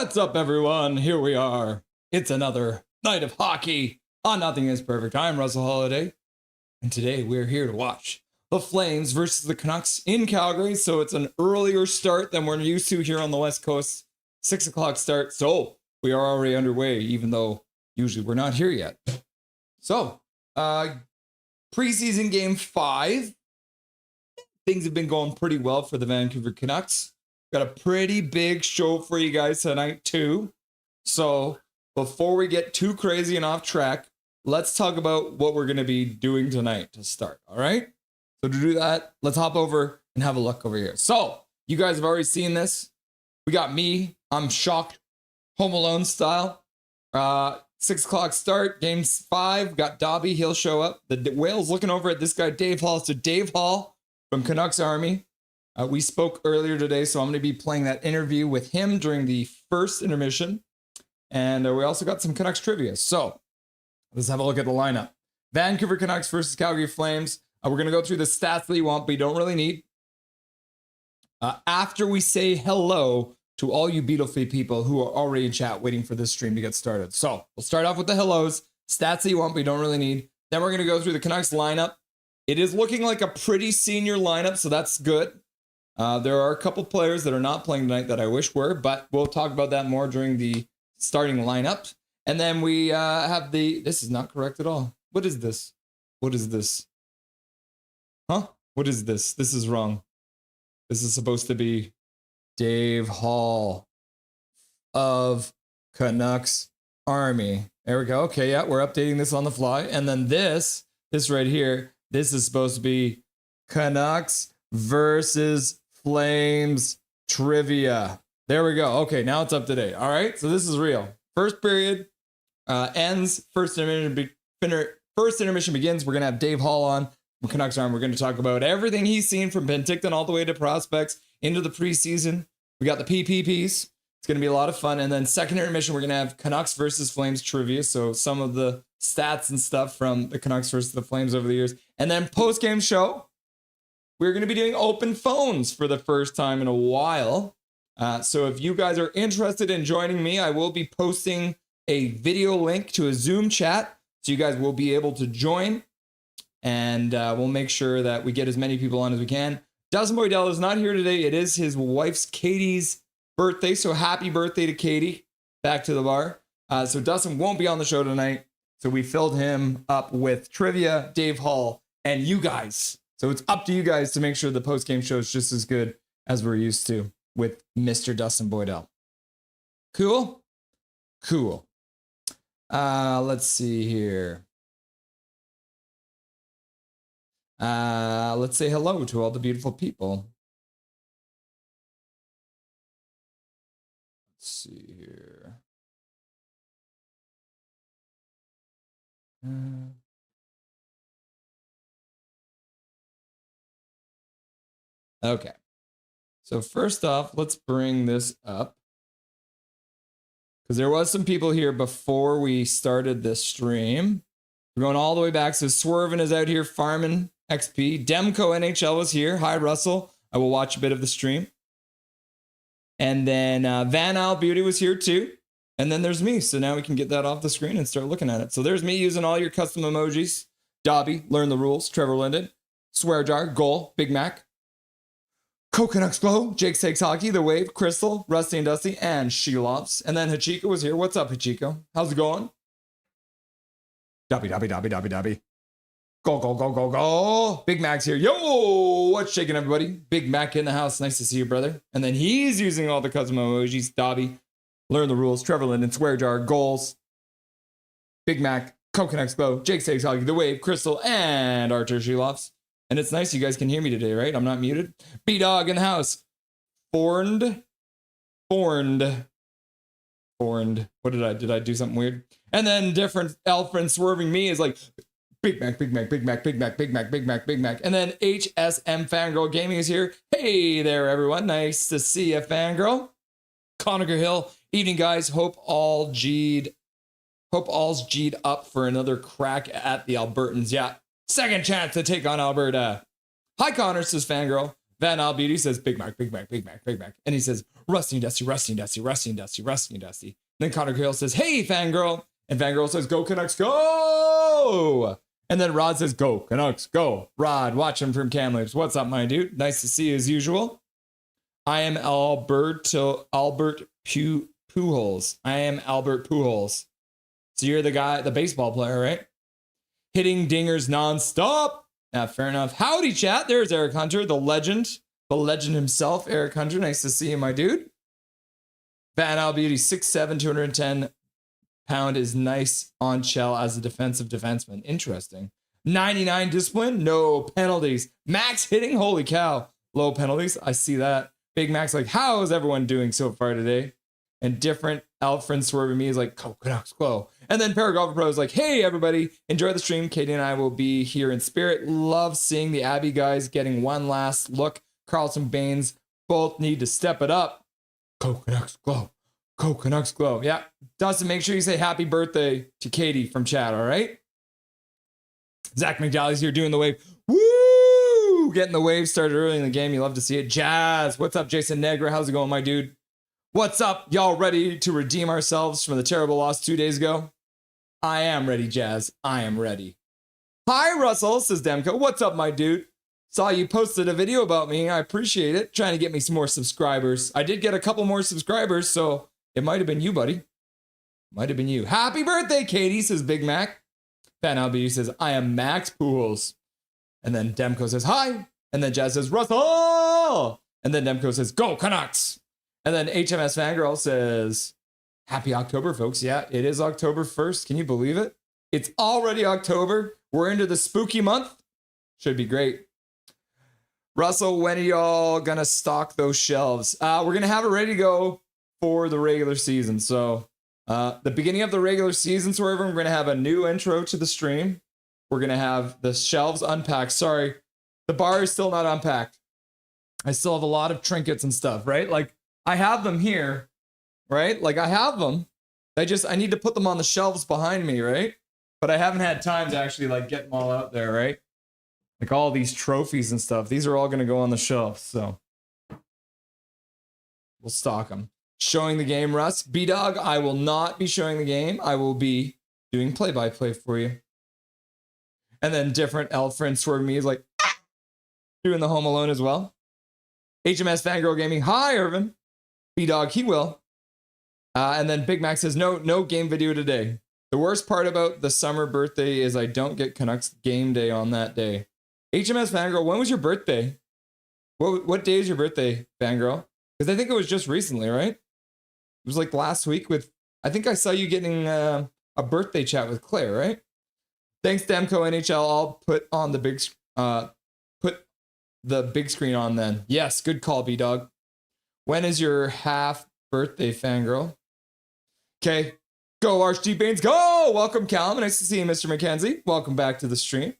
What's up, everyone? Here we are. It's another night of hockey on Nothing Is Perfect. I'm Russell Holiday, and today we're here to watch the Flames versus the Canucks in Calgary. So it's an earlier start than we're used to here on the West Coast. 6 o'clock start. So we are already underway, even though usually we're not here yet. So, preseason game 5. Things have been going pretty well for the Vancouver Canucks. Got a pretty big show for you guys tonight, too. So, before we get too crazy and off track, let's talk about what we're going to be doing tonight to start, all right? So, to do that, let's hop over and have a look over here. So, you guys have already seen this. We got me. I'm shocked. Home Alone style. 6 o'clock start. Game 5. Got Dobby. He'll show up. The Whale's looking over at this guy, Dave Hall. So, Dave Hall from Canucks Army. We spoke earlier today, so I'm going to be playing that interview with him during the first intermission. And we also got some Canucks trivia. So let's have a look at the lineup. Vancouver Canucks versus Calgary Flames. We're going to go through the stats that you want, but you don't really need. After we say hello to all you beautiful people who are already in chat waiting for this stream to get started. So we'll start off with the hellos. Stats that you want, but you don't really need. Then we're going to go through the Canucks lineup. It is looking like a pretty senior lineup, so that's good. There are a couple players that are not playing tonight that I wish were, but we'll talk about that more during the starting lineup. And then we have this is not correct at all. What is this? What is this? Huh? What is this? This is wrong. This is supposed to be Dave Hall of Canucks Army. There we go. Okay, yeah, we're updating this on the fly. And then this right here, this is supposed to be Canucks versus Flames trivia. There we go. Okay, now it's up to date. All right, so this is real. First period ends. First intermission begins. We're going to have Dave Hall on from Canucks Arm. We're going to talk about everything he's seen from Penticton all the way to prospects into the preseason. We got the PPPs. It's going to be a lot of fun. And then second intermission, we're going to have Canucks versus Flames trivia. So some of the stats and stuff from the Canucks versus the Flames over the years. And then post-game show. We're going to be doing open phones for the first time in a while. So if you guys are interested in joining me, I will be posting a video link to a Zoom chat. So you guys will be able to join. And we'll make sure that we get as many people on as we can. Dustin Boydell is not here today. It is his wife's Katie's birthday. So happy birthday to Katie. Back to the bar. So Dustin won't be on the show tonight. So we filled him up with trivia, Dave Hall, and you guys. So it's up to you guys to make sure the post-game show is just as good as we're used to with Mr. Dustin Boydell. Cool? Cool. Let's see here. Let's say hello to all the beautiful people. Let's see here. Okay. So first off, let's bring this up. Because there was some people here before we started this stream. We're going all the way back. So Swervin is out here farming XP. Demco NHL was here. Hi, Russell. I will watch a bit of the stream. And then Van Isle Beauty was here too. And then there's me. So now we can get that off the screen and start looking at it. So there's me using all your custom emojis. Dobby, Learn the Rules, Trevor Linden, Swear Jar, Goal, Big Mac, Coconuts Glow, Jake Takes Hockey, The Wave, Crystal, Rusty and Dusty, and Shelops. And then Hachiko was here. What's up, Hachiko? How's it going? Dobby. Go, go, go, go, go. Big Mac's here. Yo, what's shaking, everybody? Big Mac in the house. Nice to see you, brother. And then he's using all the custom emojis. Dobby, Learn the Rules, Trevor Linden, Swear Jar, Goals, Big Mac, Coconuts Glow, Jake Takes Hockey, The Wave, Crystal, and Archer Shelops. And it's nice you guys can hear me today, right? I'm not muted. B-Dog in the house. Forned. What did I do something weird? And then different Alfred swerving me is like, Big Mac. And then HSM Fangirl Gaming is here. Hey there, everyone. Nice to see you, Fangirl. Conacher Hill. Evening, guys. Hope all's G'd up for another crack at the Albertans. Yeah. Second chance to take on Alberta. Hi, Connor, says Fangirl. Van Al Beauty says, Big Mac, Big Mac, Big Mac, Big Mac. And he says, Rusty and Dusty, Rusty and Dusty, Rusty and Dusty, Rusty and Dusty. Then Connor Gale says, hey, Fangirl. And Fangirl says, go Canucks, go. And then Rod says, go Canucks, go. Rod, watching from Kamloops. What's up, my dude? Nice to see you as usual. I am Albert Pujols. I am Albert Pujols. So you're the guy, the baseball player, right? Hitting dingers nonstop. Yeah, fair enough. Howdy, chat. There's Eric Hunter, the legend himself, Eric Hunter. Nice to see you, my dude. Van Al Beauty, 6'7", 210 pound is nice on shell as a defensive defenseman. Interesting. 99 discipline, no penalties. Max hitting, holy cow. Low penalties, I see that. Big Mac's like, how is everyone doing so far today? And different Alfred swerving me is like, go Canucks, go. And then Paragolfer Pro is like, hey, everybody, enjoy the stream. Katie and I will be here in spirit. Love seeing the Abbey guys getting one last look. Carlson Baines both need to step it up. Go Canucks, go. Go Canucks, go. Yeah. Dustin, make sure you say happy birthday to Katie from chat, all right? Zach McDowell's here doing the wave. Woo! Getting the wave started early in the game. You love to see it. Jazz, what's up, Jason Negra? How's it going, my dude? What's up? Y'all ready to redeem ourselves from the terrible loss 2 days ago? I am ready, Jazz. I am ready. Hi, Russell, says Demko. What's up, my dude? Saw you posted a video about me. I appreciate it. Trying to get me some more subscribers. I did get a couple more subscribers, so it might have been you, buddy. Might have been you. Happy birthday, Katie, says Big Mac. Fan LB says, I am Max Pools. And then Demko says, hi. And then Jazz says, Russell. And then Demko says, go Canucks. And then HMS Fangirl says, happy October, folks. Yeah, it is October 1st. Can you believe it? It's already October. We're into the spooky month. Should be great. Russell, when are y'all going to stock those shelves? We're going to have it ready to go for the regular season. So the beginning of the regular season, we're going to have a new intro to the stream. We're going to have the shelves unpacked. Sorry, the bar is still not unpacked. I still have a lot of trinkets and stuff, right? Like, I have them here, right? Like, I have them. I need to put them on the shelves behind me, right? But I haven't had time to actually, like, get them all out there, right? Like, all these trophies and stuff. These are all going to go on the shelves, so we'll stock them. Showing the game, Russ. B-Dog, I will not be showing the game. I will be doing play-by-play for you. And then different elf friends swerve me is like, doing the Home Alone as well. HMS Fangirl Gaming. Hi, Irvin. B-Dog, he will. And then Big Mac says, no game video today. The worst part about the summer birthday is I don't get Canucks game day on that day. HMS Fangirl, when was your birthday? What day is your birthday, Fangirl? Because I think it was just recently, right? It was like last week I think I saw you getting a birthday chat with Claire, right? Thanks, Demco NHL. I'll put on the big screen on then. Yes, good call, B-Dog. When is your half birthday, Fangirl? Okay, go RHD Baines, go! Welcome, Callum. Nice to see you, Mr. McKenzie. Welcome back to the stream.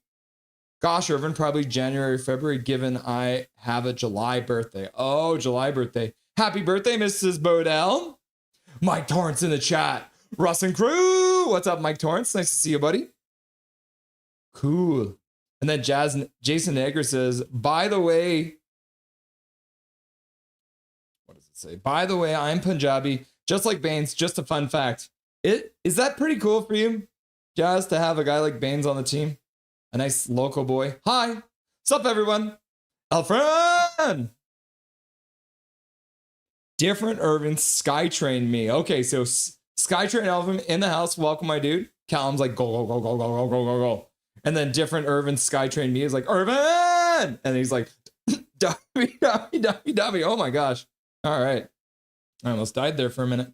Gosh, Irvin, probably January, February, given I have a July birthday. Oh, July birthday. Happy birthday, Mrs. Bodell. Mike Torrance in the chat. Russ and crew. What's up, Mike Torrance? Nice to see you, buddy. Cool. And then Jason Egger says, by the way, what does it say? By the way, I'm Punjabi, just like Baines. Just a fun fact. Is that pretty cool for you, Jazz, to have a guy like Baines on the team? A nice local boy. Hi. What's up, everyone? Alfred! Different Irvin Skytrain me. Okay, so Skytrain Elvin in the house. Welcome, my dude. Callum's like, go, go, go, go, go, go, go, go, go. And then different Irvin Skytrain me is like, Irvin! And he's like, Dubby, Dubby, Dubby, Dubby. Oh my gosh. All right. I almost died there for a minute.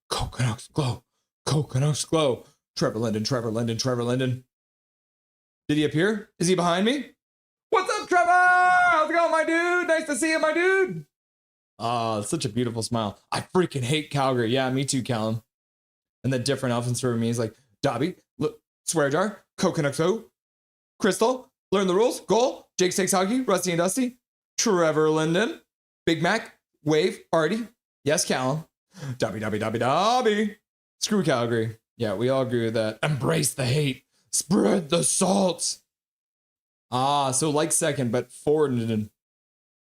Go Canucks, glow. Go Canucks, glow. Trevor Linden, Trevor Linden, Trevor Linden. Did he appear? Is he behind me? What's up, Trevor? How's it going, my dude? Nice to see you, my dude. Such a beautiful smile. I freaking hate Calgary. Yeah, me too, Callum. And then different elephants for me is like, Dobby, look, swear jar, Coconut Co, Crystal, learn the rules, goal, Jake Stakes Hockey, Rusty and Dusty, Trevor Linden, Big Mac, Wave, Artie, yes, Callum, Dobby, Dobby, Dobby, Dobby. Screw Calgary. Yeah, we all agree with that. Embrace the hate. Spread the salt. So like second, but forward.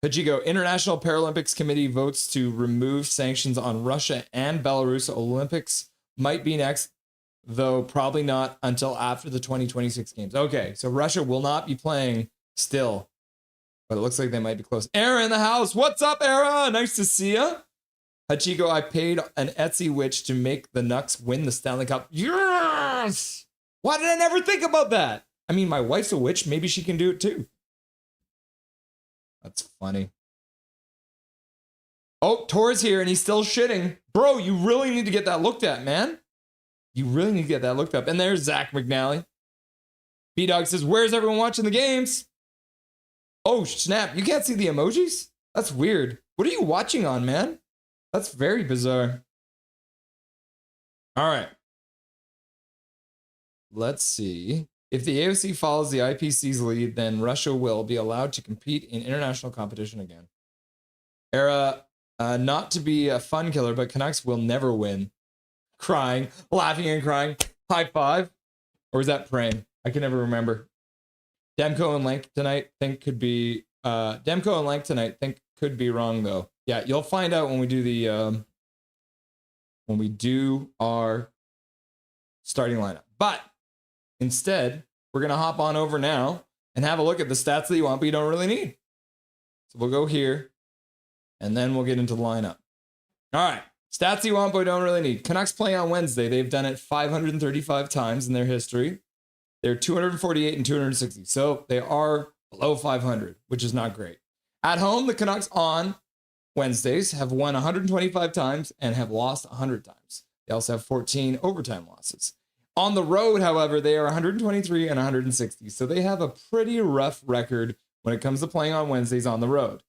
Hajiko, International Paralympics Committee votes to remove sanctions on Russia and Belarus. Olympics might be next, though probably not until after the 2026 games. Okay, so Russia will not be playing still, but it looks like they might be close. Era in the house. What's up, Era? Nice to see ya. Hachiko, I paid an Etsy witch to make the Nucks win the Stanley Cup. Yes! Why did I never think about that? I mean, my wife's a witch. Maybe she can do it too. That's funny. Oh, Tor's here and he's still shitting. Bro, you really need to get that looked at, man. You really need to get that looked up. And there's Zach McNally. B-Dog says, where's everyone watching the games? Oh, snap. You can't see the emojis? That's weird. What are you watching on, man? That's very bizarre. All right. Let's see. If the AOC follows the IPC's lead, then Russia will be allowed to compete in international competition again. Era, not to be a fun killer, but Canucks will never win. Crying, laughing and crying. High five. Or is that praying? I can never remember. Demko and Link tonight think could be Demko and Link tonight think could be wrong though. Yeah, you'll find out when we do our starting lineup. But instead, we're gonna hop on over now and have a look at the stats that you want, but you don't really need. So we'll go here, and then we'll get into the lineup. All right, stats you want, but you don't really need. Canucks play on Wednesday. They've done it 535 times in their history. They're 248 and 260, so they are below 500, which is not great. At home, the Canucks on Wednesdays have won 125 times and have lost 100 times. They also have 14 overtime losses. On the road, however, they are 123 and 160, so they have a pretty rough record when it comes to playing on Wednesdays on the road.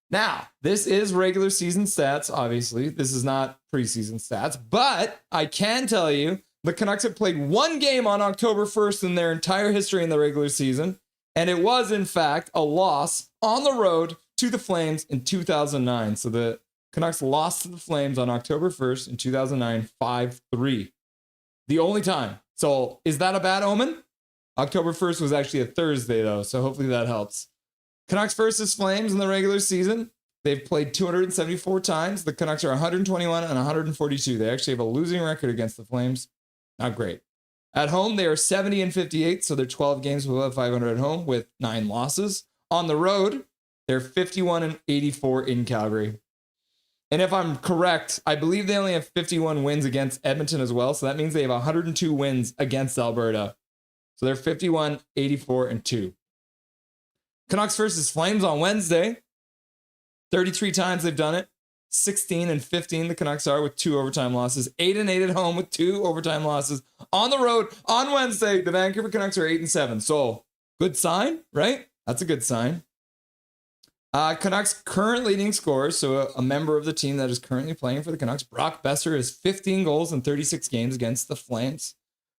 Now, this is regular season stats, obviously. This is not preseason stats, but I can tell you the Canucks have played one game on October 1st in their entire history in the regular season, and it was, in fact, a loss on the road to the Flames in 2009. So the Canucks lost to the Flames on October 1st in 2009, 5-3. The only time. So is that a bad omen? October 1st was actually a Thursday, though, so hopefully that helps. Canucks versus Flames in the regular season. They've played 274 times. The Canucks are 121 and 142. They actually have a losing record against the Flames. Not great. At home, they are 70 and 58, so they're 12 games above 500 at home with 9 losses. On the road, they're 51 and 84 in Calgary. And if I'm correct, I believe they only have 51 wins against Edmonton as well, so that means they have 102 wins against Alberta. So they're 51, 84, and 2. Canucks versus Flames on Wednesday. 33 times they've done it. 16 and 15 the Canucks are with 2 overtime losses. 8 and 8 at home with 2 overtime losses. On the road on Wednesday, the Vancouver Canucks are 8 and 7. So good sign, right? That's a good sign. Canucks current leading scorers, so a member of the team that is currently playing for the Canucks, Brock Besser, has 15 goals in 36 games against the Flames.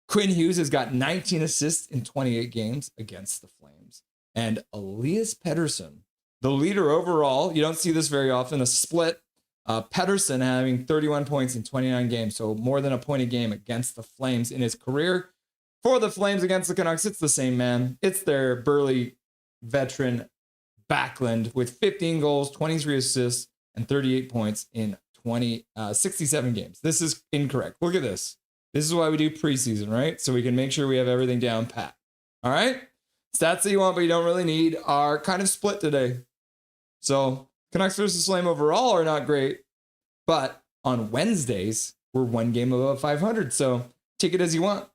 Quinn Hughes has got 19 assists in 28 games against the Flames. And Elias Pettersson, the leader overall, you don't see this very often, a split. Pettersson having 31 points in 29 games, so more than a point a game against the Flames in his career. For the Flames against the Canucks, it's the same man. It's their burly veteran Backlund with 15 goals, 23 assists, and 38 points in 67 games. This is incorrect. Look at this. This is why we do preseason, right? So we can make sure we have everything down pat. All right? Stats that you want but you don't really need are kind of split today. So Canucks versus Flame overall are not great, but on Wednesdays, we're one game above 500. So take it as you want.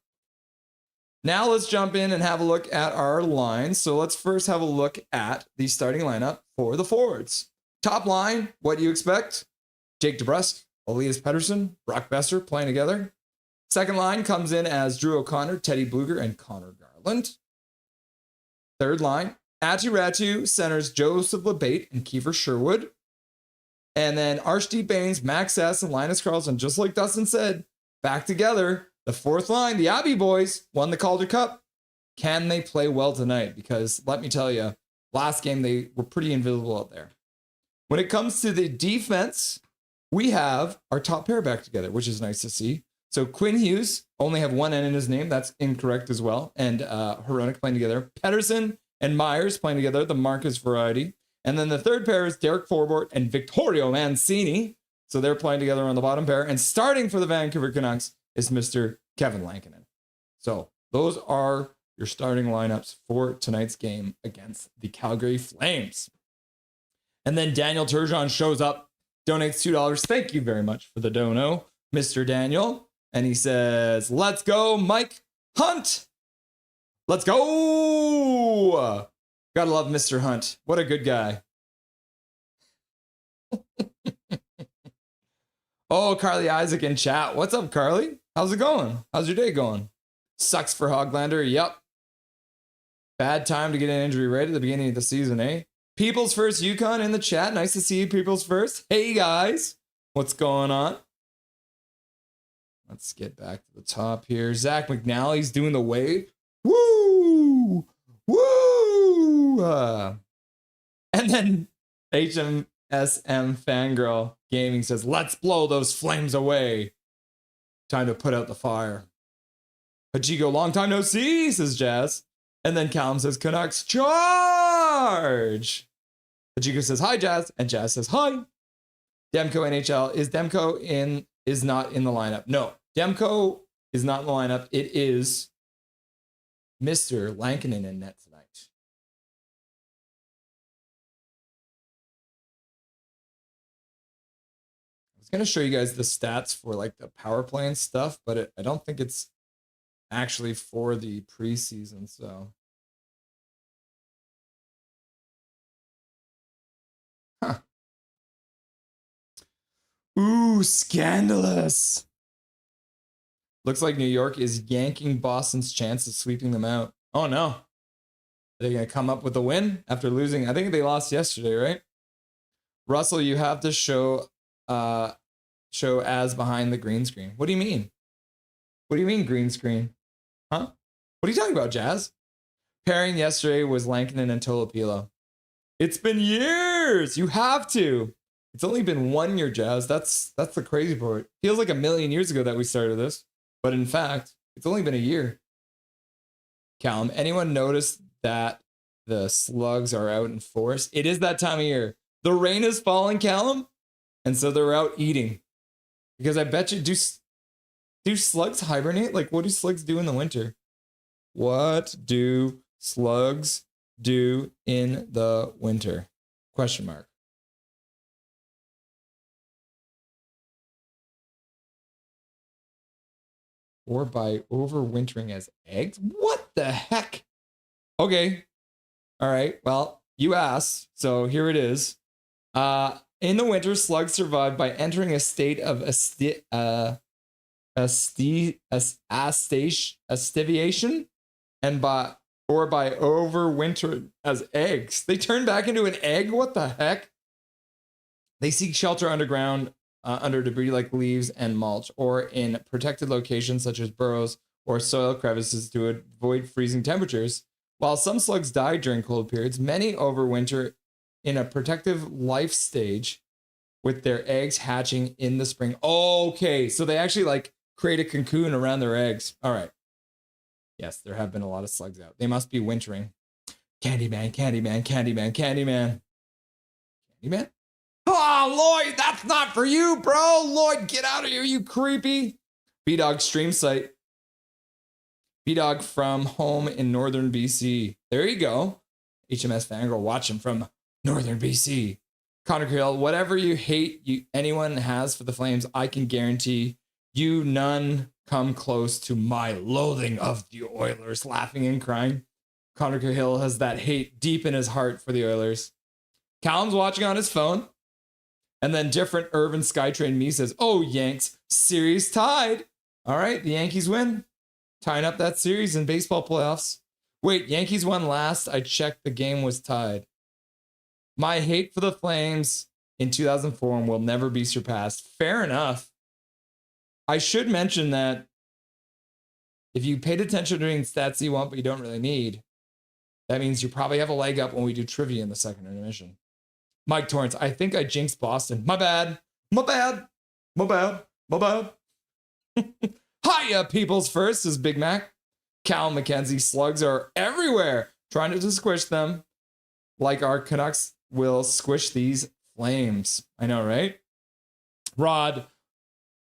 Now let's jump in and have a look at our lines. So let's first have a look at the starting lineup for the forwards. Top line, what do you expect? Jake DeBrusk, Elias Pettersson, Brock Besser playing together. Second line comes in as Drew O'Connor, Teddy Bluger, and Connor Garland. Third line, Atu Ratu, centers Joseph LeBate and Kiefer Sherwood. And then Archdeep Baines, Max S, and Linus Carlson, just like Dustin said, back together. The fourth line, the Abbey boys, won the Calder Cup. Can they play well tonight? Because let me tell you, last game they were pretty invisible out there. When it comes to the defense, we have our top pair back together, which is nice to see. So Quinn Hughes only have one N in his name. That's incorrect as well. And Hronek playing together. Pettersson and Myers playing together, the Marcus variety. And then the third pair is Derek Forbort and Victorio Mancini. So they're playing together on the bottom pair. And starting for the Vancouver Canucks is Mr. Kevin Lankinen. So those are your starting lineups for tonight's game against the Calgary Flames. And then Daniel Turgeon shows up, donates $2. Thank you very much for the dono, Mr. Daniel. And he says, let's go, Mike Hunt. Let's go. Gotta love Mr. Hunt. What a good guy. Oh, Carly Isaac in chat. What's up, Carly? How's it going? How's your day going? Sucks for Hoglander. Yep. Bad time to get an injury right at the beginning of the season, eh? People's First Yukon in the chat. Nice to see you, People's First. Hey, guys. What's going on? Let's get back to the top here. Zach McNally's doing the wave. Woo! Woo! And then HMSM Fangirl Gaming says, let's blow those flames away. Time to put out the fire. Hajigo, long time no see, says Jazz. And then Callum says, Canucks charge. Hajigo says, hi, Jazz. And Jazz says, hi. Demko NHL. Is Demko is not in the lineup? No, Demko is not in the lineup. It is Mr. Lankinen in net tonight. I was going to show you guys the stats for like the power play and stuff, but I don't think it's actually for the preseason, so. Huh. Ooh, scandalous. Looks like New York is yanking Boston's chance of sweeping them out. Oh no. Are they going to come up with a win after losing? I think they lost yesterday, right? Russell, you have to show as behind the green screen. What do you mean? What do you mean green screen? Huh? What are you talking about, Jazz? Pairing yesterday was Lankinen and Tolopilo. It's been years. You have to. It's only been 1 year, Jazz. That's the crazy part. Feels like a million years ago that we started this. But in fact, it's only been a year. Callum, anyone notice that the slugs are out in force? It is that time of year. The rain is falling, Callum. And so they're out eating. Because I bet you, do slugs hibernate? Like, what do slugs do in the winter? What do slugs do in the winter? Question mark. Or by overwintering as eggs? What the heck? Okay. All right. Well, you asked, so here it is. In the winter, slugs survive by entering a state of astiviation and by overwinter as eggs. They turn back into an egg? What the heck? They seek shelter underground under debris like leaves and mulch, or in protected locations such as burrows or soil crevices to avoid freezing temperatures. While some slugs die during cold periods, many overwinter in a protective life stage with their eggs hatching in the spring. Okay, so they actually like create a cocoon around their eggs. All right. Yes, there have been a lot of slugs out. They must be wintering. Candyman, Candyman, Candyman, Candyman. Candyman? Oh, Lloyd, that's not for you, bro. Lloyd, get out of here, you creepy. B-Dog stream site. B-Dog from home in northern BC. There you go. HMS Fangirl, watch him from northern BC. Connor Hill, whatever you hate anyone has for the Flames, I can guarantee you none come close to my loathing of the Oilers. Laughing and crying. Connor Hill has that hate deep in his heart for the Oilers. Callum's watching on his phone. And then different Urban Skytrain me says, oh, Yanks, series tied. All right, the Yankees win. Tying up that series in baseball playoffs. Wait, Yankees won last. I checked, the game was tied. My hate for the Flames in 2004 will never be surpassed. Fair enough. I should mention that if you paid attention during stats you want but you don't really need, that means you probably have a leg up when we do trivia in the second intermission. Mike Torrance, I think I jinxed Boston. My bad. My bad. My bad. My bad. Hiya, people's first is Big Mac. Cal McKenzie, slugs are everywhere. Trying to squish them like our Canucks will squish these Flames. I know, right? Rod.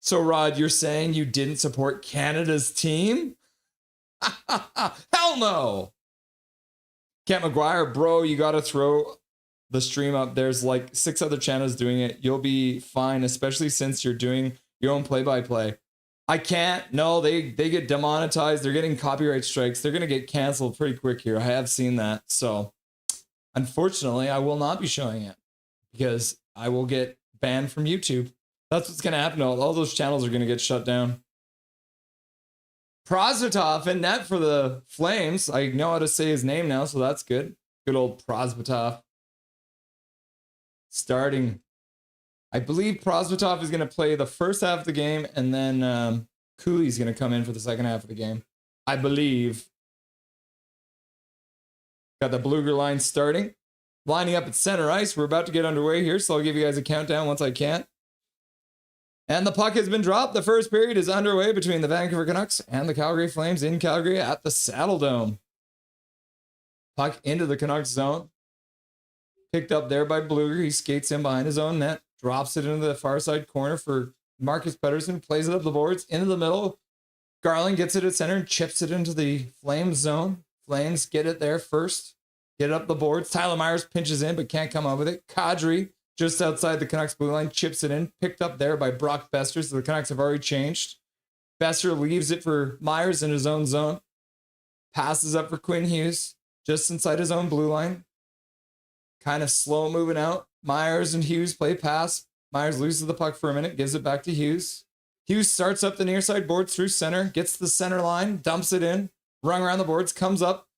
So, Rod, you're saying you didn't support Canada's team? Hell no. Kent McGuire, bro, you got to throw the stream up. There's like 6 other channels doing it. You'll be fine, especially since you're doing your own play-by-play. I can't. No, they get demonetized. They're getting copyright strikes. They're going to get canceled pretty quick here. I have seen that. So, unfortunately, I will not be showing it because I will get banned from YouTube. That's what's going to happen. All those channels are going to get shut down. Prosvetov in net for the Flames. I know how to say his name now, so that's good. Good old Prosvetov. Starting. I believe Prosvetov is going to play the first half of the game, and then Cooley's going to come in for the second half of the game. I believe. Got the Bluger line starting. Lining up at center ice. We're about to get underway here, so I'll give you guys a countdown once I can. And the puck has been dropped. The first period is underway between the Vancouver Canucks and the Calgary Flames in Calgary at the Saddle Dome. Puck into the Canucks zone. Picked up there by Bluger. He skates in behind his own net. Drops it into the far side corner for Marcus Pettersson. Plays it up the boards into the middle. Garland gets it at center and chips it into the Flames zone. Flames get it there first. Get it up the boards. Tyler Myers pinches in but can't come up with it. Kadri, just outside the Canucks blue line, chips it in. Picked up there by Brock Besser. So the Canucks have already changed. Besser leaves it for Myers in his own zone. Passes up for Quinn Hughes. Just inside his own blue line. Kind of slow moving out. Myers and Hughes play pass. Myers loses the puck for a minute. Gives it back to Hughes. Hughes starts up the near side board through center. Gets to the center line. Dumps it in. Rung around the boards. Comes up.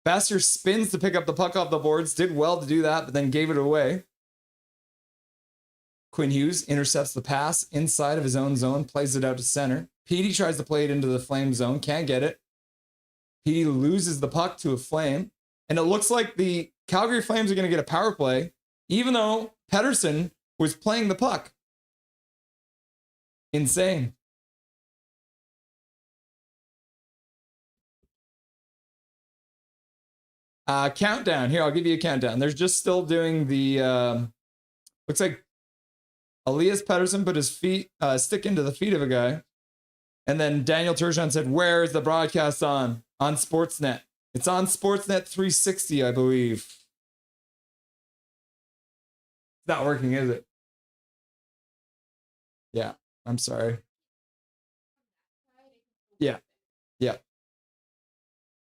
Besser spins to pick up the puck off the boards. Did well to do that, but then gave it away. Quinn Hughes intercepts the pass inside of his own zone, plays it out to center. Petey tries to play it into the Flame zone, can't get it. Petey loses the puck to a Flame, and it looks like the Calgary Flames are going to get a power play, even though Pettersson was playing the puck. Insane. Countdown. Here, I'll give you a countdown. They're just still doing the, looks like Elias Pettersson put his stick into the feet of a guy. And then Daniel Turgeon said, where is the broadcast on? On Sportsnet. It's on Sportsnet 360, I believe. It's not working, is it? Yeah, I'm sorry. Yeah.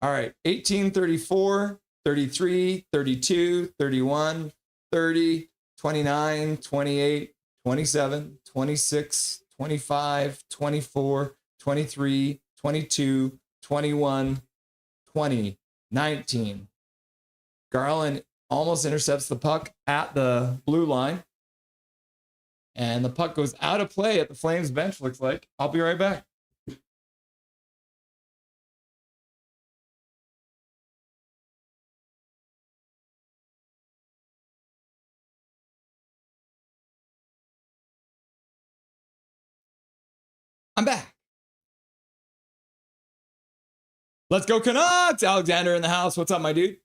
All right, 18, 34, 33, 32, 31, 30, 29, 28, 27, 26, 25, 24, 23, 22, 21, 20, 19. Garland almost intercepts the puck at the blue line. And the puck goes out of play at the Flames bench, looks like. I'll be right back. I'm back. Let's go Canucks! Alexander in the house. What's up, my dude?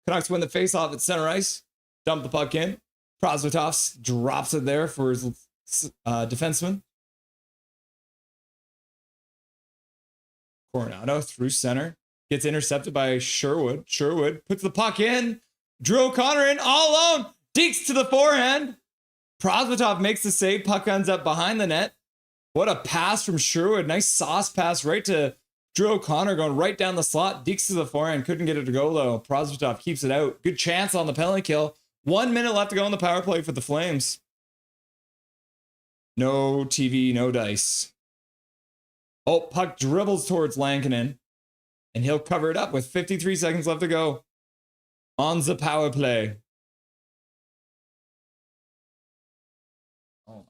Canucks win the faceoff at center ice. Dump the puck in. Prosvetov drops it there for his defenseman. Coronado through center. Gets intercepted by Sherwood. Sherwood puts the puck in. Drew O'Connor in all alone. Deeks to the forehand. Prosvetov makes the save. Puck ends up behind the net. What a pass from Sherwood. Nice sauce pass right to Drew O'Connor going right down the slot. Deeks to the forehand. Couldn't get it to go, though. Prosvetov keeps it out. Good chance on the penalty kill. 1 minute left to go on the power play for the Flames. No TV, no dice. Oh, puck dribbles towards Lankinen. And he'll cover it up with 53 seconds left to go on the power play. Oh, my.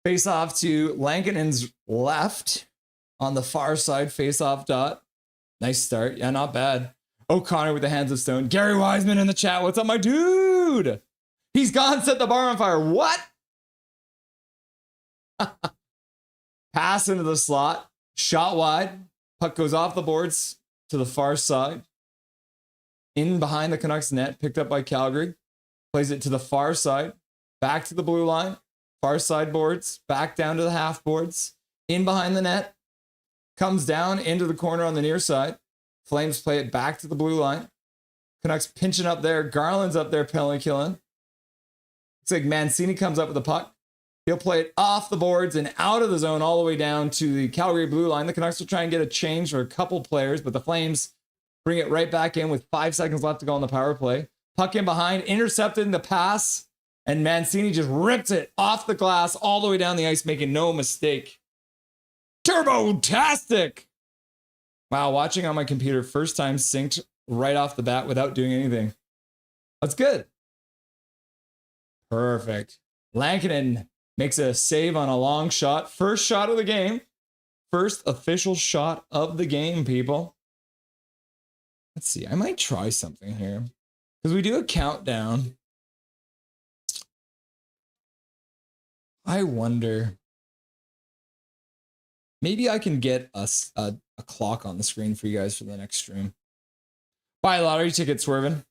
Face off to Lankinen's left on the far side. Face off dot. Nice start. Yeah, not bad. O'Connor with the hands of stone. Gary Wiseman in the chat. What's up, my dude? dude. He's gone, set the bar on fire. What? Pass into the slot. Shot wide. Puck goes off the boards to the far side. In behind the Canucks net. Picked up by Calgary. Plays it to the far side. Back to the blue line. Far side boards. Back down to the half boards. In behind the net. Comes down into the corner on the near side. Flames play it back to the blue line. Canucks pinching up there. Garland's up there penalty killing. Looks like Mancini comes up with the puck. He'll play it off the boards and out of the zone all the way down to the Calgary blue line. The Canucks will try and get a change for a couple players, but the Flames bring it right back in with 5 seconds left to go on the power play. Puck in behind, intercepted in the pass, and Mancini just rips it off the glass all the way down the ice, making no mistake. Turbo-tastic! Wow, watching on my computer, first time synced right off the bat without doing anything. That's good. Perfect. Lankinen makes a save on a long shot. First shot of the game. First official shot of the game, people. Let's see. I might try something here. Because we do a countdown. I wonder. Maybe I can get a clock on the screen for you guys for the next stream. Buy a lottery ticket, Swervin.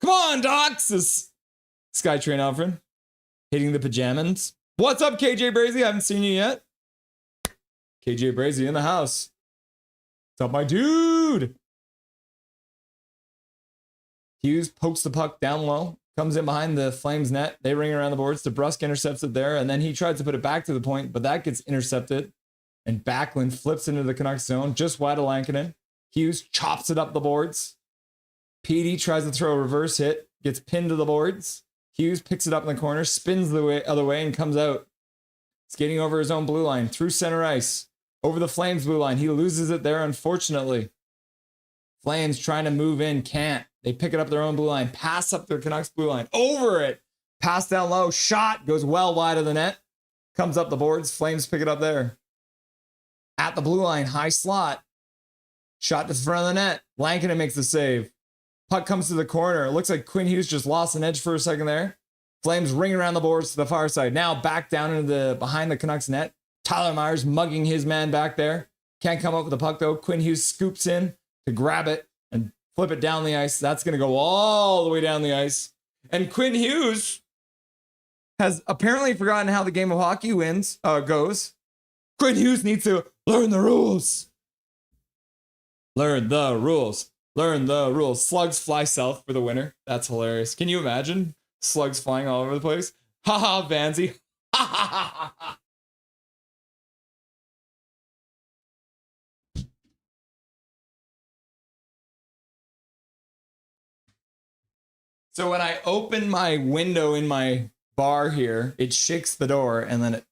Come on, Docs! This Skytrain Alfred. Hitting the pajamas. What's up, KJ Brazy? I haven't seen you yet. KJ Brazy in the house. What's up, my dude? Hughes pokes the puck down low. Comes in behind the Flames net. They ring around the boards. DeBrusk intercepts it there. And then he tries to put it back to the point, but that gets intercepted. And Backlund flips into the Canucks zone, just wide of Lankinen. Hughes chops it up the boards. Petey tries to throw a reverse hit, gets pinned to the boards. Hughes picks it up in the corner, spins the other way, and comes out. Skating over his own blue line, through center ice, over the Flames blue line. He loses it there, unfortunately. Flames trying to move in, can't. They pick it up their own blue line, pass up their Canucks blue line, over it. Pass down low, shot, goes well wide of the net. Comes up the boards, Flames pick it up there. At the blue line, high slot. Shot to the front of the net. Lankinen makes the save. Puck comes to the corner. It looks like Quinn Hughes just lost an edge for a second there. Flames ring around the boards to the far side. Now back down into the behind the Canucks net. Tyler Myers mugging his man back there. Can't come up with the puck though. Quinn Hughes scoops in to grab it and flip it down the ice. That's going to go all the way down the ice. And Quinn Hughes has apparently forgotten how the game of hockey goes. Quinn Hughes needs to learn the rules. Learn the rules. Learn the rules. Slugs fly south for the winner. That's hilarious. Can you imagine? Slugs flying all over the place. Ha ha, Vanzy. Ha ha ha ha. So when I open my window in my bar here, it shakes the door and then it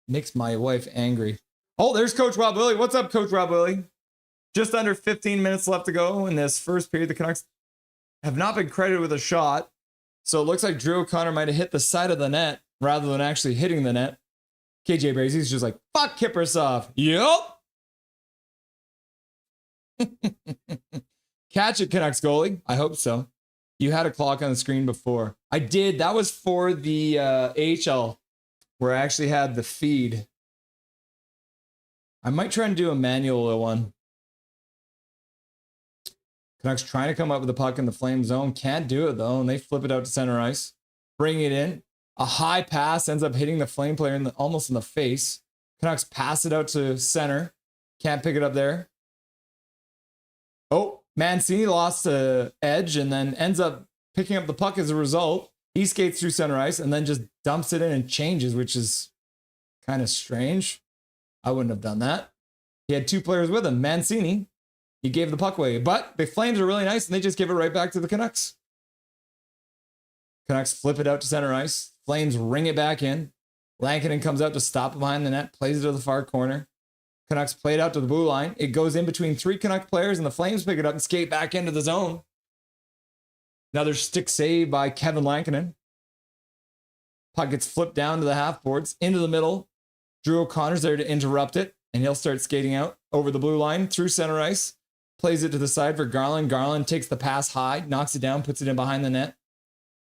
makes my wife angry. Oh, there's Coach Rob Willie. What's up, Coach Rob Willie? Just under 15 minutes left to go in this first period. The Canucks have not been credited with a shot. So it looks like Drew O'Connor might have hit the side of the net rather than actually hitting the net. KJ Brazy's just like, fuck Kiprusoff. Yup. Catch it, Canucks goalie. I hope so. You had a clock on the screen before. I did. That was for the AHL where I actually had the feed. I might try and do a manual one. Canucks trying to come up with the puck in the Flame zone. Can't do it, though, and they flip it out to center ice. Bring it in. A high pass ends up hitting the Flame player almost in the face. Canucks pass it out to center. Can't pick it up there. Oh, Mancini lost the edge and then ends up picking up the puck as a result. He skates through center ice and then just dumps it in and changes, which is kind of strange. I wouldn't have done that. He had two players with him. Mancini, he gave the puck away. But the Flames are really nice and they just give it right back to the Canucks. Canucks flip it out to center ice. Flames ring it back in. Lankinen comes out to stop behind the net, plays it to the far corner. Canucks play it out to the blue line. It goes in between three Canuck players, and the Flames pick it up and skate back into the zone. Another stick save by Kevin Lankinen. Puck gets flipped down to the half boards, into the middle. Drew O'Connor's there to interrupt it, and he'll start skating out over the blue line through center ice. Plays it to the side for Garland. Garland takes the pass high, knocks it down, puts it in behind the net.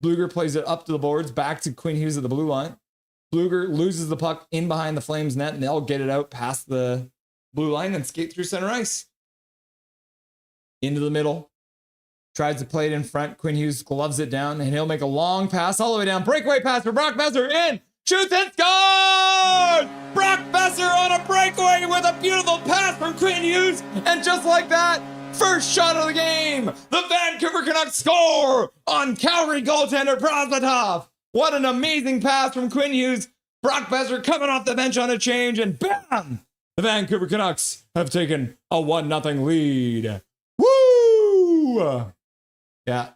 Bluger plays it up to the boards, back to Quinn Hughes at the blue line. Bluger loses the puck in behind the Flames net, and they'll get it out past the blue line and skate through center ice. Into the middle. Tries to play it in front. Quinn Hughes gloves it down, and he'll make a long pass all the way down. Breakaway pass for Brock Besser. In! Shoots and scores! Brock Besser on a breakaway with a beautiful pass from Quinn Hughes. And just like that, first shot of the game, the Vancouver Canucks score on Calgary goaltender Prosvetov. What an amazing pass from Quinn Hughes. Brock Besser coming off the bench on a change, and bam! The Vancouver Canucks have taken a 1-0 lead. Woo! Yeah.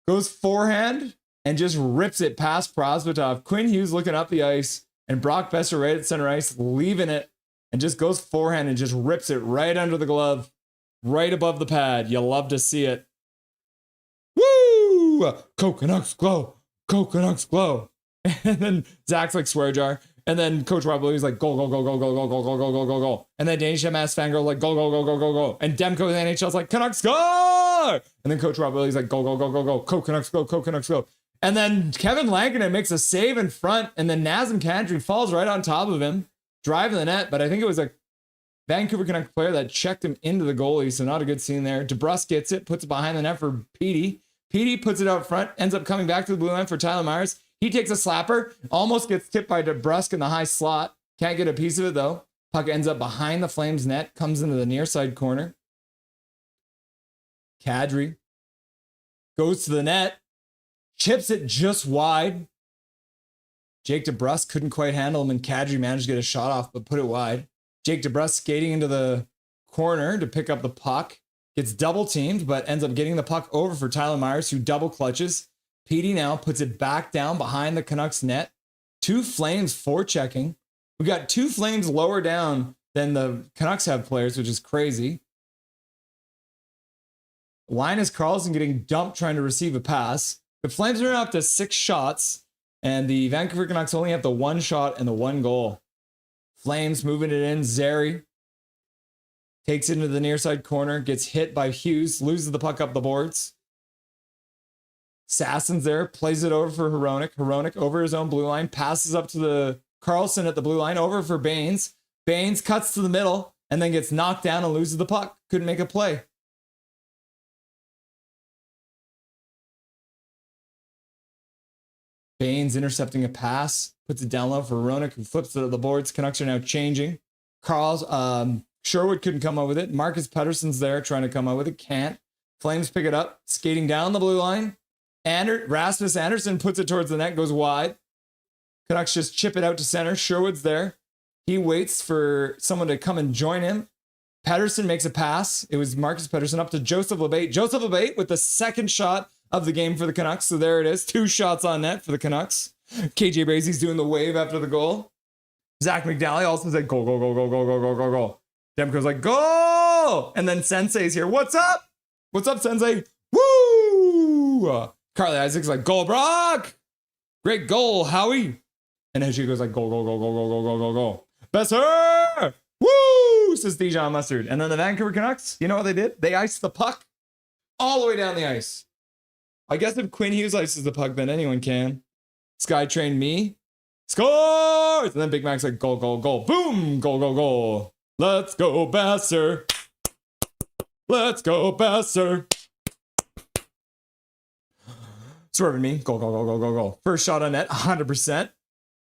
Goes forehand and just rips it past Prosvetov. Quinn Hughes looking up the ice, and Brock Besser right at center ice, leaving it, and just goes forehand and just rips it right under the glove, right above the pad. You love to see it. Woo! Canucks glow. Canucks glow. And then Zach's like swear jar. And then Coach Rob Louie's like, goal, goal, goal, goal, goal, goal, goal, goal, goal, goal, goal, goal. And then Danish MS fangirl like, goal, goal, goal, goal, goal, goal. And Demko in the NHL's like, Canucks score! And then Coach Rob Louie's like, goal, goal, goal, goal, goal. Canucks go, Canucks go. And then Kevin Lankinen makes a save in front, and then Nazem Kadri falls right on top of him, driving the net. But I think it was a Vancouver Canucks player that checked him into the goalie, so not a good scene there. DeBrusk gets it, puts it behind the net for Petey. Petey puts it out front, ends up coming back to the blue line for Tyler Myers. He takes a slapper, almost gets tipped by DeBrusk in the high slot. Can't get a piece of it, though. Puck ends up behind the Flames net, comes into the near side corner. Kadri goes to the net, chips it just wide. Jake DeBrusk couldn't quite handle him, and Kadri managed to get a shot off, but put it wide. Jake DeBrusk skating into the corner to pick up the puck. Gets double teamed, but ends up getting the puck over for Tyler Myers, who double clutches. Petey now puts it back down behind the Canucks net. Two Flames forechecking. We got two Flames lower down than the Canucks have players, which is crazy. Linus Karlsson getting dumped trying to receive a pass. The Flames are up to 6 shots, and the Vancouver Canucks only have the 1 shot and the 1 goal. Flames moving it in. Zary takes it into the near side corner, gets hit by Hughes, loses the puck up the boards. Sassen's there, plays it over for Hronek. Hronek over his own blue line, passes up to the Karlsson at the blue line, over for Baines. Baines cuts to the middle and then gets knocked down and loses the puck. Couldn't make a play. Baines intercepting a pass, puts it down low for Hronek, who flips it at the boards. Canucks are now changing. Sherwood couldn't come up with it. Marcus Pettersson's there trying to come up with it. Can't. Flames pick it up, skating down the blue line. Rasmus Anderson puts it towards the net, goes wide. Canucks just chip it out to center. Sherwood's there. He waits for someone to come and join him. Pettersson makes a pass. It was Marcus Pettersson up to Joseph Labate. Joseph Labate with the second shot of the game for the Canucks. So there it is. 2 shots on net for the Canucks. KJ Brazy's doing the wave after the goal. Zach McDally also said, goal, goal, goal, goal, goal, goal, goal, goal, goal. Demko's like, goal! And then Sensei's here. What's up? What's up, Sensei? Woo! Carly Isaac's like, goal, Brock! Great goal, Howie! And then she goes like, goal, goal, goal, goal, goal, goal, goal, goal, goal. Besser! Woo! Says Dijon Mustard. And then the Vancouver Canucks, you know what they did? They iced the puck all the way down the ice. I guess if Quinn Hughes ices the puck, then anyone can. Skytrain me. Scores! And then Big Mac's like, goal, goal, goal. Boom! Goal, goal, goal. Let's go, Besser. Let's go, Besser. Swerving me. Goal, goal, goal, goal, goal, goal. First shot on net, 100%.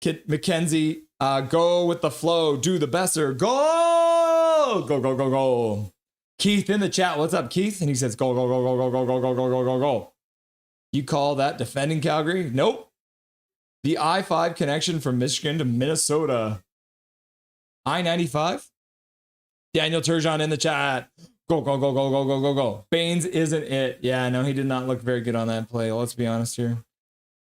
Kit McKenzie, go with the flow. Do the Besser. Goal! Go, go, go, go. Keith in the chat. What's up, Keith? And he says, goal, goal, goal, goal, goal, goal, goal, goal, goal, goal, goal, goal. You call that defending Calgary? Nope. The I-5 connection from Michigan to Minnesota. I-95? Daniel Turgeon in the chat. Go, go, go, go, go, go, go, go. Baines isn't it. Yeah, no, he did not look very good on that play. Let's be honest here.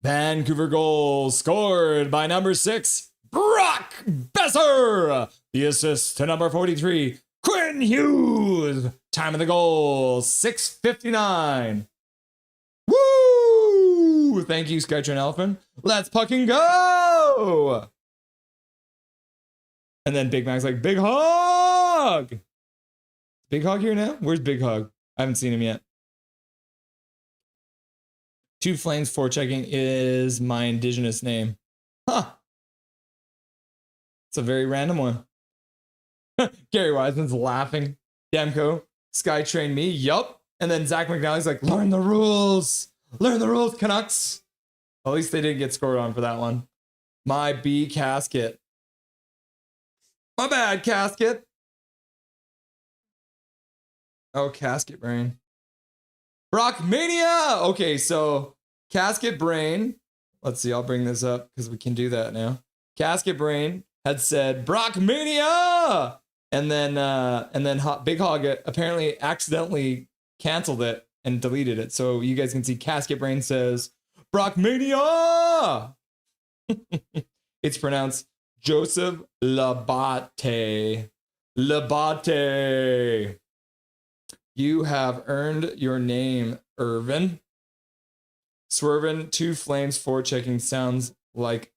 Vancouver goal scored by number 6, Brock Besser. The assist to number 43, Quinn Hughes. Time of the goal, 6:59. Woo! Thank you, Skytrain Elephant. Let's fucking go! And then Big Mac's like, big hug! Big Hog here now? Where's Big Hog? I haven't seen him yet. Two Flames forechecking is my indigenous name. Huh. It's a very random one. Gary Wiseman's laughing. Demko, Sky trained me. Yup. And then Zach McNally's like, learn the rules. Learn the rules, Canucks. At least they didn't get scored on for that one. My B casket. My bad, casket. Oh, casket brain. Brock Mania. Okay, so casket brain. Let's see, I'll bring this up because we can do that now. Casket brain had said Brock Mania. And then Big Hog apparently accidentally canceled it and deleted it. So you guys can see Casket Brain says Brock Mania. It's pronounced Joseph Labate. Labate. You have earned your name, Irvin. Swervin, Two Flames forechecking sounds like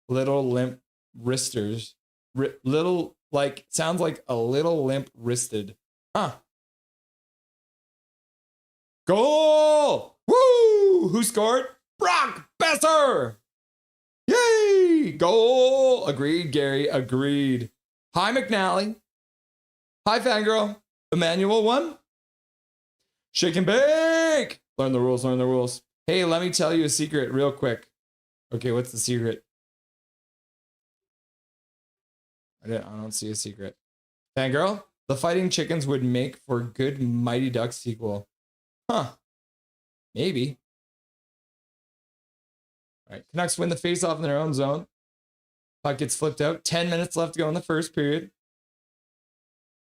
little limp wristers. Sounds like a little limp wristed. Huh. Goal! Woo! Who scored? Brock Besser! Yay! Goal! Agreed, Gary. Agreed. Hi, McNally. Hi, Fangirl. Emmanuel won. Shake and bake! Learn the rules, learn the rules. Hey, let me tell you a secret real quick. Okay, what's the secret? I don't see a secret. Fangirl, the Fighting Chickens would make for a good Mighty Ducks sequel. Huh. Maybe. All right, Canucks win the faceoff in their own zone. Puck gets flipped out. 10 minutes left to go in the first period.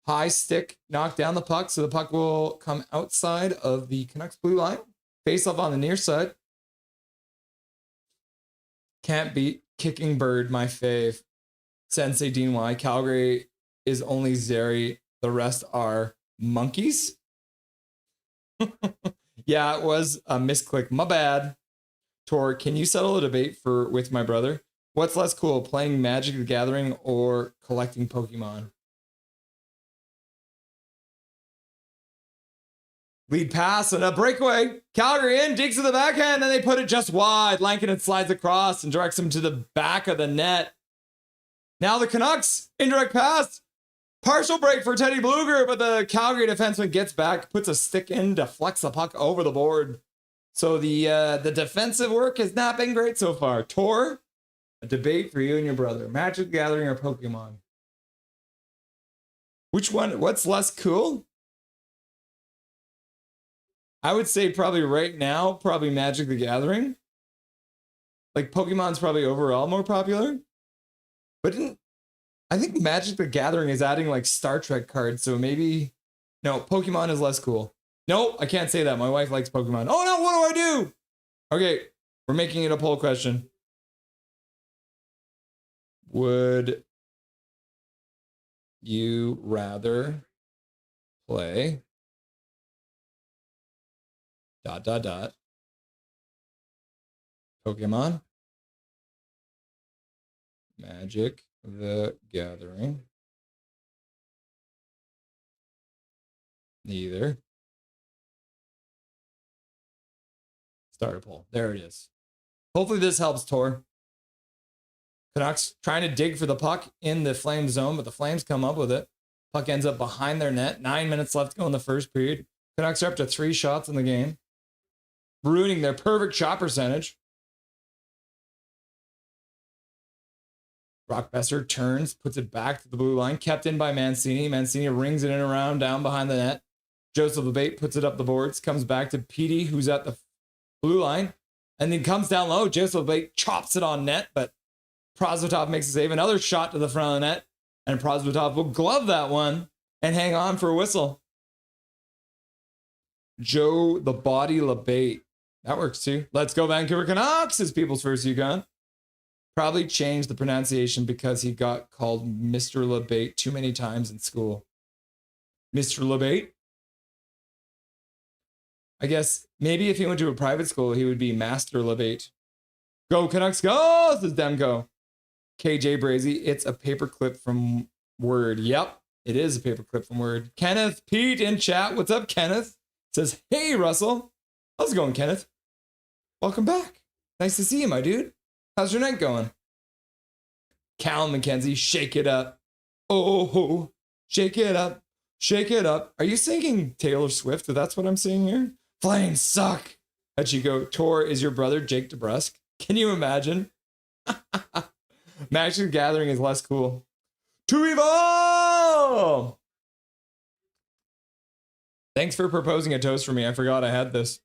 High stick knocked down the puck, so the puck will come outside of the Canucks blue line. Faceoff on the near side. Can't beat Kicking Bird, my fave. Sensei Dean Y. Calgary is only Zeri. The rest are monkeys. Yeah, it was a misclick. My bad. Tor, can you settle a debate with my brother? What's less cool, playing Magic the Gathering or collecting Pokemon? Lead pass and a breakaway. Calgary in, digs to the backhand, then they put it just wide. Lankinen slides across and directs him to the back of the net. Now the Canucks, indirect pass. Partial break for Teddy Bluger, but the Calgary defenseman gets back, puts a stick in, deflects the puck over the board. So the defensive work has not been great so far. Tor, a debate for you and your brother. Magic the Gathering or Pokemon? Which one? What's less cool? I would say probably right now, probably Magic the Gathering. Like Pokemon's probably overall more popular. But I think Magic the Gathering is adding like Star Trek cards, so maybe no, Pokemon is less cool. No, I can't say that. My wife likes Pokemon. Oh no, what do I do? Okay, we're making it a poll question. Would you rather play ... Pokemon, Magic the Gathering, neither? Start a poll. There it is. Hopefully this helps, Tor. Canucks trying to dig for the puck in the Flames zone, but the Flames come up with it. Puck ends up behind their net. 9 minutes left to go in the first period. Canucks are up to 3 shots in the game, ruining their perfect shot percentage. Brock Besser turns, puts it back to the blue line, kept in by Mancini. Mancini rings it in around down behind the net. Joseph Labate puts it up the boards, comes back to Petey, who's at the blue line, and then comes down low. Joseph Labate chops it on net, but Prosvetov makes a save. Another shot to the front of the net, and Prosvetov will glove that one and hang on for a whistle. Joe the Body Labate. That works too. Let's go Vancouver Canucks is people's first Yukon. Probably changed the pronunciation because he got called Mr. Labate too many times in school. Mr. Labate? I guess maybe if he went to a private school, he would be Master Labate. Go Canucks, go! Says Demko. KJ Brazy, it's a paperclip from Word. Yep, it is a paperclip from Word. Kenneth Pete in chat. What's up, Kenneth? Says, hey, Russell. How's it going, Kenneth? Welcome back. Nice to see you, my dude. How's your night going? Cal McKenzie, shake it up. Oh, shake it up. Shake it up. Are you singing Taylor Swift? If that's what I'm seeing here. Flames suck. Hachiko, Tor is your brother, Jake DeBrusque. Can you imagine? Magic the Gathering is less cool. To Evil! Thanks for proposing a toast for me. I forgot I had this.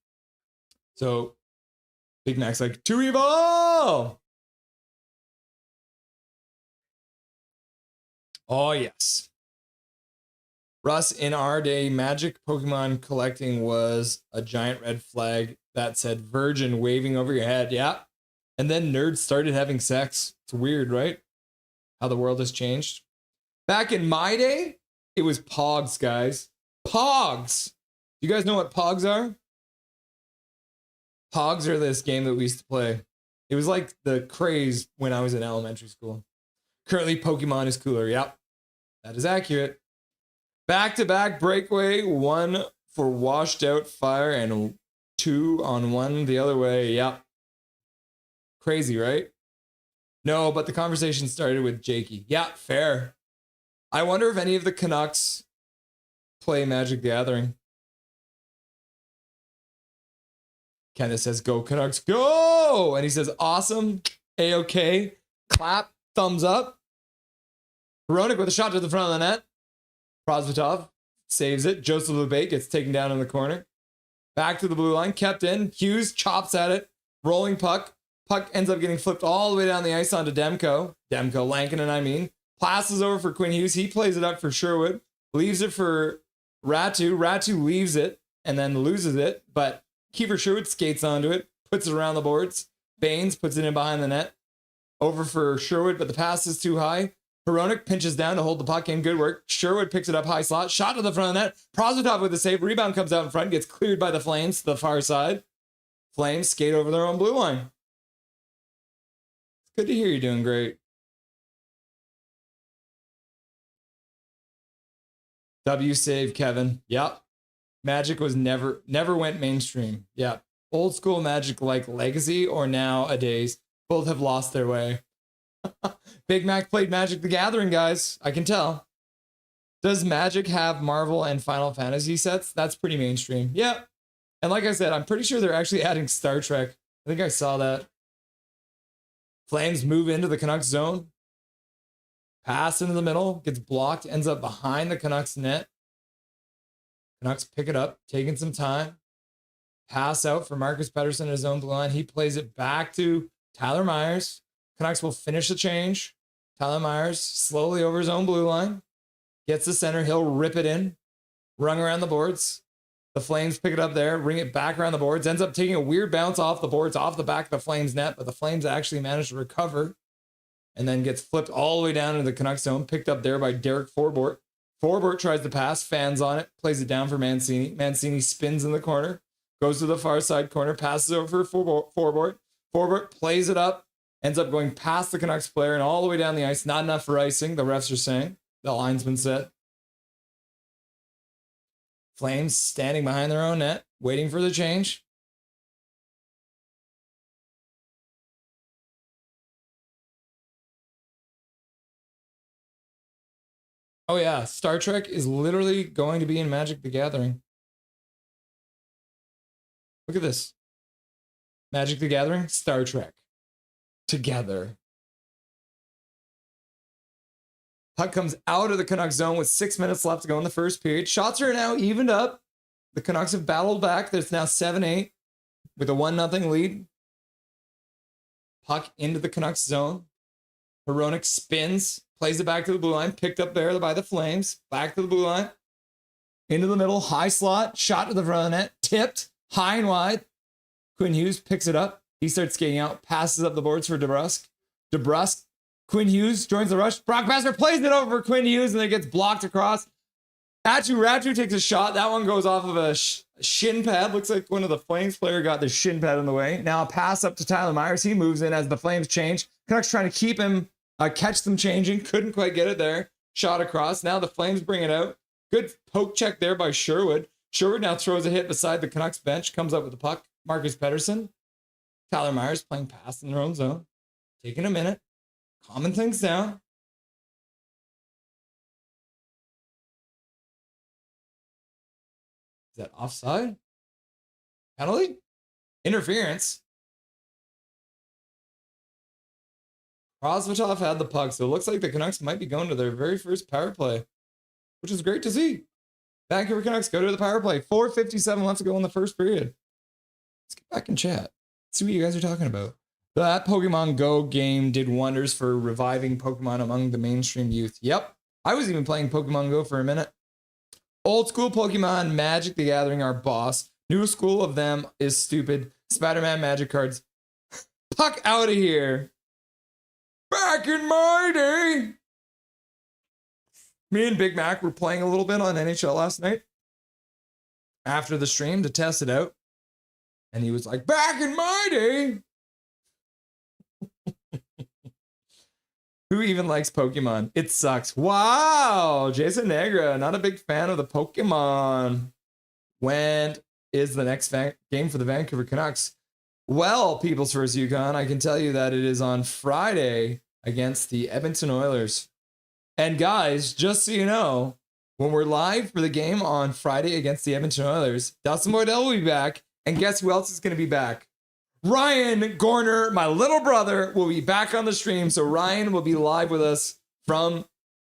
So, Big Mac's like, to Evil! Oh, yes. Russ, in our day, Magic Pokemon collecting was a giant red flag that said virgin waving over your head. Yeah. And then nerds started having sex. It's weird, right? How the world has changed. Back in my day, it was Pogs, guys. Pogs! You guys know what Pogs are? Pogs are this game that we used to play. It was like the craze when I was in elementary school. Currently, Pokemon is cooler. Yep. That is accurate. Back-to-back breakaway, 1 for washed out fire and 2 on 1 the other way. Yep. Crazy, right? No, but the conversation started with Jakey. Yeah, fair. I wonder if any of the Canucks play Magic the Gathering. Kenneth says, go Canucks, go! And he says, awesome, A-OK, clap, thumbs up. Hronik with a shot to the front of the net. Prosvetov saves it. Joseph LeBate gets taken down in the corner. Back to the blue line, kept in. Hughes chops at it. Rolling puck. Puck ends up getting flipped all the way down the ice onto Demko. Lankinen, I mean. Passes over for Quinn Hughes. He plays it up for Sherwood. Leaves it for Ratu. Ratu leaves it and then loses it. But Kiefer Sherwood skates onto it. Puts it around the boards. Baines puts it in behind the net. Over for Sherwood, but the pass is too high. Hronik pinches down to hold the puck in. Good work. Sherwood picks it up high slot. Shot to the front of the net. Prosvetov with the save. Rebound comes out in front. Gets cleared by the Flames to the far side. Flames skate over their own blue line. It's good to hear you're doing great. W save, Kevin. Yep. Magic was never went mainstream. Yep. Old school Magic like Legacy or nowadays. Both have lost their way. Big Mac played Magic the Gathering, guys. I can tell. Does Magic have Marvel and Final Fantasy sets? That's pretty mainstream. Yeah. And like I said, I'm pretty sure they're actually adding Star Trek. I think I saw that. Flames move into the Canucks zone. Pass into the middle. Gets blocked. Ends up behind the Canucks net. Canucks pick it up. Taking some time. Pass out for Marcus Pettersson in his own blue line. He plays it back to Tyler Myers. Canucks will finish the change. Tyler Myers slowly over his own blue line. Gets the center. He'll rip it in. Rung around the boards. The Flames pick it up there. Bring it back around the boards. Ends up taking a weird bounce off the boards, off the back of the Flames net. But the Flames actually manage to recover. And then gets flipped all the way down into the Canucks zone. Picked up there by Derek Forbort. Forbort tries to pass. Fans on it. Plays it down for Mancini. Mancini spins in the corner. Goes to the far side corner. Passes over for Forbort. Forbort plays it up. Ends up going past the Canucks player and all the way down the ice. Not enough for icing, the refs are saying. The linesman said. Flames standing behind their own net, waiting for the change. Oh yeah, Star Trek is literally going to be in Magic the Gathering. Look at this. Magic the Gathering, Star Trek. Together. Puck comes out of the Canucks zone with 6 minutes left to go in the first period. Shots are now evened up. The Canucks have battled back. There's now 7-8 with a 1-0 lead. Puck into the Canucks zone. Hronik spins, plays it back to the blue line. Picked up there by the Flames. Back to the blue line. Into the middle, high slot. Shot to the front of the net. Tipped, high and wide. Quinn Hughes picks it up. He starts skating out, passes up the boards for DeBrusque. DeBrusque, Quinn Hughes joins the rush. Brock Besser plays it over for Quinn Hughes and then gets blocked across. Ratu takes a shot. That one goes off of a shin pad. Looks like one of the Flames player got the shin pad in the way. Now a pass up to Tyler Myers. He moves in as the Flames change. Canucks trying to keep him, catch them changing. Couldn't quite get it there. Shot across. Now the Flames bring it out. Good poke check there by Sherwood. Sherwood now throws a hit beside the Canucks bench. Comes up with the puck. Marcus Pettersson. Tyler Myers playing pass in their own zone. Taking a minute. Calming things down. Is that offside? Penalty? Interference? Prosvetov had the puck, so it looks like the Canucks might be going to their very first power play, which is great to see. Vancouver Canucks go to the power play. 4:57 left to go in the first period. Let's get back in chat. See what you guys are talking about. That Pokemon Go game did wonders for reviving Pokemon among the mainstream youth. Yep. I was even playing Pokemon Go for a minute. Old school Pokemon, Magic the Gathering, our boss. New school of them is stupid. Spider-Man Magic cards. Puck out of here. Back in my day. Me and Big Mac were playing a little bit on NHL last night after the stream to test it out. And he was like, back in my day. Who even likes Pokemon? It sucks. Wow. Jason Negra, not a big fan of the Pokemon. When is the next game for the Vancouver Canucks? Well, People's First Yukon, I can tell you that it is on Friday against the Edmonton Oilers. And guys, just so you know, when we're live for the game on Friday against the Edmonton Oilers, Dustin Boydell will be back. And guess who else is going to be back? Ryan Gorner, my little brother, will be back on the stream. So Ryan will be live with us from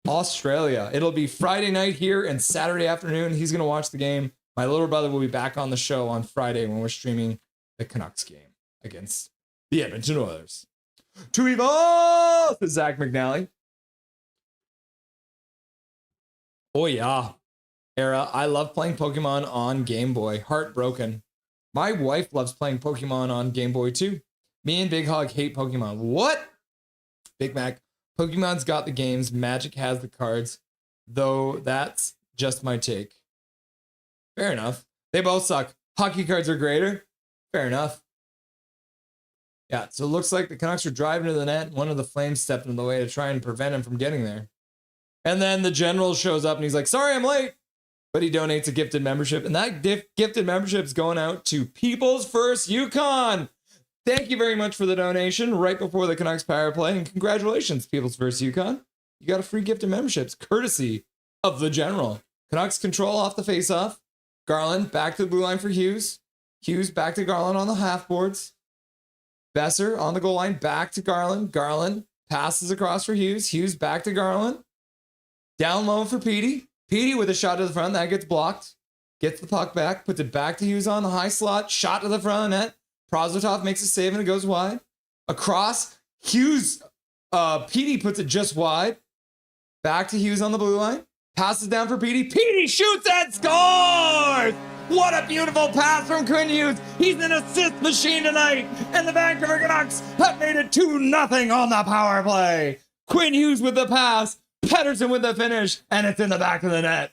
Australia. It'll be Friday night here and Saturday afternoon. He's going to watch the game. My little brother will be back on the show on Friday when we're streaming the Canucks game against the Edmonton Oilers. To evolve, is Zach McNally. Oh yeah, Era. I love playing Pokemon on Game Boy. Heartbroken. My wife loves playing Pokemon on Game Boy too. Me and Big Hog hate Pokemon. What? Big Mac. Pokemon's got the games. Magic has the cards. Though that's just my take. Fair enough. They both suck. Hockey cards are greater. Fair enough. Yeah, so it looks like the Canucks are driving to the net. One of the Flames stepped in the way to try and prevent him from getting there. And then the general shows up and he's like, sorry, I'm late. But he donates a gifted membership. And that gifted membership is going out to People's First Yukon. Thank you very much for the donation right before the Canucks power play. And congratulations, People's First Yukon. You got a free gifted memberships courtesy of the general. Canucks control off the faceoff. Garland back to the blue line for Hughes. Hughes back to Garland on the half boards. Besser on the goal line back to Garland. Garland passes across for Hughes. Hughes back to Garland. Down low for Petey. Petey with a shot to the front. That gets blocked. Gets the puck back. Puts it back to Hughes on the high slot. Shot to the front of the net. Prosvetov makes a save and it goes wide. Across. Hughes. Petey puts it just wide. Back to Hughes on the blue line. Passes down for Petey. Petey shoots and scores! What a beautiful pass from Quinn Hughes. He's an assist machine tonight. And the Vancouver Canucks have made it 2-0 on the power play. Quinn Hughes with the pass. Petterson with the finish. And it's in the back of the net.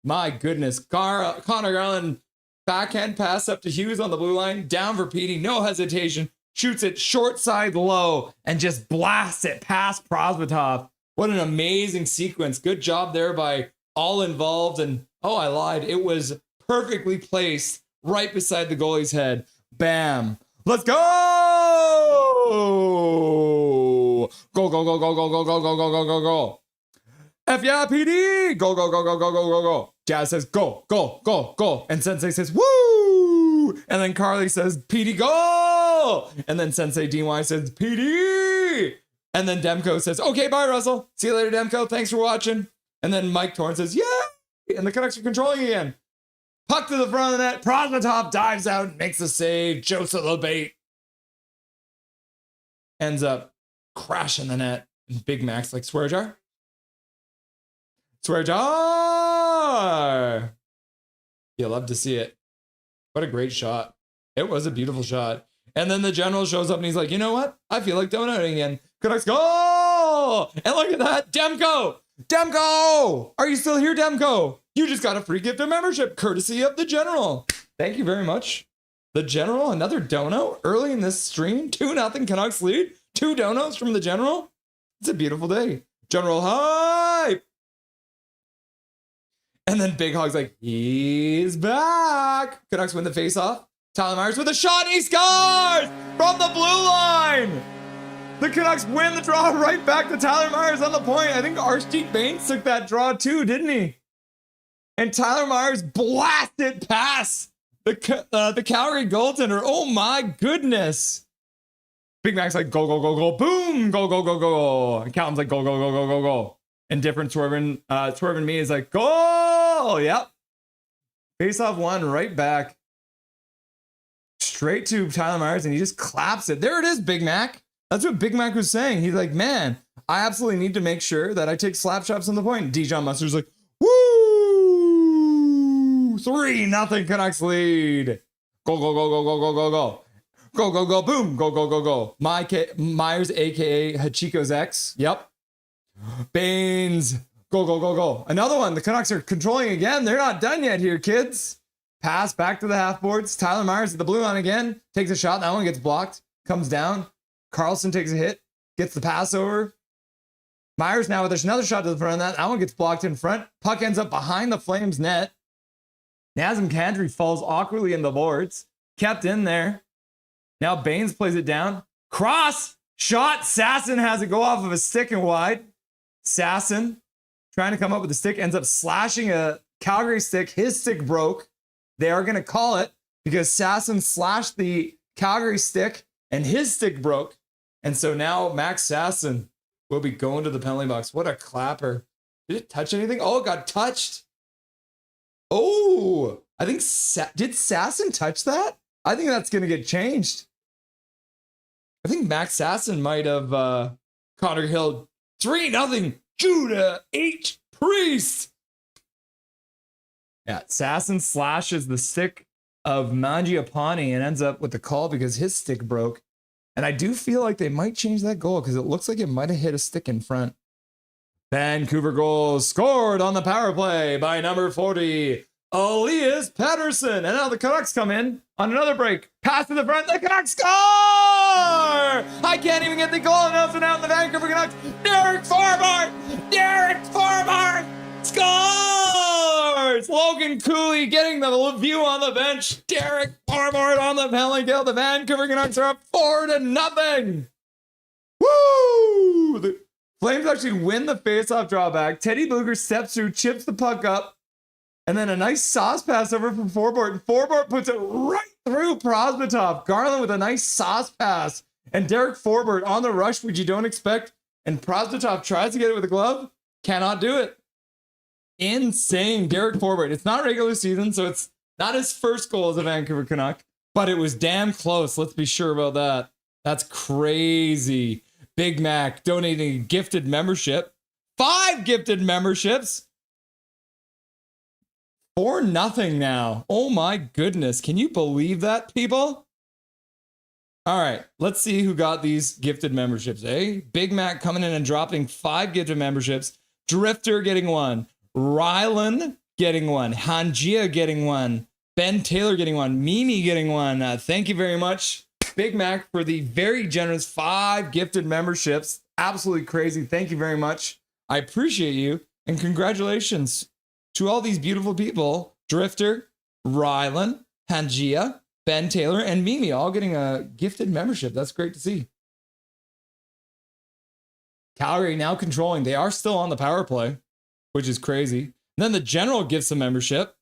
My goodness. Connor Garland backhand pass up to Hughes on the blue line. Down for Petey. No hesitation. Shoots it short side low. And just blasts it past Prosvetov. What an amazing sequence. Good job there by all involved. And, oh, I lied. It was perfectly placed right beside the goalie's head. Bam. Let's go! Go, go, go, go, go, go, go, go, go, go, go, go. F yeah, PD! Go, go, go, go, go, go, go, go. Jazz says, go, go, go, go. And Sensei says, woo! And then Carly says, PD, go! And then Sensei DY says, PD! And then Demko says, okay, bye, Russell. See you later, Demko. Thanks for watching. And then Mike Torn says, yeah! And the Canucks are controlling again. Puck to the front of the net. Prosvetov dives out and makes a save. Joseph LeBate ends up crashing the net. And Big Mac's like, swear jar? Swear jar! You'll love to see it. What a great shot. It was a beautiful shot. And then the general shows up and he's like, you know what? I feel like donating again. Canucks go! And look at that. Demko! Demko! Are you still here, Demko? You just got a free gift of membership courtesy of the general. Thank you very much. The general, another dono early in this stream. 2-0 Canucks lead. 2 donos from the general. It's a beautiful day. General hype. And then Big Hog's like, he's back. Canucks win the faceoff. Tyler Myers with a shot, and he scores from the blue line. The Canucks win the draw right back to Tyler Myers on the point. I think Archie Baines took that draw too, didn't he? And Tyler Myers blasted past the Calgary goaltender. Oh my goodness. Big Mac's like, go, go, go, go, boom, go, go, go, go. And Calum's like, go, go, go, go, go, go. And different Swervin me is like, goal. Yep. Face off one right back. Straight to Tyler Myers, and he just claps it. There it is, Big Mac. That's what Big Mac was saying. He's like, man, I absolutely need to make sure that I take slap shots on the point. Dijon Mustard's like, woo! 3-0 Canucks lead. Go, go, go, go, go, go, go, go. Go, go, go, boom. Go, go, go, go. Myers, a.k.a. Hachiko's ex. Yep. Baines. Go, go, go, go. Another one. The Canucks are controlling again. They're not done yet here, kids. Pass back to the half boards. Tyler Myers at the blue line again. Takes a shot. That one gets blocked. Comes down. Carlson takes a hit. Gets the pass over. Myers now, there's another shot to the front of that. That one gets blocked in front. Puck ends up behind the Flames net. Nazem Kadri falls awkwardly in the boards. Kept in there. Now Baines plays it down. Cross. Shot. Sasson has it go off of a stick and wide. Sasson trying to come up with the stick. Ends up slashing a Calgary stick. His stick broke. They are going to call it because Sasson slashed the Calgary stick and his stick broke. And so now Max Sasson will be going to the penalty box. What a clapper. Did it touch anything? Oh, it got touched. Oh, I think, did Sasson touch that? I think that's going to get changed. I think Max Sasson might have Connor Hill 3-0 Judah H. Priest. Yeah, Sasson slashes the stick of Mangiapane and ends up with the call because his stick broke. And I do feel like they might change that goal because it looks like it might have hit a stick in front. Vancouver goal scored on the power play by number 40, Elias Pettersson. And now the Canucks come in on another break. Pass to the front. The Canucks score! I can't even get the goal announcement out in the Vancouver Canucks. Derek Forbort! Derek Forbort scores! Logan Cooley getting the view on the bench. Derek Forbort on the penalty kill. The Vancouver Canucks are up 4-0. Woo! The Flames actually win the faceoff drawback. Teddy Bluger steps through, chips the puck up, and then a nice sauce pass over from Forbort. And Forbort puts it right through Prosvetov. Garland with a nice sauce pass. And Derek Forbort on the rush, which you don't expect. And Prosvetov tries to get it with a glove. Cannot do it. Insane. Derek Forbort. It's not regular season, so it's not his first goal as a Vancouver Canuck. But it was damn close. Let's be sure about that. That's crazy. Big Mac donating a gifted membership. 5 gifted memberships. 4-0 now. Oh my goodness. Can you believe that, people? All right. Let's see who got these gifted memberships, eh? Big Mac coming in and dropping 5 gifted memberships. Drifter getting 1. Rylan getting 1. Hanjia getting 1. Ben Taylor getting 1. Mimi getting 1. Thank you very much, Big Mac, for the very generous 5 gifted memberships. Absolutely crazy. Thank you very much. I appreciate you. And congratulations to all these beautiful people. Drifter, Rylan, Hanjia, Ben Taylor, and Mimi all getting a gifted membership. That's great to see. Calgary now controlling. They are still on the power play, which is crazy. And then the general gets a membership.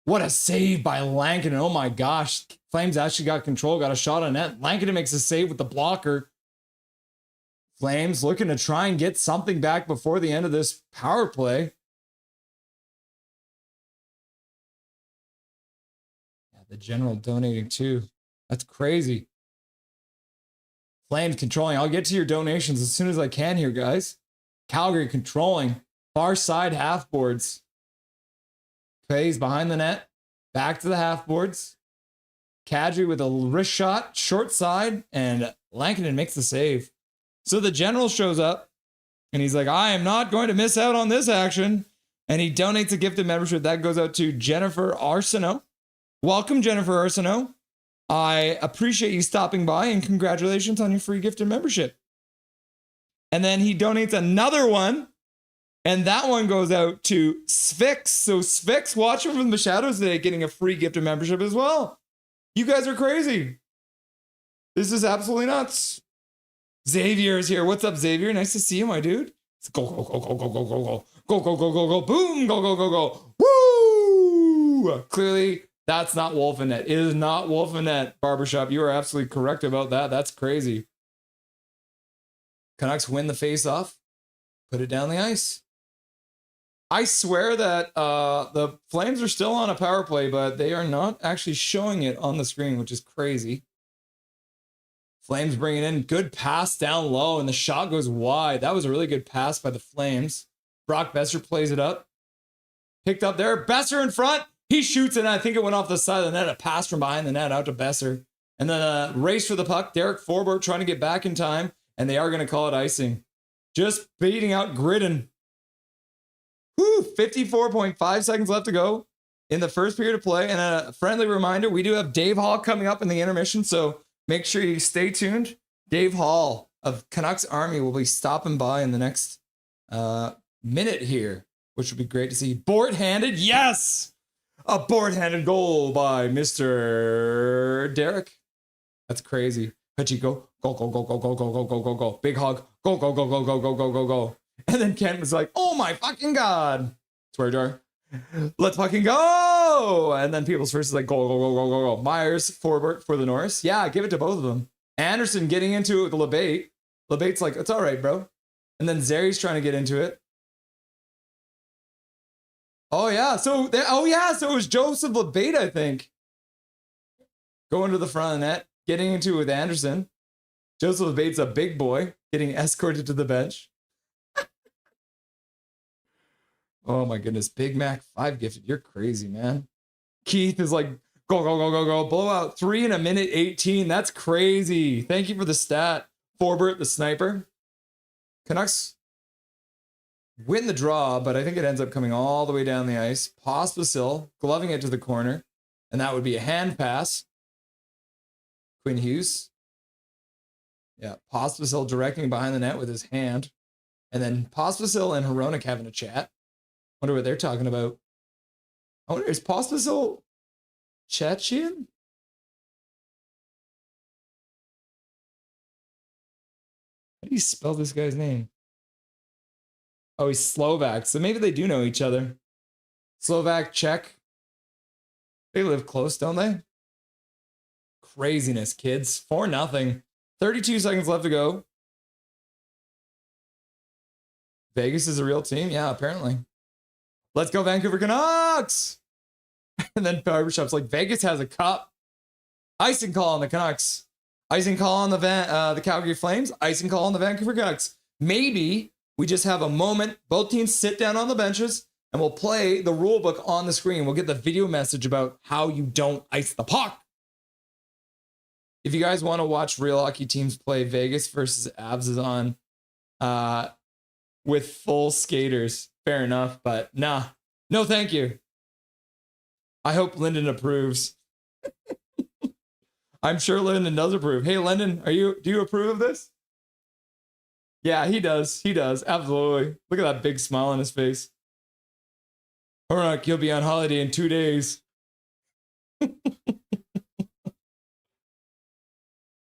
What a save by Lankinen. Oh my gosh. Flames actually got control, got a shot on net. Lankinen makes a save with the blocker. Flames looking to try and get something back before the end of this power play. Yeah, the general donating too. That's crazy. Flames controlling. I'll get to your donations as soon as I can here, guys. Calgary controlling. Far side half boards. Plays behind the net. Back to the half boards. Kadri with a wrist shot. Short side. And Lankinen makes the save. So the general shows up. And he's like, I am not going to miss out on this action. And he donates a gifted membership. That goes out to Jennifer Arsenault. Welcome, Jennifer Arsenault. I appreciate you stopping by. And congratulations on your free gifted membership. And then he donates another one And that one goes out to Sphinx. So Sphinx, watching from the shadows today, getting a free gift of membership as well. You guys are crazy. This is absolutely nuts. Xavier is here. What's up, Xavier? Nice to see you, my dude. Go, go, go, go, go, go, go, go. Go, go, go, go, go. Boom. Go, go, go, go. Woo! Clearly, that's not Wolfenet. It is not Wolfenet, Barbershop. You are absolutely correct about that. That's crazy. Canucks win the face-off. Put it down the ice. I swear that the Flames are still on a power play, but they are not actually showing it on the screen, which is crazy. Flames bringing in good pass down low, and the shot goes wide. That was a really good pass by the Flames. Brock Besser plays it up. Picked up there. Besser in front. He shoots it, and I think it went off the side of the net. A pass from behind the net out to Besser. And then a race for the puck. Derek Forbort trying to get back in time, and they are going to call it icing. Just beating out Gridden. 54.5 seconds left to go in the first period of play. And a friendly reminder, we do have Dave Hall coming up in the intermission, so make sure you stay tuned. Dave Hall of Canucks Army will be stopping by in the next minute here, which would be great to see. Board-handed, yes! A board-handed goal by Mr. Derek. That's crazy. Pachico, go, go, go, go, go, go, go, go, go, go. Big hug, go, go, go, go, go, go, go, go, go. And then Kent was like, oh my fucking God. Swear jar. Let's fucking go. And then People's First is like, go, go, go, go, go, go. Myers, Forbort for the Norris. Yeah, give it to both of them. Anderson getting into it with LeBate. LeBate's like, it's all right, bro. And then Zeri's trying to get into it. Oh, yeah. So it was Joseph LeBate, I think. Going to the front of the net, getting into it with Anderson. Joseph LeBate's a big boy, getting escorted to the bench. Oh my goodness. Big Mac 5 gifted. You're crazy, man. Keith is like, go, go, go, go, go. Blowout 3 in a minute 18. That's crazy. Thank you for the stat. Forbort, the sniper. Canucks win the draw, but I think it ends up coming all the way down the ice. Pospisil gloving it to the corner. And that would be a hand pass. Quinn Hughes. Yeah, Pospisil directing behind the net with his hand. And then Pospisil and Hronek having a chat. Wonder what they're talking about. I wonder, is Pospisil Chechen? How do you spell this guy's name? Oh, he's Slovak. So maybe they do know each other. Slovak, Czech. They live close, don't they? Craziness, kids. 4-0. 32 seconds left to go. Vegas is a real team? Yeah, apparently. Let's go, Vancouver Canucks! And then Barbershop's like, Vegas has a cup. Icing call on the Canucks. Icing call on the Calgary Flames. Icing call on the Vancouver Canucks. Maybe we just have a moment. Both teams sit down on the benches and we'll play the rule book on the screen. We'll get the video message about how you don't ice the puck. If you guys want to watch real hockey teams play, Vegas versus Avs is on with full skaters. Fair enough, but nah. No, thank you. I hope Lyndon approves. I'm sure Lyndon does approve. Hey, Lyndon, do you approve of this? Yeah, he does. He does. Absolutely. Look at that big smile on his face. Hronek, you'll be on holiday in 2 days.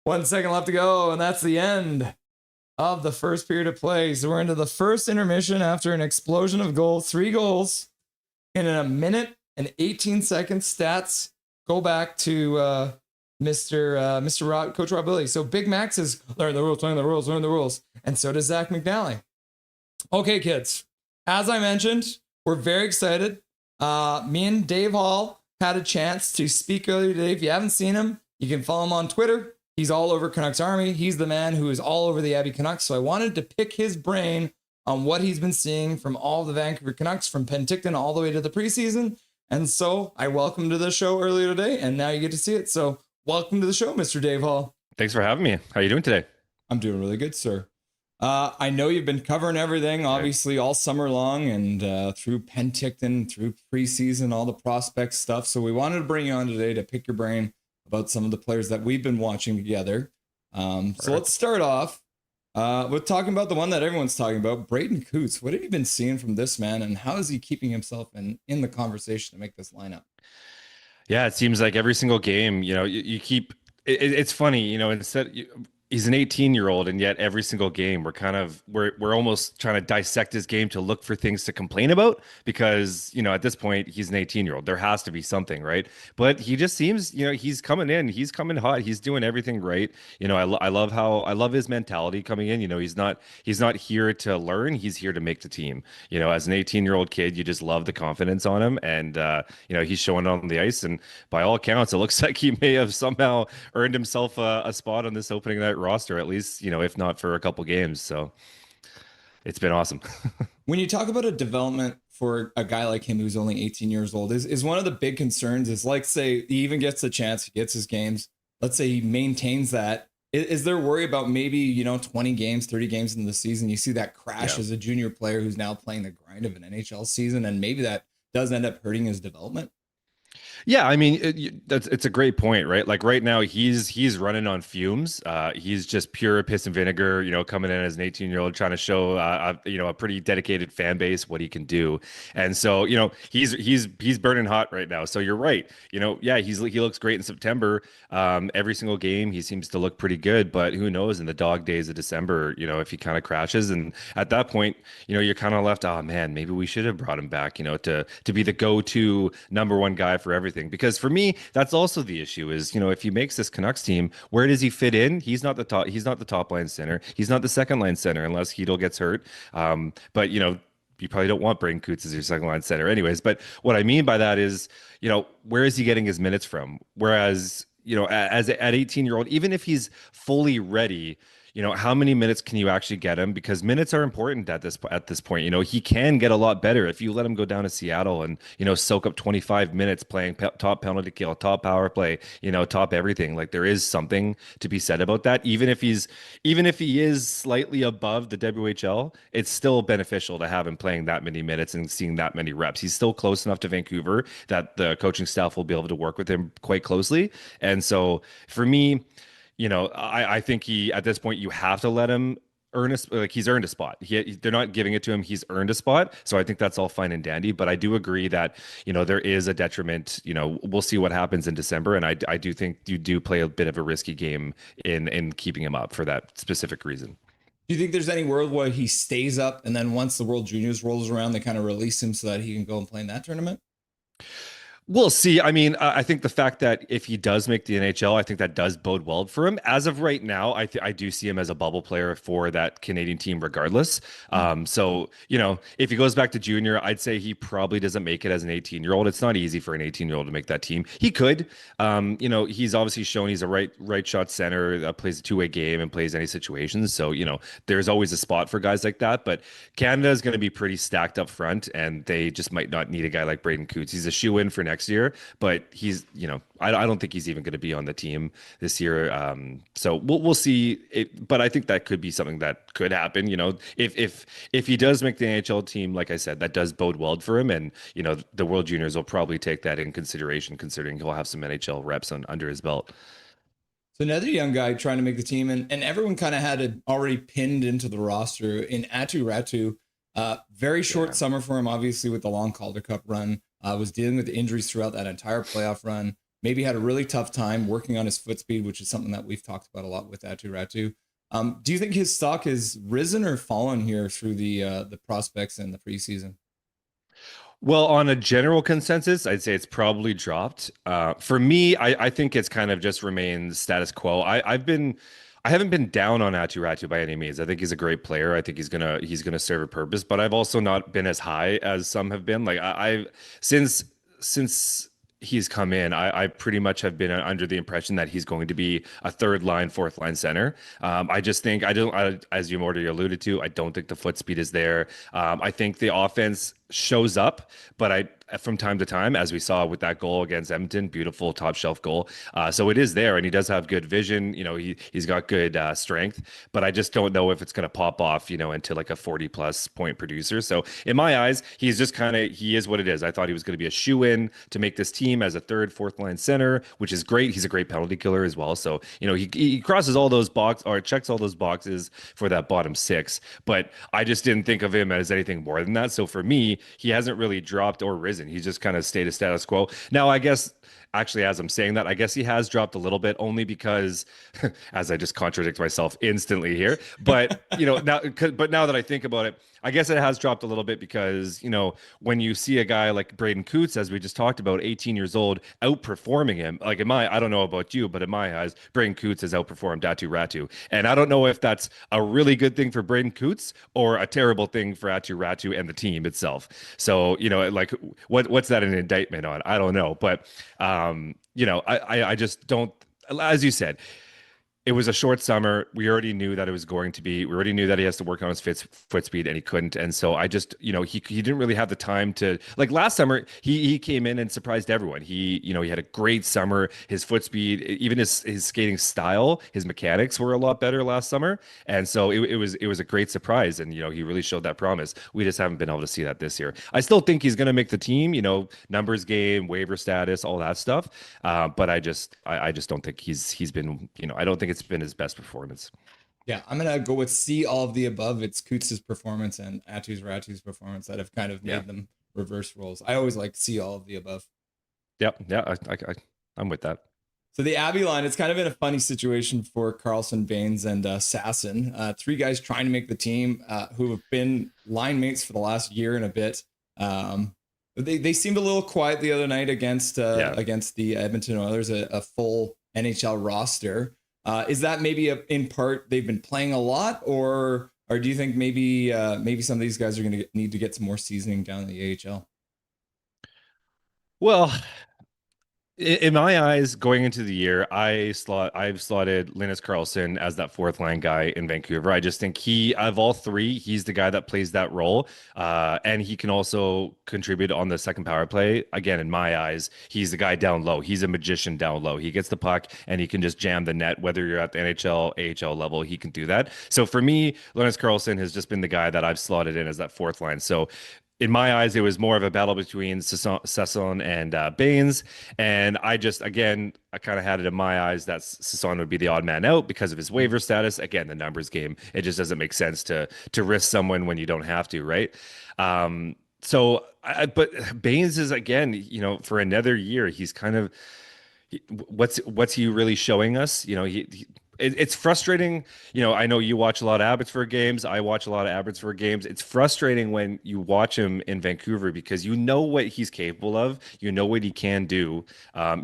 1 second left to go, and that's the end of the first period of play. So we're into the first intermission after an explosion of goals. 3 goals in a minute and 18 seconds. Stats go back to Coach Rob Billy. So Big Mac says, learn the rules, learn the rules, learn the rules. And so does Zach McNally. Okay, kids. As I mentioned, we're very excited. Me and Dave Hall had a chance to speak earlier today. If you haven't seen him, you can follow him on Twitter. He's all over Canucks Army. He's the man who is all over the Abbey Canucks. So I wanted to pick his brain on what he's been seeing from all the Vancouver Canucks, from Penticton all the way to the preseason. And so I welcomed to the show earlier today, and now you get to see it. So welcome to the show, Mr. Dave Hall. Thanks for having me. How are you doing today? I'm doing really good, sir. I know you've been covering everything, obviously, all summer long, and through Penticton, through preseason, all the prospect stuff. So we wanted to bring you on today to pick your brain about some of the players that we've been watching together. So let's start off. We're talking about the one that everyone's talking about, Braden Coots. What have you been seeing from this man, and how is he keeping himself in the conversation to make this lineup? Yeah, it seems like every single game, you keep it's funny, he's an 18-year-old and yet every single game we're almost trying to dissect his game to look for things to complain about because, at this point he's an 18-year-old. There has to be something, right? But he just seems, he's coming in, he's coming hot, he's doing everything right. I love his mentality coming in. He's not here to learn, he's here to make the team. As an 18-year-old kid, you just love the confidence on him and he's showing it on the ice and by all accounts, it looks like he may have somehow earned himself a spot on this opening night roster, at least, if not for a couple games. So it's been awesome. When you talk about a development for a guy like him who's only 18 years old, is one of the big concerns is, like, say he even gets a chance, he gets his games. Let's say he maintains that. Is there worry about maybe, 20 games, 30 games in the season, you see that crash as a junior player who's now playing the grind of an NHL season, and maybe that does end up hurting his development? Yeah, I mean, it's a great point, right? Like right now, he's running on fumes. He's just pure piss and vinegar, coming in as an 18-year-old, trying to show, a pretty dedicated fan base what he can do. And so, he's burning hot right now. So you're right. Yeah, he looks great in September. Every single game, he seems to look pretty good. But who knows in the dog days of December, if he kind of crashes, and at that point, you're kind of left. Oh man, maybe we should have brought him back, to be the go-to number one guy for everything. Because for me, that's also the issue is, if he makes this Canucks team, where does he fit in? He's not the top line center. He's not the second line center unless Hedel gets hurt. But you probably don't want Braden Coots as your second line center anyways. But what I mean by that is, where is he getting his minutes from? Whereas, as at 18-year-old, even if he's fully ready, how many minutes can you actually get him? Because minutes are important at this point. He can get a lot better if you let him go down to Seattle and soak up 25 minutes playing top penalty kill, top power play, top everything. Like there is something to be said about that. Even if he is slightly above the WHL, it's still beneficial to have him playing that many minutes and seeing that many reps. He's still close enough to Vancouver that the coaching staff will be able to work with him quite closely. And so for me, I think at this point, you have to let him he's earned a spot. They're not giving it to him. He's earned a spot. So I think that's all fine and dandy. But I do agree that, there is a detriment. We'll see what happens in December. And I do think you do play a bit of a risky game in keeping him up for that specific reason. Do you think there's any world where he stays up and then once the World Juniors rolls around, they kind of release him so that he can go and play in that tournament? We'll see. I mean, I think the fact that if he does make the NHL, I think that does bode well for him. As of right now, I do see him as a bubble player for that Canadian team, regardless. So if he goes back to junior, I'd say he probably doesn't make it as an 18-year-old. It's not easy for an 18-year-old to make that team. He could. He's obviously shown he's a right shot center that plays a two-way game and plays any situations. So there's always a spot for guys like that. But Canada is going to be pretty stacked up front, and they just might not need a guy like Braden Coots. He's a shoe-in for next year, but he's, I don't think he's even going to be on the team this year. So we'll see it, but I think that could be something that could happen. If he does make the NHL team, like I said, that does bode well for him, and the World Juniors will probably take that in consideration, considering he'll have some NHL reps under his belt. So another young guy trying to make the team, and everyone kind of had it already pinned into the roster in Aatu Räty. Very short summer for him, obviously, with the long Calder Cup run. Was dealing with injuries throughout that entire playoff run. Maybe had a really tough time working on his foot speed, which is something that we've talked about a lot with Aatu Räty. Do you think his stock has risen or fallen here through the prospects and the preseason? Well, on a general consensus, I'd say it's probably dropped. For me, I think it's kind of just remained status quo. I haven't been down on Aatu Räty by any means. I think he's a great player. I think he's gonna serve a purpose, but I've also not been as high as some have been. Like I since he's come in, I pretty much have been under the impression that he's going to be a third line, fourth line center. I just think as you already alluded to, I don't think the foot speed is there. I think the offense shows up, but I from time to time, as we saw with that goal against Edmonton, beautiful top shelf goal. So it is there, and he does have good vision. He's got good strength, but I just don't know if it's going to pop off, into like a 40+ point producer. So in my eyes, he's just he is what it is. I thought he was going to be a shoe in to make this team as a third, fourth line center, which is great. He's a great penalty killer as well. So he crosses all those boxes or checks all those boxes for that bottom six. But I just didn't think of him as anything more than that. So for me, he hasn't really dropped or risen. He's just kind of stayed a status quo. Now, I guess actually, as I'm saying that, I guess he has dropped a little bit only because, as I just contradict myself instantly here. But now that I think about it, I guess it has dropped a little bit because when you see a guy like Braden Coots, as we just talked about, 18 years old, outperforming him, like I don't know about you, but in my eyes, Braden Coots has outperformed Atu Ratu, and I don't know if that's a really good thing for Braden Coots or a terrible thing for Atu Ratu and the team itself. So like what's that an indictment on? I don't know, but I just don't. As you said, it was a short summer. We already knew that it was going to be. We already knew that he has to work on his foot speed, and he couldn't. And so I just, he didn't really have the time to, like last summer. He came in and surprised everyone. He had a great summer. His foot speed, even his skating style, his mechanics were a lot better last summer. And so it was a great surprise. And he really showed that promise. We just haven't been able to see that this year. I still think he's going to make the team. Numbers game, waiver status, all that stuff. But I just don't think he's been. I don't think it's been his best performance. Yeah, I'm gonna go with C, all of the above. It's Coots' performance and Ratu's performance that have kind of made them reverse roles. I always like C, all of the above. Yep, yeah, I'm with that. So the Abbey line, it's kind of in a funny situation for Carlson, Baines, and Sasson. Three guys trying to make the team who have been line mates for the last year and a bit. They seemed a little quiet the other night against the Edmonton Oilers, a full NHL roster. Is that maybe in part they've been playing a lot, or do you think maybe some of these guys are going to need to get some more seasoning down in the AHL? Well, in my eyes, going into the year, I've slotted Linus Karlsson as that fourth line guy in Vancouver. I just think of all three, he's the guy that plays that role. And he can also contribute on the second power play. Again, in my eyes, he's the guy down low. He's a magician down low. He gets the puck and he can just jam the net, whether you're at the NHL, AHL level, he can do that. So for me, Linus Karlsson has just been the guy that I've slotted in as that fourth line. So in my eyes, it was more of a battle between Sasson and Baines. And I kind of had it in my eyes that Sasson would be the odd man out because of his waiver status. Again, the numbers game. It just doesn't make sense to risk someone when you don't have to, right? But Baines is, again, for another year, he's kind of, what's he really showing us? It's frustrating. I know you watch a lot of Abbotsford games. I watch a lot of Abbotsford games. It's frustrating when you watch him in Vancouver because you know what he's capable of. You know what he can do.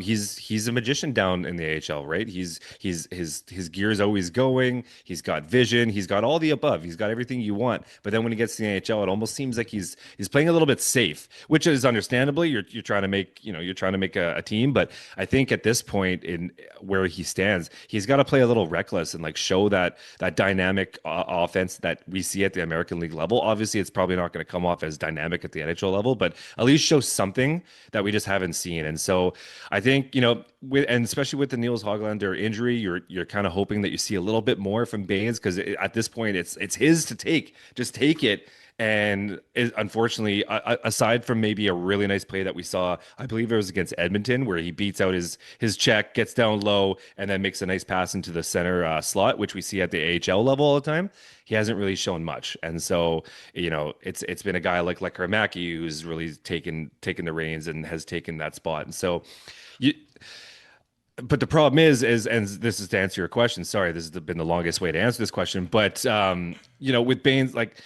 He's a magician down in the AHL, right? His gear is always going. He's got vision. He's got all the above. He's got everything you want. But then when he gets to the NHL, it almost seems like he's playing a little bit safe, which is understandably. You're trying to make a team, but I think at this point in where he stands, he's got to play a little reckless and like show that dynamic offense that we see at the American League level. Obviously, it's probably not going to come off as dynamic at the NHL level, but at least show something that we just haven't seen. And so I think, and especially with the Niels Hoglander injury, you're kind of hoping that you see a little bit more from Baines because at this point it's his to take. Just take it. And unfortunately, aside from maybe a really nice play that we saw, I believe it was against Edmonton, where he beats out his check, gets down low, and then makes a nice pass into the center slot, which we see at the AHL level all the time. He hasn't really shown much, and so it's been a guy like Karamaki who's really taken the reins and has taken that spot, and so you. But the problem is, and this is to answer your question. Sorry, this has been the longest way to answer this question, but with Baines, like.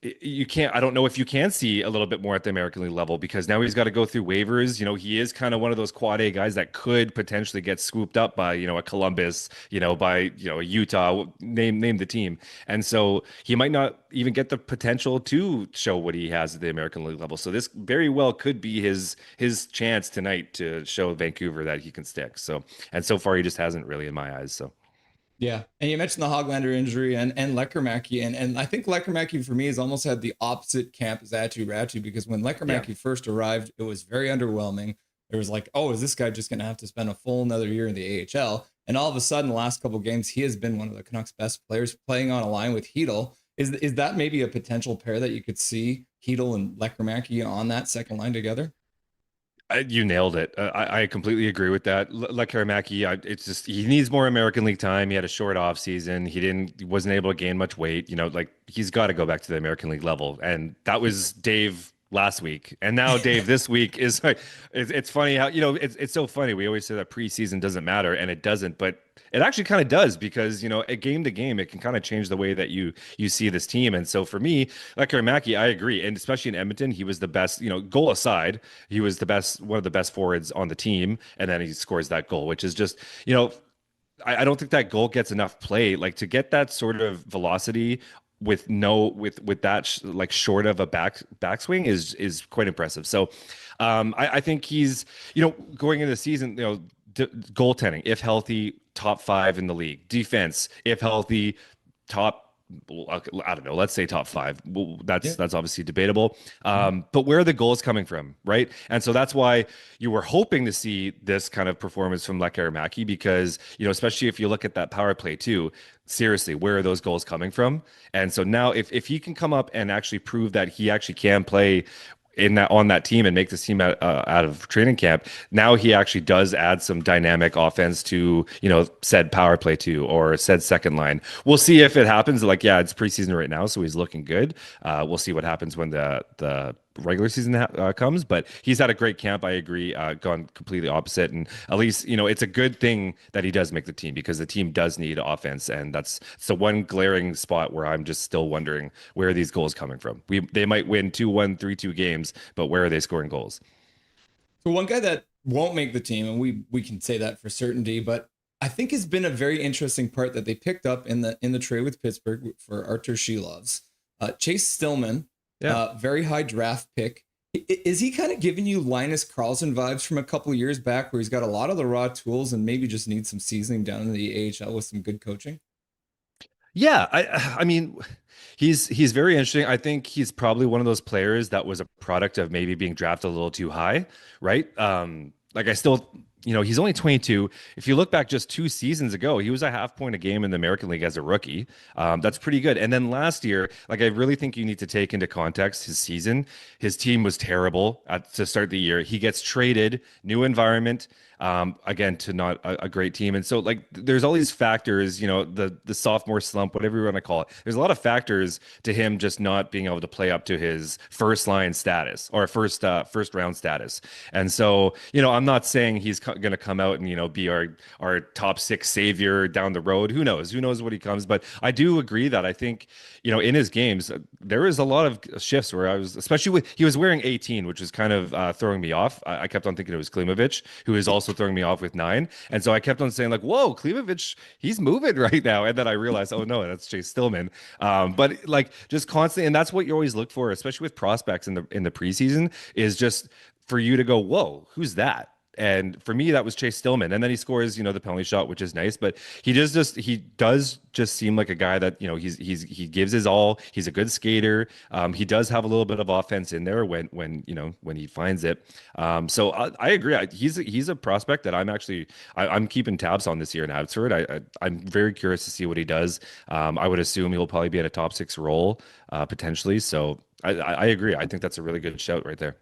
I don't know if you can see a little bit more at the American League level because now he's got to go through waivers. He is kind of one of those quad A guys that could potentially get swooped up by, a Columbus, by, a Utah, name the team. And so he might not even get the potential to show what he has at the American League level. So this very well could be his chance tonight to show Vancouver that he can stick. So, and so far he just hasn't really in my eyes. So. Yeah, and you mentioned the Hoglander injury and Lekkerimäki, and I think Lekkerimäki for me has almost had the opposite camp as Atu Ratu, because when Yeah. Lekkerimäki first arrived, it was very underwhelming. There was like, oh, is this guy just going to have to spend a full another year in the AHL? And all of a sudden, the last couple of games, he has been one of the Canucks' best players, playing on a line with Hedel. Is that maybe a potential pair that you could see, Hedel and Lekkerimäki on that second line together? You nailed it. I completely agree with that. Like Karamaki, it's just he needs more American League time. He had a short off season. He wasn't able to gain much weight. You know, like he's got to go back to the American League level. And that was Dave last week, and now Dave this week is like it's funny how it's so funny. We always say that preseason doesn't matter, and it doesn't, but it actually kind of does because a game to game it can kind of change the way that you see this team. And so for me, like Karamaki, I agree, and especially in Edmonton, he was the best. Goal aside, he was the best, one of the best forwards on the team, and then he scores that goal, which is just I don't think that goal gets enough play. Like to get that sort of velocity with no with that like short of a backswing is quite impressive. So I think he's going into the season, goaltending if healthy, top five in the league. Defense if healthy, top. I don't know. Let's say top five. Well, Yeah. that's obviously debatable. Mhm. But where are the goals coming from, right? And so that's why you were hoping to see this kind of performance from Lek Aramaki because especially if you look at that power play too. Seriously, where are those goals coming from? And so now, if he can come up and actually prove that he actually can play on that team and make this team out of training camp, now he actually does add some dynamic offense to said power play too or said second line. We'll see if it happens. Like it's preseason right now, so he's looking good. We'll see what happens when the regular season comes, but he's had a great camp. I agree. Gone completely opposite, and at least it's a good thing that he does make the team because the team does need offense, and that's the one glaring spot where I'm just still wondering where are these goals coming from. They might win 2-1, 3-2 games, but where are they scoring goals? So one guy that won't make the team, and we can say that for certainty, but I think has been a very interesting part that they picked up in the trade with Pittsburgh for Artur Shilovs. Chase Stillman, Yeah. very high draft pick. Is he kind of giving you Linus Carlson vibes from a couple years back, where he's got a lot of the raw tools and maybe just needs some seasoning down in the AHL with some good coaching? Yeah, I mean, he's very interesting. I think he's probably one of those players that was a product of maybe being drafted a little too high, right? Like I still, he's only 22. If you look back just 2 seasons ago, he was a half point a game in the American League as a rookie. That's pretty good. And then last year, like I really think you need to take into context his season. His team was terrible to start the year. He gets traded, new environment. Again, to not a great team. And so like there's all these factors, the sophomore slump, whatever you want to call it. There's a lot of factors to him just not being able to play up to his first line status or first round status. And so, I'm not saying he's going to come out and, be our top six savior down the road. Who knows? Who knows what he comes? But I do agree that I think, in his games, there is a lot of shifts where I was, especially he was wearing 18, which was kind of throwing me off. I kept on thinking it was Klimovich, who is also throwing me off with 9. And so I kept on saying like, whoa, Klimovich, he's moving right now. And then I realized, oh no, that's Chase Stillman. But like just constantly, and that's what you always look for, especially with prospects in the preseason, is just for you to go, whoa, who's that? And for me, that was Chase Stillman. And then he scores, the penalty shot, which is nice. But he does just seem like a guy that, he gives his all. He's a good skater. He does have a little bit of offense in there when he finds it. So I agree. He's a prospect that I'm keeping tabs on this year in Abbotsford. I'm very curious to see what he does. I would assume he'll probably be in a top 6 role potentially. So I agree. I think that's a really good shout right there.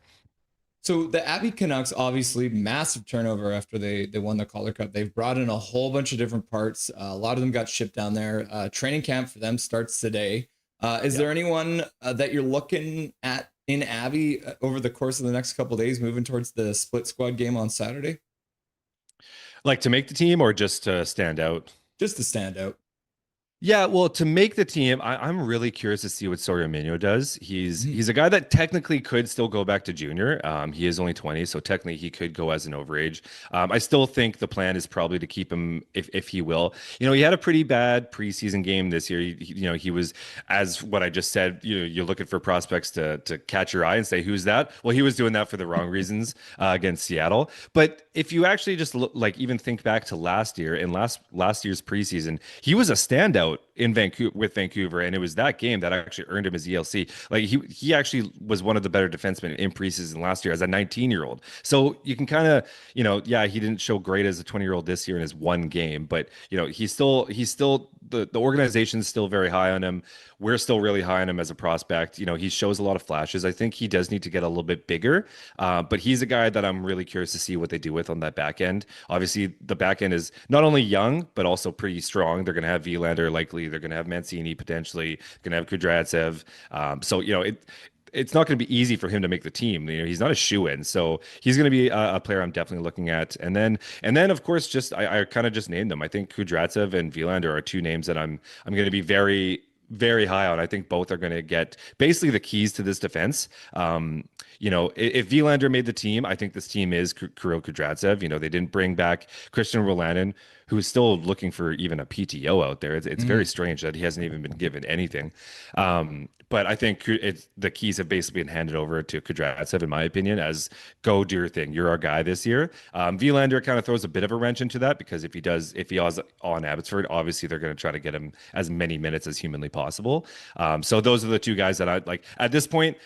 So the Abbey Canucks, obviously massive turnover after they won the Calder Cup. They've brought in a whole bunch of different parts. A lot of them got shipped down there. Training camp for them starts today. Is there anyone that you're looking at in Abbey over the course of the next couple of days, moving towards the split squad game on Saturday? Like to make the team or just to stand out? Just to stand out. Yeah, well, to make the team, I'm really curious to see what Soriamino does. He's a guy that technically could still go back to junior. He is only 20, so technically he could go as an overage. I still think the plan is probably to keep him if he will. He had a pretty bad preseason game this year. He was, as what I just said. You're looking for prospects to catch your eye and say who's that. Well, he was doing that for the wrong reasons against Seattle. But if you actually just look, like even think back to last year and last year's preseason, he was a standout in Vancouver with Vancouver, and it was that game that actually earned him his ELC. Like he actually was one of the better defensemen in preseason last year as a 19-year-old. So you can kind of, yeah, he didn't show great as a 20-year-old this year in his one game, but he's still the organization's still very high on him. We're still really high on him as a prospect. He shows a lot of flashes. I think he does need to get a little bit bigger, but he's a guy that I'm really curious to see what they do with on that back end. Obviously, the back end is not only young, but also pretty strong. They're going to have Vilander likely. They're going to have Mancini potentially. Going to have Kudryavtsev. So, it's not going to be easy for him to make the team. He's not a shoe-in, so he's going to be a player I'm definitely looking at. And then of course, just I kind of just named them. I think Kudryavtsev and Vilander are two names that I'm going to be very, very high on. I think both are going to get basically the keys to this defense. If Vilander made the team, I think this team is Kirill Kudryavtsev. They didn't bring back Christian Rolanen, who is still looking for even a PTO out there. It's very strange that he hasn't even been given anything. But I think the keys have basically been handed over to Kudryavtsev, in my opinion, as go do your thing. You're our guy this year. Vilander kind of throws a bit of a wrench into that because if he was on Abbotsford, obviously they're going to try to get him as many minutes as humanly possible. So those are the two guys that I like at this point.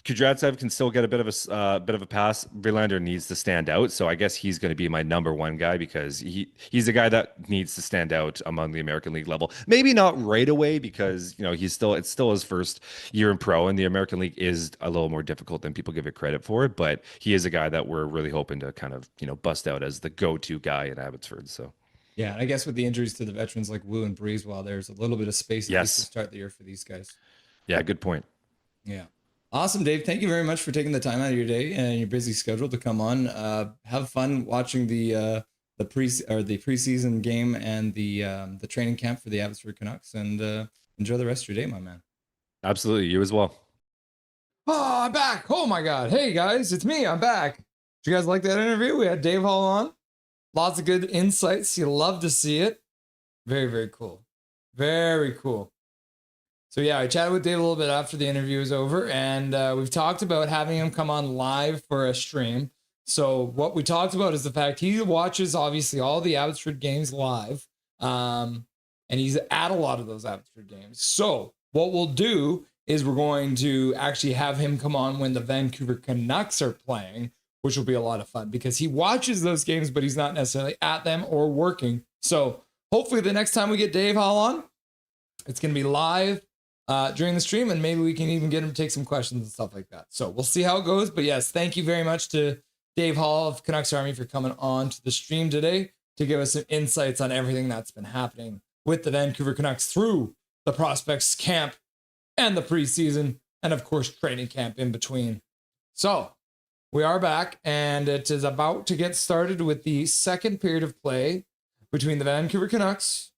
Kudryavtsev can still get a bit of a pass. Verlander needs to stand out, so I guess he's going to be my number one guy because he's a guy that needs to stand out among the American League level. Maybe not right away because it's still his first year in pro, and the American League is a little more difficult than people give it credit for. But he is a guy that we're really hoping to kind of bust out as the go-to guy in Abbotsford. So. Yeah, and I guess with the injuries to the veterans like Wu and Breeze, while there's a little bit of space at least to start the year for these guys. Yeah, good point. Yeah. Awesome, Dave. Thank you very much for taking the time out of your day and your busy schedule to come on. Have fun watching the preseason game and the training camp for the Abbotsford Canucks, and enjoy the rest of your day, my man. Absolutely, you as well. Oh, I'm back. Oh my God. Hey guys, it's me. I'm back. Did you guys like that interview? We had Dave Hall on. Lots of good insights. You love to see it. Very, very cool. Very cool. So yeah, I chatted with Dave a little bit after the interview was over, and we've talked about having him come on live for a stream. So what we talked about is the fact he watches obviously all the Abbotsford games live, and he's at a lot of those Abbotsford games. So what we'll do is we're going to actually have him come on when the Vancouver Canucks are playing, which will be a lot of fun because he watches those games, but he's not necessarily at them or working. So hopefully the next time we get Dave Hall on, it's going to be live during the stream, and maybe we can even get him to take some questions and stuff like that. So we'll see how it goes. But yes, thank you very much to Dave Hall of Canucks Army for coming on to the stream today to give us some insights on everything that's been happening with the Vancouver Canucks through the prospects camp and the preseason, and of course training camp in between. So we are back, and it is about to get started with the second period of play between the Vancouver Canucks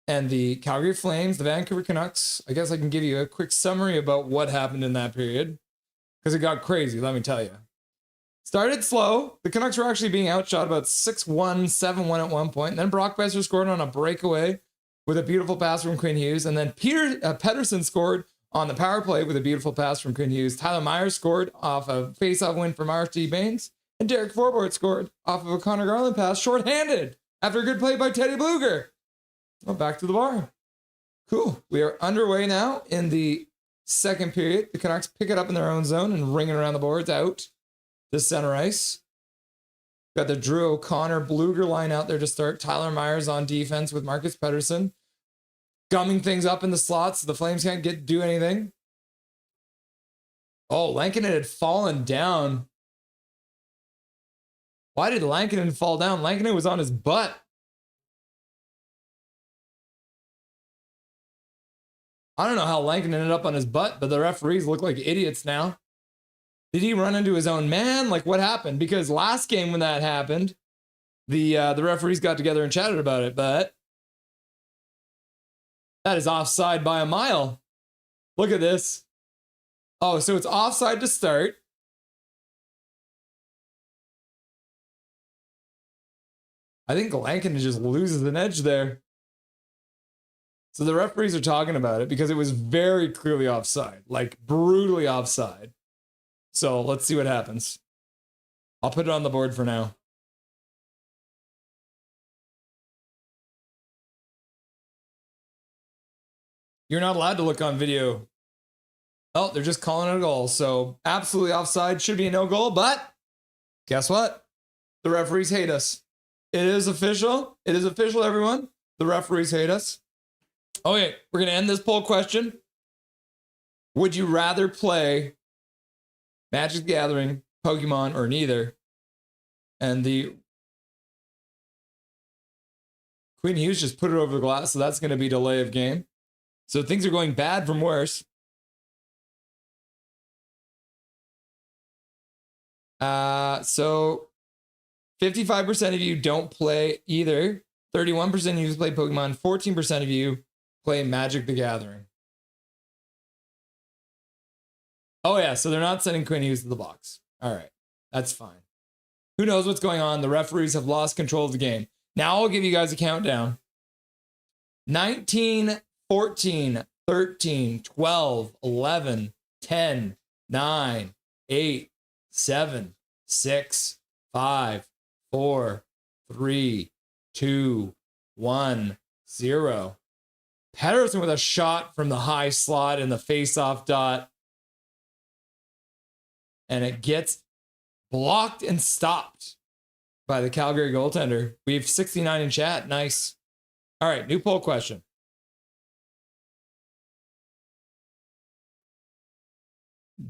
and the Calgary Flames. The Vancouver Canucks, I guess I can give you a quick summary about what happened in that period because it got crazy, let me tell you. Started slow. The Canucks were actually being outshot about 6-1, 7-1 at one point. And then Brock Besser scored on a breakaway with a beautiful pass from Quinn Hughes. And then Pettersson scored on the power play with a beautiful pass from Quinn Hughes. Tyler Myers scored off a face-off win from R.T. Baines. And Derek Forbort scored off of a Connor Garland pass shorthanded after a good play by Teddy Bluger. Well, back to the bar. Cool. We are underway now in the second period. The Canucks pick it up in their own zone and ring it around the boards out to center ice. Got the Drew O'Connor Bluger line out there to start. Tyler Myers on defense with Marcus Pettersson. Gumming things up in the slots so the Flames can't do anything. Oh, Lankinen had fallen down. Why did Lankinen fall down? Lankinen was on his butt. I don't know how Lankinen ended up on his butt, but the referees look like idiots now. Did he run into his own man? Like, what happened? Because last game when that happened, the referees got together and chatted about it, but That is offside by a mile. Look at this. Oh, so it's offside to start. I think Lankinen just loses an edge there. So the referees are talking about it because it was very clearly offside, like brutally offside. So let's see what happens. I'll put it on the board for now. You're not allowed to look on video. Oh, they're just calling it a goal. So absolutely offside, should be a no goal, but guess what? The referees hate us. It is official. It is official, everyone. The referees hate us. Okay, we're going to end this poll question. Would you rather play Magic the Gathering, Pokemon, or neither? And the Queen Hughes just put it over the glass, so that's going to be delay of game. So things are going bad from worse. So 55% of you don't play either. 31% of you play Pokemon. 14% of you play Magic the Gathering. Oh, yeah. So they're not sending Quinn Hughes to the box. All right. That's fine. Who knows what's going on? The referees have lost control of the game. Now I'll give you guys a countdown. 19, 14, 13, 12, 11, 10, 9, 8, 7, 6, 5, 4, 3, 2, 1, 0. Pettersson with a shot from the high slot in the face-off dot. And it gets blocked and stopped by the Calgary goaltender. We have 69 in chat. Nice. All right, new poll question.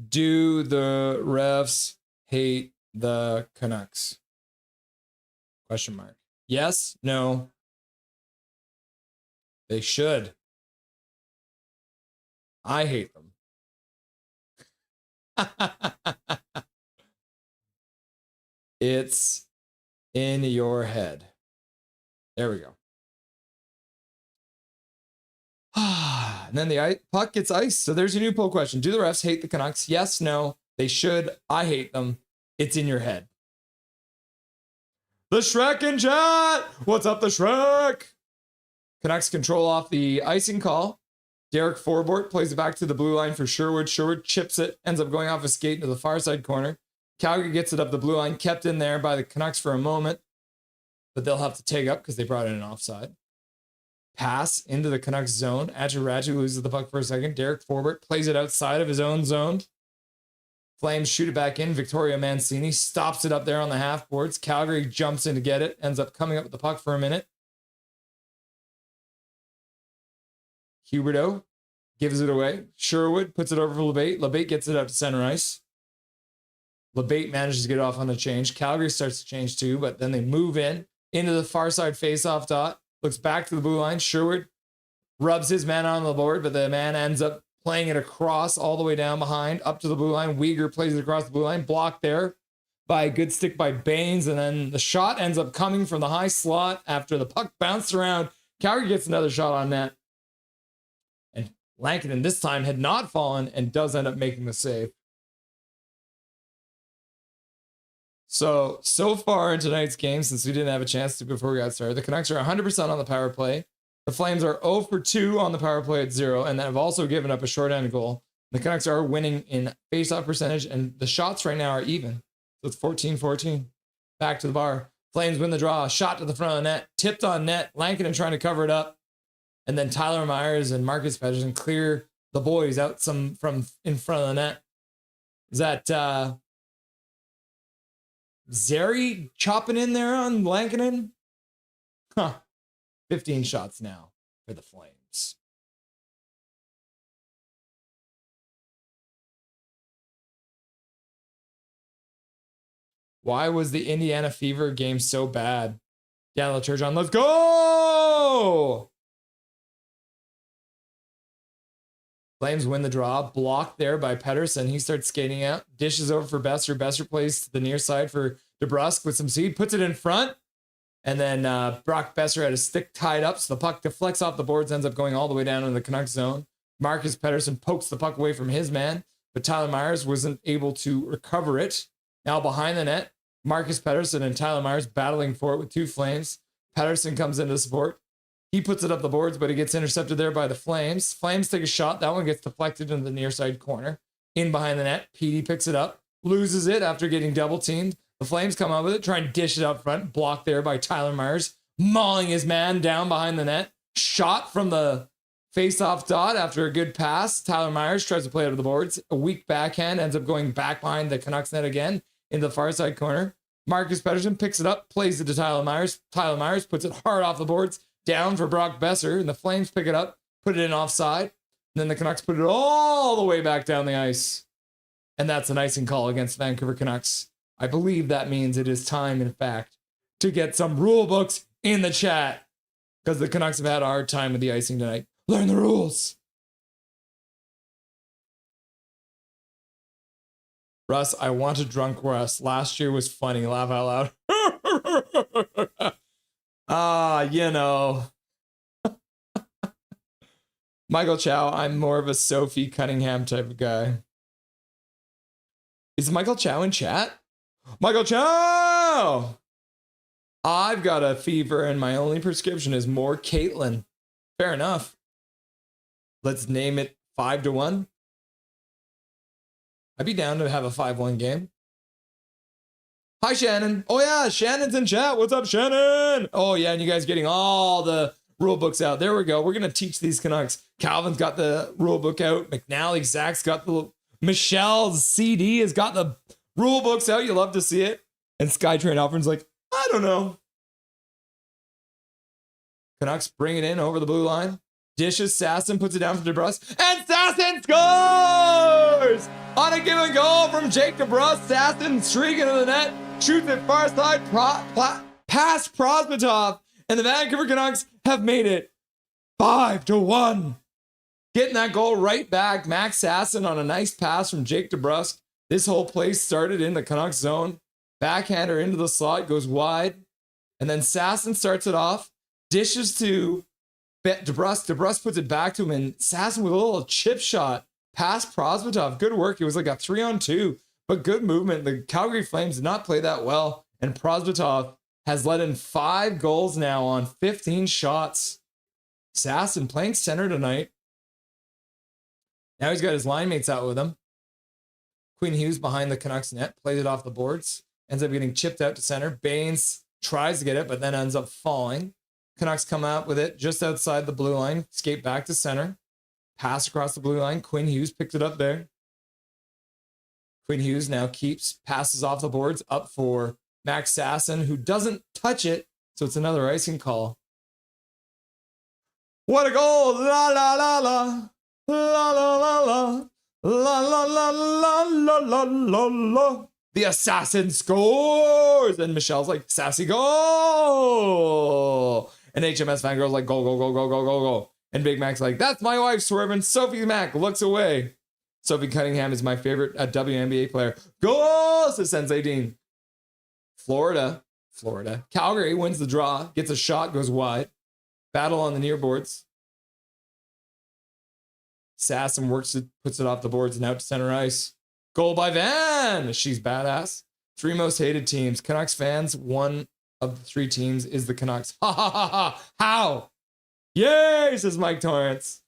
Do the refs hate the Canucks? Question mark. Yes, no. They should. I hate them. It's in your head. There we go. And then the puck gets iced. So there's your new poll question. Do the refs hate the Canucks? Yes, no. They should. I hate them. It's in your head. The Shrek in chat. What's up, the Shrek? Canucks control off the icing call. Derek Forbort plays it back to the blue line for Sherwood. Sherwood chips it, ends up going off a skate into the far side corner. Calgary gets it up the blue line, kept in there by the Canucks for a moment, but they'll have to take up because they brought in an offside. Pass into the Canucks zone. Adjiraji loses the puck for a second. Derek Forbort plays it outside of his own zone. Flames shoot it back in. Victoria Mancini stops it up there on the half boards. Calgary jumps in to get it, ends up coming up with the puck for a minute. Huberdeau gives it away. Sherwood puts it over for LeBate. LeBate gets it out to center ice. LeBate manages to get off on the change. Calgary starts to change too, but then they move into the far side face-off dot. Looks back to the blue line. Sherwood rubs his man on the board, but the man ends up playing it across all the way down behind, up to the blue line. Weegar plays it across the blue line. Blocked there by a good stick by Baines, and then the shot ends up coming from the high slot after the puck bounced around. Calgary gets another shot on net. And Lankinen this time had not fallen and does end up making the save. So far in tonight's game, since we didn't have a chance to before we got started, the Canucks are 100% on the power play. The Flames are 0 for 2 on the power play at 0, and have also given up a shorthanded goal. The Canucks are winning in faceoff percentage, and the shots right now are even. So it's 14-14. Back to the bar. Flames win the draw. Shot to the front of the net. Tipped on net. Lankinen trying to cover it up. And then Tyler Myers and Marcus Pettersson clear the boys out some from in front of the net. Is that Zary chopping in there on Lankinen? 15 shots now for the Flames. Why was the Indiana Fever game so bad? Dan Laturgeon, let's go! Flames win the draw. Blocked there by Pettersson. He starts skating out. Dishes over for Besser. Besser plays to the near side for DeBrusque with some speed. Puts it in front. And then Brock Besser had his stick tied up, so the puck deflects off the boards, ends up going all the way down into the Canucks zone. Marcus Pettersson pokes the puck away from his man, but Tyler Myers wasn't able to recover it. Now behind the net, Marcus Pettersson and Tyler Myers battling for it with two Flames. Pettersson comes into support. He puts it up the boards, but he gets intercepted there by the Flames. Flames take a shot. That one gets deflected into the near side corner. In behind the net, Petey picks it up, loses it after getting double teamed. The Flames come out with it, try and dish it out front. Blocked there by Tyler Myers, mauling his man down behind the net. Shot from the face-off dot after a good pass. Tyler Myers tries to play out of the boards. A weak backhand ends up going back behind the Canucks net again in the far side corner. Marcus Pettersson picks it up, plays it to Tyler Myers. Tyler Myers puts it hard off the boards, down for Brock Besser, and the Flames pick it up, put it in offside. And then the Canucks put it all the way back down the ice. And that's an icing call against Vancouver Canucks. I believe that means it is time, in fact, to get some rule books in the chat, because the Canucks have had a hard time with the icing tonight. Learn the rules. Russ, I want a drunk Russ. Last year was funny. Laugh out loud. You know. Michael Chow, I'm more of a Sophie Cunningham type of guy. Is Michael Chow in chat? Michael Chow! I've got a fever and my only prescription is more Caitlin. Fair enough. Let's name it 5-1. I'd be down to have a 5-1 game. Hi, Shannon. Oh, yeah, Shannon's in chat. What's up, Shannon? Oh, yeah, and you guys getting all the rule books out. There we go. We're going to teach these Canucks. Calvin's got the rule book out. McNally, Zach's got the... Michelle's CD has got the rule books out. You love to see it. And Skytrain Alfred's like, I don't know. Canucks bring it in over the blue line. Dishes, Sasson puts it down for DeBrus. And Sasson scores! On a given goal from Jake DeBrus. Sasson streaking to the net. Shoots it far side. Past Prosvetov. And the Vancouver Canucks have made it 5-1. Getting that goal right back. Max Sasson on a nice pass from Jake DeBrus. This whole play started in the Canucks zone. Backhander into the slot, goes wide. And then Sasson starts it off. Dishes to DeBrus. DeBrus puts it back to him. And Sasson with a little chip shot past Prosvetov. Good work. It was like a 3-on-2, but good movement. The Calgary Flames did not play that well. And Prosvetov has let in 5 goals now on 15 shots. Sasson playing center tonight. Now he's got his line mates out with him. Quinn Hughes behind the Canucks net, plays it off the boards, ends up getting chipped out to center. Baines tries to get it, but then ends up falling. Canucks come out with it just outside the blue line, skate back to center, pass across the blue line. Quinn Hughes picked it up there. Quinn Hughes now passes off the boards up for Max Sasson, who doesn't touch it, so it's another icing call. What a goal! La la la la! La la la la, la la la la la la la la. The assassin scores, and Michelle's like, sassy goal. And HMS fangirl's like, go, go, go, go, go, go, go. And Big Mac's like, that's my wife swerving. Sophie Mac looks away. Sophie Cunningham is my favorite WNBA player. Goal, says Sensei Dean. Florida. Calgary wins the draw, gets a shot, goes wide. Battle on the near boards. Sasson works it, puts it off the boards and out to center ice. Goal by Van. She's badass. 3 most hated teams. Canucks fans, one of the 3 teams is the Canucks. Ha ha ha ha. How? Yay, says Mike Torrance.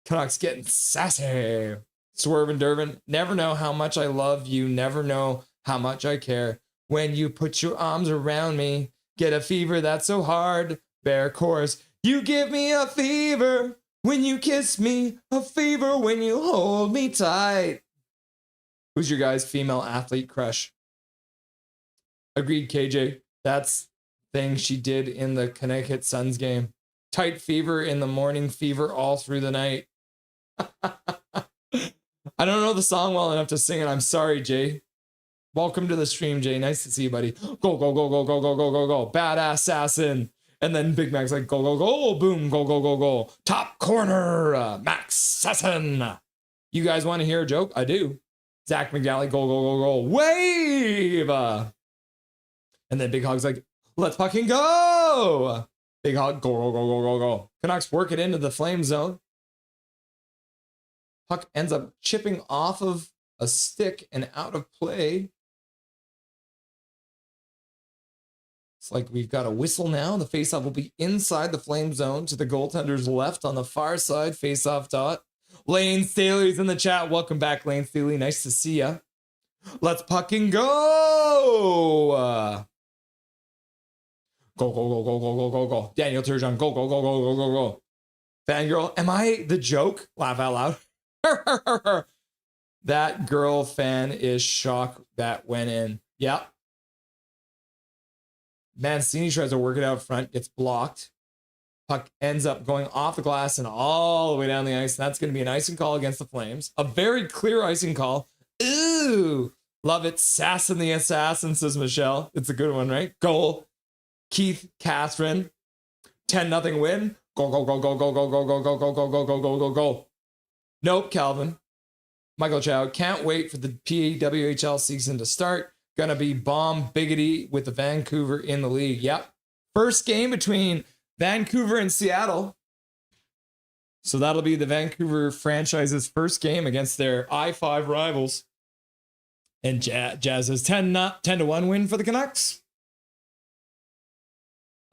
Canucks getting sassy. Swerve and Dervin. Never know how much I love you. Never know how much I care. When you put your arms around me, get a fever that's so hard. Bear chorus. You give me a fever. When you kiss me, a fever when you hold me tight. Who's your guys' female athlete crush? Agreed, KJ. That's thing she did in the Connecticut Suns game. Tight fever in the morning, fever all through the night. I don't know the song well enough to sing it. I'm sorry, Jay. Welcome to the stream, Jay. Nice to see you, buddy. Go, go, go, go, go, go, go, go, go. Badass assassin. And then Big Mac's like, go, go, go, boom, go, go, go, go. Top corner, Max Sasson. You guys want to hear a joke? I do. Zach McGalley, go, go, go, go, wave. And then Big Hog's like, Let's fucking go. Big hug. Go. Canucks work it into the flame zone. Puck ends up chipping off of a stick and out of play. It's like we've got a whistle now. The faceoff will be inside the flame zone to the goaltender's left on the far side. Faceoff dot. Lane Staley's in the chat. Welcome back, Lane Staley. Nice to see ya. Let's fucking go. Go. Daniel Turgeon. Go. Fangirl. Am I the joke? Laugh out loud. That girl fan is shocked that went in. Yep. Mancini tries to work it out front, gets blocked. Puck ends up going off the glass and all the way down the ice. And that's going to be an icing call against the Flames. A very clear icing call. Ooh, love it. Sassing the assassin, says Michelle. It's a good one, right? Goal. Keith Catherine. 10-0 win. Go. Nope, Calvin. Michael Chow. Can't wait for the PWHL season to start. Gonna be bomb biggity with the Vancouver in the league. Yep. First game between Vancouver and Seattle. So that'll be the Vancouver franchise's first game against their I-5 rivals. And Jazz has 10-1 win for the Canucks.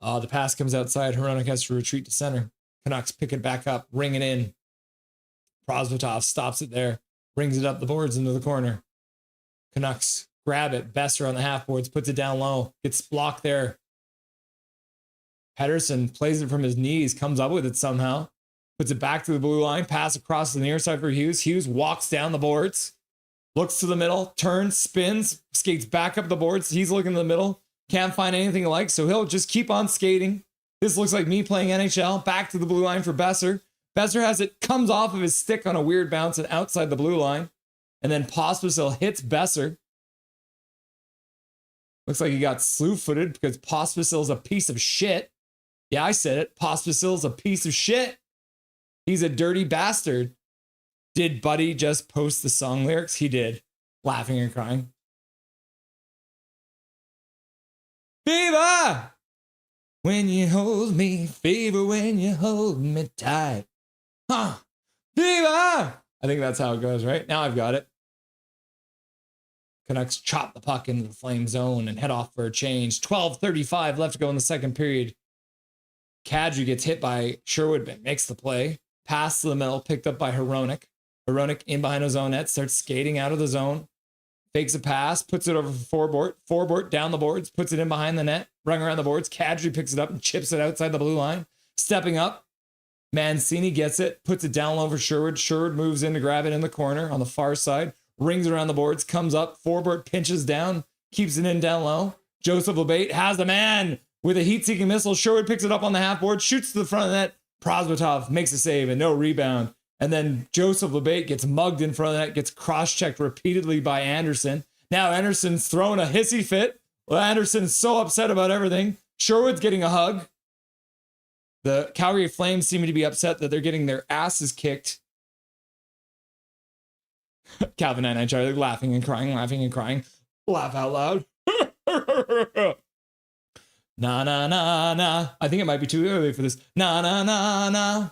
The pass comes outside. Hronek has to retreat to center. Canucks pick it back up, ring it in. Prosvetov stops it there, brings it up the boards into the corner. Canucks grab it. Besser on the half boards, puts it down low, gets blocked there. Pettersson plays it from his knees, comes up with it somehow, puts it back to the blue line, pass across the near side for Hughes. Hughes walks down the boards, looks to the middle, turns, spins, skates back up the boards. He's looking to the middle, can't find anything to like, so he'll just keep on skating. This looks like me playing NHL. Back to the blue line for Besser. Besser has it, comes off of his stick on a weird bounce and outside the blue line. And then Pospisil hits Besser. Looks like he got slew-footed because Pospisil's a piece of shit. Yeah, I said it. Pospisil's a piece of shit. He's a dirty bastard. Did Buddy just post the song lyrics? He did. Laughing and crying. Fever! When you hold me, fever when you hold me tight. Huh. Fever! I think that's how it goes, right? Now I've got it. Canucks chop the puck into the flame zone and head off for a change. 12:35 left to go in the second period. Kadri gets hit by Sherwood, but makes the play. Pass to the middle, picked up by Hronek. Hronek in behind his own net, starts skating out of the zone. Fakes a pass, puts it over for Forbort. Forbort down the boards, puts it in behind the net, rung around the boards. Kadri picks it up and chips it outside the blue line. Stepping up, Mancini gets it, puts it down low for Sherwood. Sherwood moves in to grab it in the corner on the far side. Rings around the boards, comes up. Forbort pinches down, keeps it in down low. Joseph Lebate has the man with a heat-seeking missile. Sherwood picks it up on the half board, shoots to the front of the net. Prosvetov makes a save and no rebound. And then Joseph Lebate gets mugged in front of the net, gets cross-checked repeatedly by Anderson. Now Anderson's throwing a hissy fit. Well, Anderson's so upset about everything. Sherwood's getting a hug. The Calgary Flames seem to be upset that they're getting their asses kicked. Calvin and Charlie laughing and crying. Laugh out loud. Na na na na. I think it might be too early for this. Na na na na.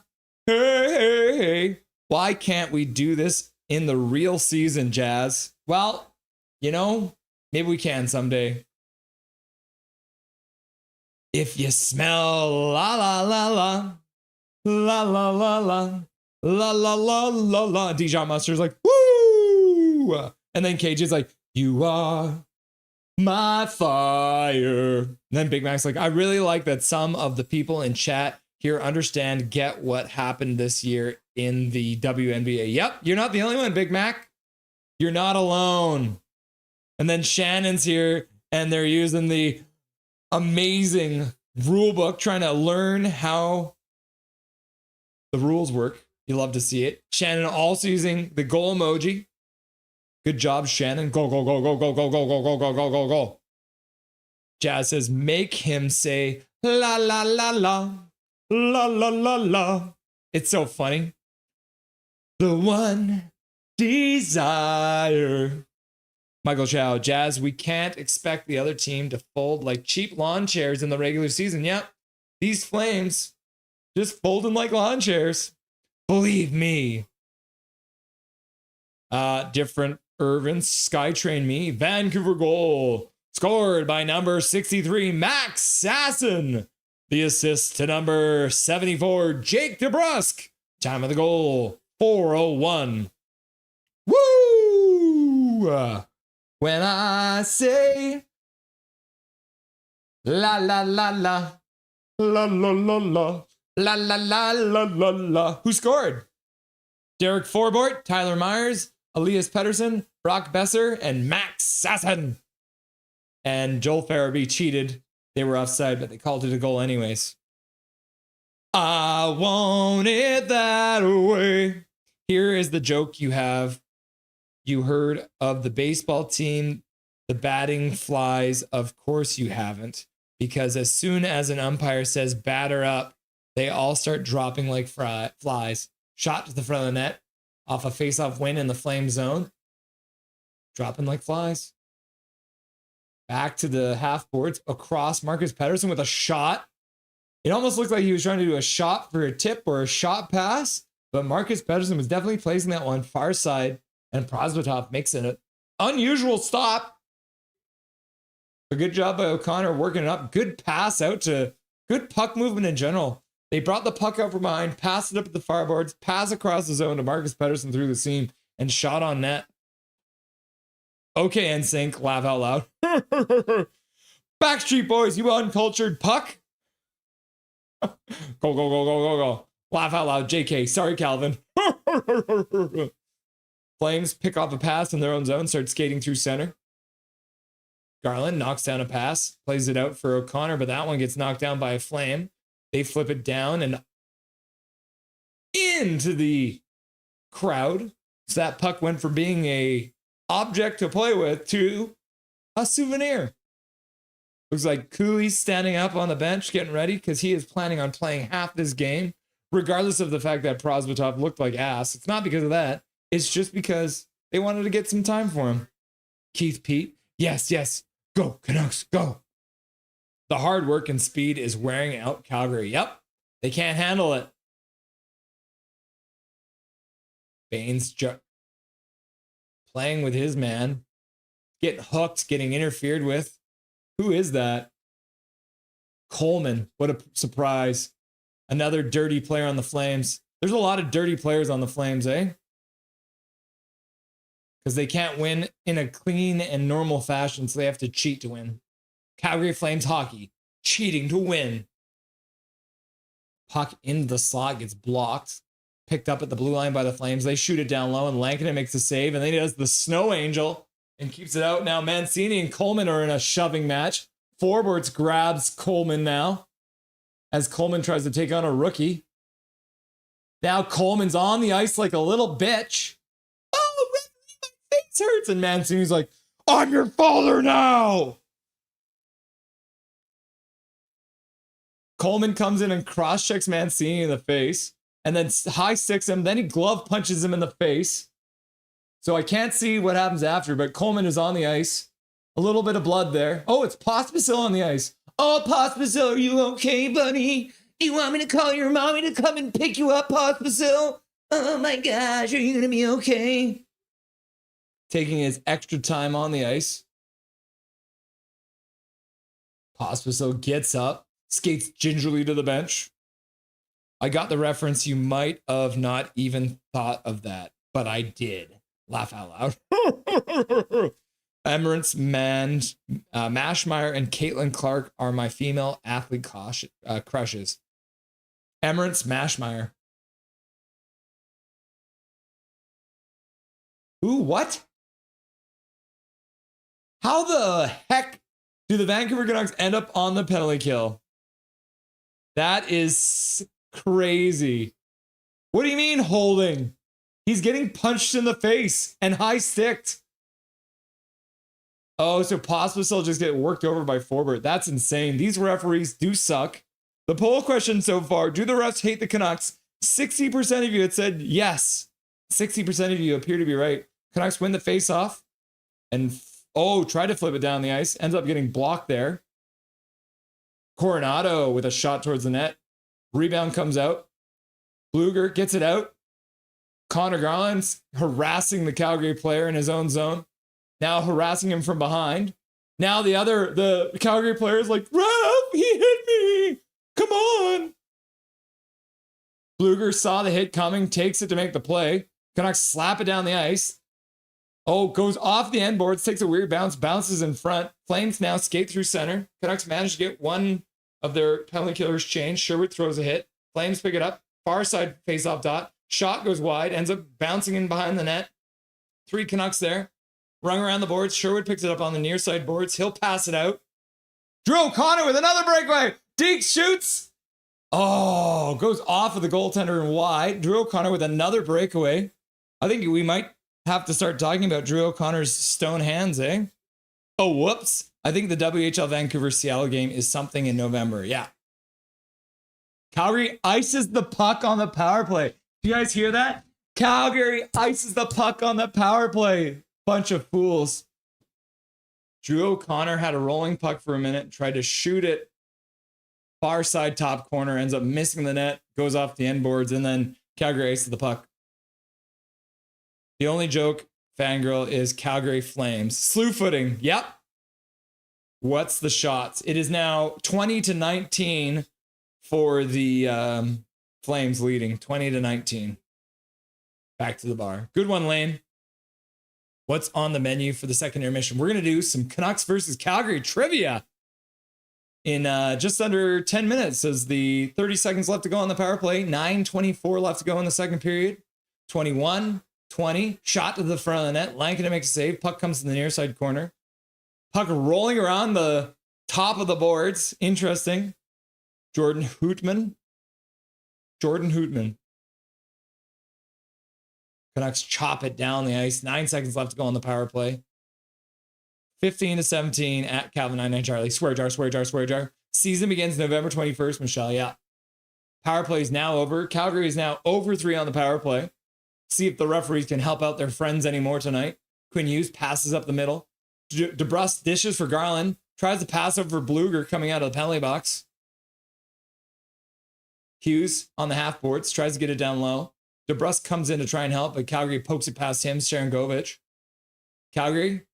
Hey. Why can't we do this in the real season, Jazz? Well, you know, maybe we can someday. If you smell la la la la la la la la la la la la la, Dijon Mustard's like woo, and then Cage is like, you are my fire. And then Big Mac's like, I really like that some of the people in chat here understand, get what happened this year in the WNBA. Yep, you're not the only one, Big Mac. You're not alone. And then Shannon's here, and they're using the amazing rule book, trying to learn how the rules work. You love to see it. Shannon also using the goal emoji. Good job, Shannon. Go, go, go, go, go, go, go, go, go, go, go, go, go. Jazz says, make him say la la la la la la la la. It's so funny. The one desire Michael Chow, Jazz, we can't expect the other team to fold like cheap lawn chairs in the regular season. Yep. These Flames just folding like lawn chairs. Believe me. Different Irvin, Skytrain me. Vancouver goal. Scored by number 63, Max Sasson. The assist to number 74, Jake DeBrusk. Time of the goal, 4:01. Woo! When I say la la la la la la la la la la la la la la. Who scored? Derek Forbort, Tyler Myers, Elias Pettersson, Brock Besser, and Max Sasson. And Joel Farabee cheated. They were offside, but they called it a goal anyways. I want it that way. Here is the joke you have. You heard of the baseball team, the batting flies. Of course you haven't. Because as soon as an umpire says batter up, they all start dropping like flies. Shot to the front of the net off a face-off win in the Flame zone. Dropping like flies. Back to the half boards across Marcus Pettersson with a shot. It almost looked like he was trying to do a shot for a tip or a shot pass, but Marcus Pettersson was definitely placing that one far side, and Prosvetov makes it an unusual stop. A good job by O'Connor working it up. Good pass out to good puck movement in general. They brought the puck out from behind, passed it up at the far boards, pass across the zone to Marcus Pettersson through the seam, and shot on net. Okay, NSYNC, laugh out loud. Backstreet Boys, you uncultured puck. Go, go, go, go, go, go. Laugh out loud, JK. Sorry, Calvin. Flames pick off a pass in their own zone, start skating through center. Garland knocks down a pass, plays it out for O'Connor, but that one gets knocked down by a Flame. They flip it down and into the crowd. So that puck went from being a object to play with to a souvenir. Looks like Cooley's standing up on the bench getting ready because he is planning on playing half this game, regardless of the fact that Prosvetov looked like ass. It's not because of that. It's just because they wanted to get some time for him. Keith Pete, yes, yes, go Canucks, go. The hard work and speed is wearing out Calgary. Yep, they can't handle it. Baines playing with his man, getting hooked, getting interfered with. Who is that? Coleman. What a surprise. Another dirty player on the Flames. There's a lot of dirty players on the Flames, eh? Because they can't win in a clean and normal fashion, so they have to cheat to win. Calgary Flames hockey. Cheating to win. Puck into the slot, gets blocked. Picked up at the blue line by the Flames. They shoot it down low, and Lankinen makes a save, and then he does the snow angel and keeps it out. Now Mancini and Coleman are in a shoving match. Forwards grabs Coleman now as Coleman tries to take on a rookie. Now Coleman's on the ice like a little bitch. Oh, my face hurts. And Mancini's like, I'm your father now. Coleman comes in and cross-checks Mancini in the face and then high sticks him. Then he glove punches him in the face. So I can't see what happens after, but Coleman is on the ice. A little bit of blood there. Oh, it's Pospisil on the ice. Oh, Pospisil, are you okay, buddy? Do you want me to call your mommy to come and pick you up, Pospisil? Oh my gosh, are you going to be okay? Taking his extra time on the ice. Pospisil gets up, skates gingerly to the bench. I got the reference. You might have not even thought of that, but I did. Laugh out loud. Emirates Mashmeyer and Caitlin Clark are my female athlete crushes. Emirates Mashmeyer. Ooh, what? How the heck do the Vancouver Canucks end up on the penalty kill? That is crazy. What do you mean holding? He's getting punched in the face and high sticked. Oh, so Pospisil just get worked over by Forbort. That's insane. These referees do suck. The poll question so far, do the refs hate the Canucks? 60% of you had said yes. 60% of you appear to be right. Canucks win the face-off. And Oh, tried to flip it down the ice. Ends up getting blocked there. Coronado with a shot towards the net. Rebound comes out. Bluger gets it out. Connor Garland's harassing the Calgary player in his own zone. Now harassing him from behind. Now the Calgary player is like, Ref, he hit me. Come on. Bluger saw the hit coming, takes it to make the play. Canucks slap it down the ice. Oh, goes off the end boards, takes a weird bounce, bounces in front. Flames now skate through center. Canucks manage to get one of their penalty killers changed. Sherwood throws a hit. Flames pick it up. Far side face-off dot. Shot goes wide, ends up bouncing in behind the net. 3 Canucks there. Rung around the boards. Sherwood picks it up on the near side boards. He'll pass it out. Drew O'Connor with another breakaway. Deke shoots. Oh, goes off of the goaltender and wide. Drew O'Connor with another breakaway. I think we might have to start talking about Drew O'Connor's stone hands, eh? Oh, whoops. I think the WHL Vancouver Seattle game is something in November. Yeah. Calgary ices the puck on the power play. Do you guys hear that? Calgary ices the puck on the power play. Bunch of fools. Drew O'Connor had a rolling puck for a minute, tried to shoot it. Far side top corner, ends up missing the net, goes off the end boards, and then Calgary ices the puck. The only joke, fangirl, is Calgary Flames. Slew footing. Yep. What's the shots? It is now 20-19 for the Flames leading. 20-19. Back to the bar. Good one, Lane. What's on the menu for the second intermission? We're going to do some Canucks versus Calgary trivia in just under 10 minutes. As the 30 seconds left to go on the power play. 9:24 left to go in the second period. 21-20. Shot to the front of the net. Lankinen makes a save. Puck comes in the near side corner. Puck rolling around the top of the boards. Interesting. Jordan Hootman. Canucks chop it down the ice. 9 seconds left to go on the power play. 15-17 at Calvin 99 Charlie. Swear jar. Season begins November 21st, Michelle. Yeah. Power play is now over. Calgary is now over 3 on the power play. See if the referees can help out their friends anymore tonight. Quinn Hughes passes up the middle. DeBrusque dishes for Garland. Tries to pass over for Bluger coming out of the penalty box. Hughes on the half boards. Tries to get it down low. DeBrusque comes in to try and help, but Calgary pokes it past him. Sharangovich. Calgary.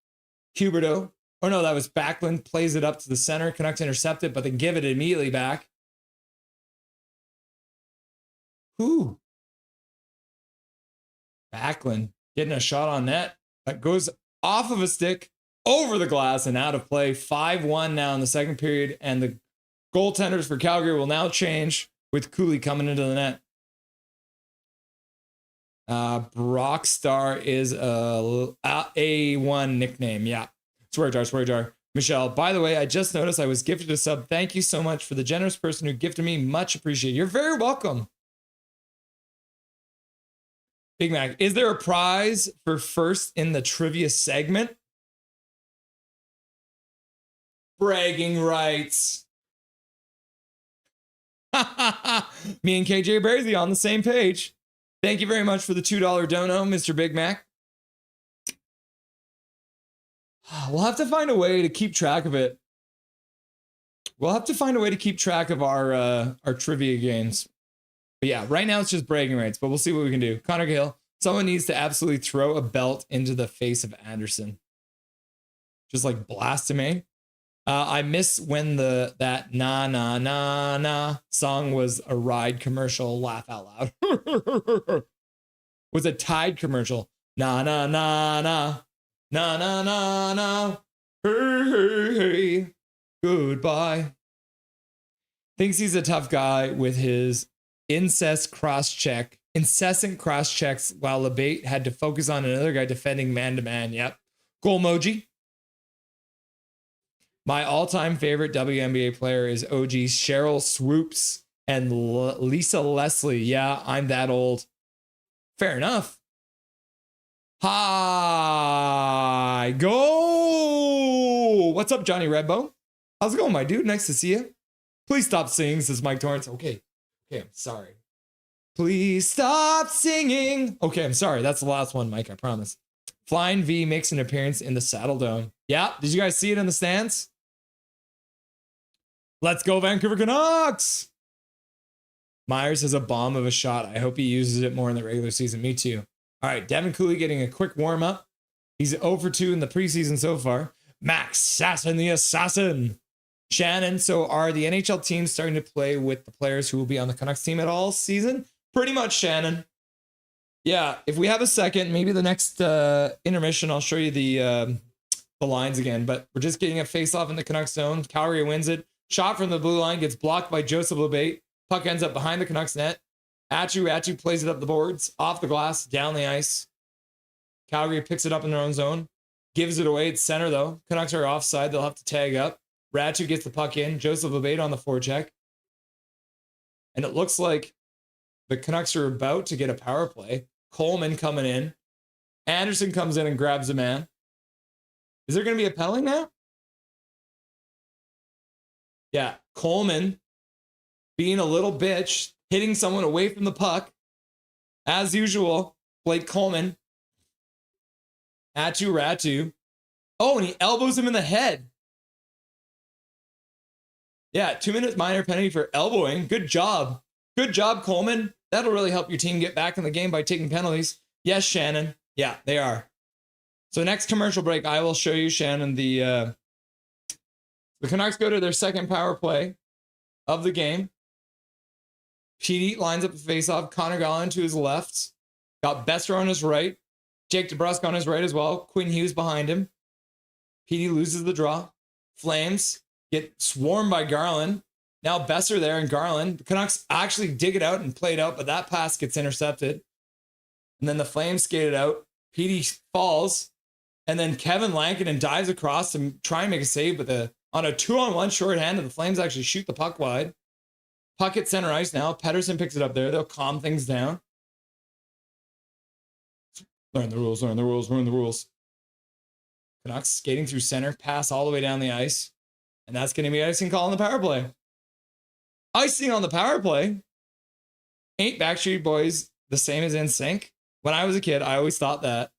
Huberdeau. Oh no, that was Backlund. Plays it up to the center. Canucks intercept it, but then give it immediately back. Whew. Backlund getting a shot on net. That goes off of a stick, over the glass, and out of play. 5-1 now in the second period, and the goaltenders for Calgary will now change with Cooley coming into the net. Brockstar is a A1 nickname. Yeah. Swear jar. Michelle, by the way, I just noticed I was gifted a sub. Thank you so much for the generous person who gifted me. Much appreciated. You're very welcome. Big Mac, is there a prize for first in the trivia segment? Bragging rights. Me and KJ Brazy on the same page. Thank you very much for the $2 dono, Mr. Big Mac. We'll have to find a way to keep track of it. We'll have to find a way to keep track of our trivia games. But yeah, right now it's just bragging rights, but we'll see what we can do. Connor Gill, someone needs to absolutely throw a belt into the face of Anderson. Just like blast him, eh? I miss when that na na na na song was a Ride commercial. Laugh out loud. Was a Tide commercial. Na na na na na na na na. Hey, hey, hey. Goodbye. Thinks he's a tough guy with his incessant cross checks while LeBate had to focus on another guy defending man to man. Yep. Goal emoji. My all-time favorite WNBA player is OG Cheryl Swoops and Lisa Leslie. Yeah, I'm that old. Fair enough. Hi, go. What's up, Johnny Redbow? How's it going, my dude? Nice to see you. Please stop singing, says Mike Torrance. Okay, I'm sorry. Please stop singing. Okay, I'm sorry. That's the last one, Mike, I promise. Flying V makes an appearance in the Saddle Dome. Yeah, did you guys see it in the stands? Let's go, Vancouver Canucks! Myers has a bomb of a shot. I hope he uses it more in the regular season. Me too. All right, Devin Cooley getting a quick warm-up. He's 0 for 2 in the preseason so far. Max Sasson, the assassin. Shannon, so are the NHL teams starting to play with the players who will be on the Canucks team at all season? Pretty much, Shannon. Yeah, if we have a second, maybe the next intermission, I'll show you the lines again. But we're just getting a face-off in the Canucks zone. Calgary wins it. Shot from the blue line gets blocked by Joseph LeBate. Puck ends up behind the Canucks net. Atu plays it up the boards, off the glass, down the ice. Calgary picks it up in their own zone. Gives it away. It's center, though. Canucks are offside. They'll have to tag up. Ratu gets the puck in. Joseph LeBate on the forecheck. And it looks like the Canucks are about to get a power play. Coleman coming in. Anderson comes in and grabs a man. Is there going to be a penalty now? Yeah, Coleman being a little bitch, hitting someone away from the puck. As usual, Blake Coleman. Ratu. Oh, and he elbows him in the head. Yeah, 2 minutes minor penalty for elbowing. Good job. Good job, Coleman. That'll really help your team get back in the game by taking penalties. Yes, Shannon. Yeah, they are. So next commercial break, I will show you, Shannon, the Canucks go to their second power play of the game. PD lines up the faceoff. Connor Gallen to his left. Got Besser on his right. Jake DeBrusk on his right as well. Quinn Hughes behind him. PD loses the draw. Flames get swarmed by Garland. Now Besser there and Garland. The Canucks actually dig it out and play it out, but that pass gets intercepted. And then the Flames skate it out. PD falls. And then Kevin Lankinen dives across to try and make a save, but on a 2-on-1 shorthanded, the Flames actually shoot the puck wide. Puck at center ice now. Pettersson picks it up there. They'll calm things down. Learn the rules. Canucks skating through center, pass all the way down the ice. And that's going to be icing call on the power play. Icing on the power play. Ain't Backstreet Boys the same as NSYNC? When I was a kid, I always thought that.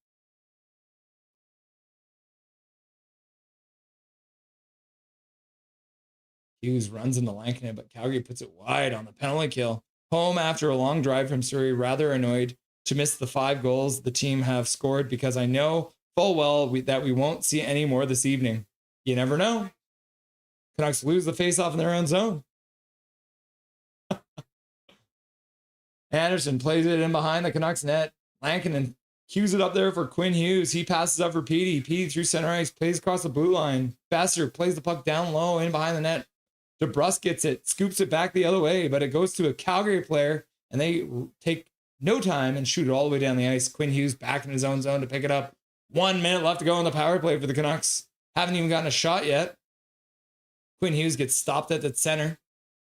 Hughes runs into Lankinen, but Calgary puts it wide on the penalty kill. Home after a long drive from Surrey, rather annoyed to miss the 5 goals the team have scored because I know full well that we won't see any more this evening. You never know. Canucks lose the faceoff in their own zone. Anderson plays it in behind the Canucks net. Lankinen cues it up there for Quinn Hughes. He passes up for Petey. Petey through center ice, plays across the blue line. Besser plays the puck down low in behind the net. DeBrusk gets it, scoops it back the other way, but it goes to a Calgary player, and they take no time and shoot it all the way down the ice. Quinn Hughes back in his own zone to pick it up. 1 minute left to go on the power play for the Canucks. Haven't even gotten a shot yet. Quinn Hughes gets stopped at the center,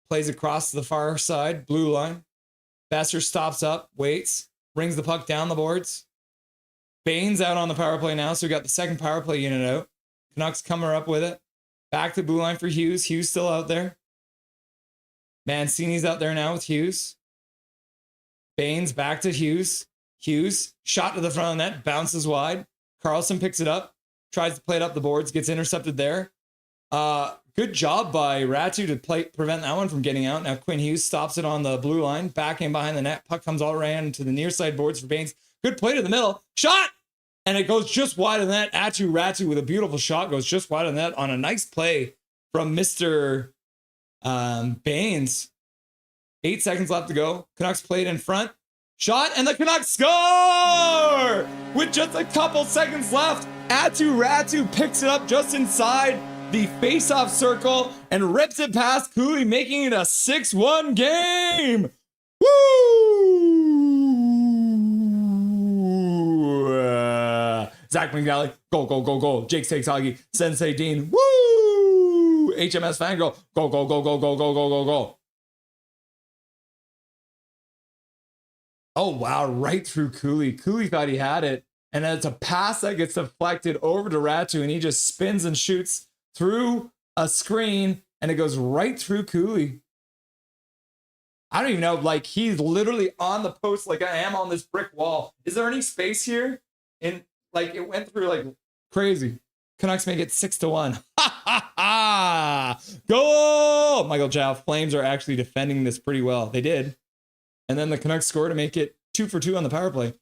plays across to the far side, blue line. Besser stops up, waits, brings the puck down the boards. Bain's out on the power play now, so we got the second power play unit out. Canucks coming up with it. Back to blue line for Hughes. Hughes still out there. Mancini's out there now with Hughes. Baines back to Hughes. Hughes, shot to the front of the net, bounces wide. Carlson picks it up, tries to play it up the boards, gets intercepted there. Good job by Ratu to prevent that one from getting out. Now Quinn Hughes stops it on the blue line, back in behind the net. Puck comes all around to the near side boards for Baines. Good play to the middle. Shot! And it goes just wide of the net. Ratu with a beautiful shot goes just wide of the net on a nice play from Mr. Baines. 8 seconds left to go. Canucks played in front. Shot, and the Canucks score! With just a couple seconds left, Ratu picks it up just inside the face-off circle and rips it past Cooley, making it a 6-1 game! Woo! Zach McNally, go. Jake Stakes-Hoggy, Sensei Dean, woo! HMS Fangirl, go. Oh, wow, right through Cooley. Cooley thought he had it. And it's a pass that gets deflected over to Ratu, and he just spins and shoots through a screen, and it goes right through Cooley. I don't even know, like, he's literally on the post like I am on this brick wall. Is there any space here? Like it went through like crazy. Canucks make it 6-1. Ha ha ha! Go! Michael Chow. Flames are actually defending this pretty well. They did. And then the Canucks score to make it 2 for 2 on the power play.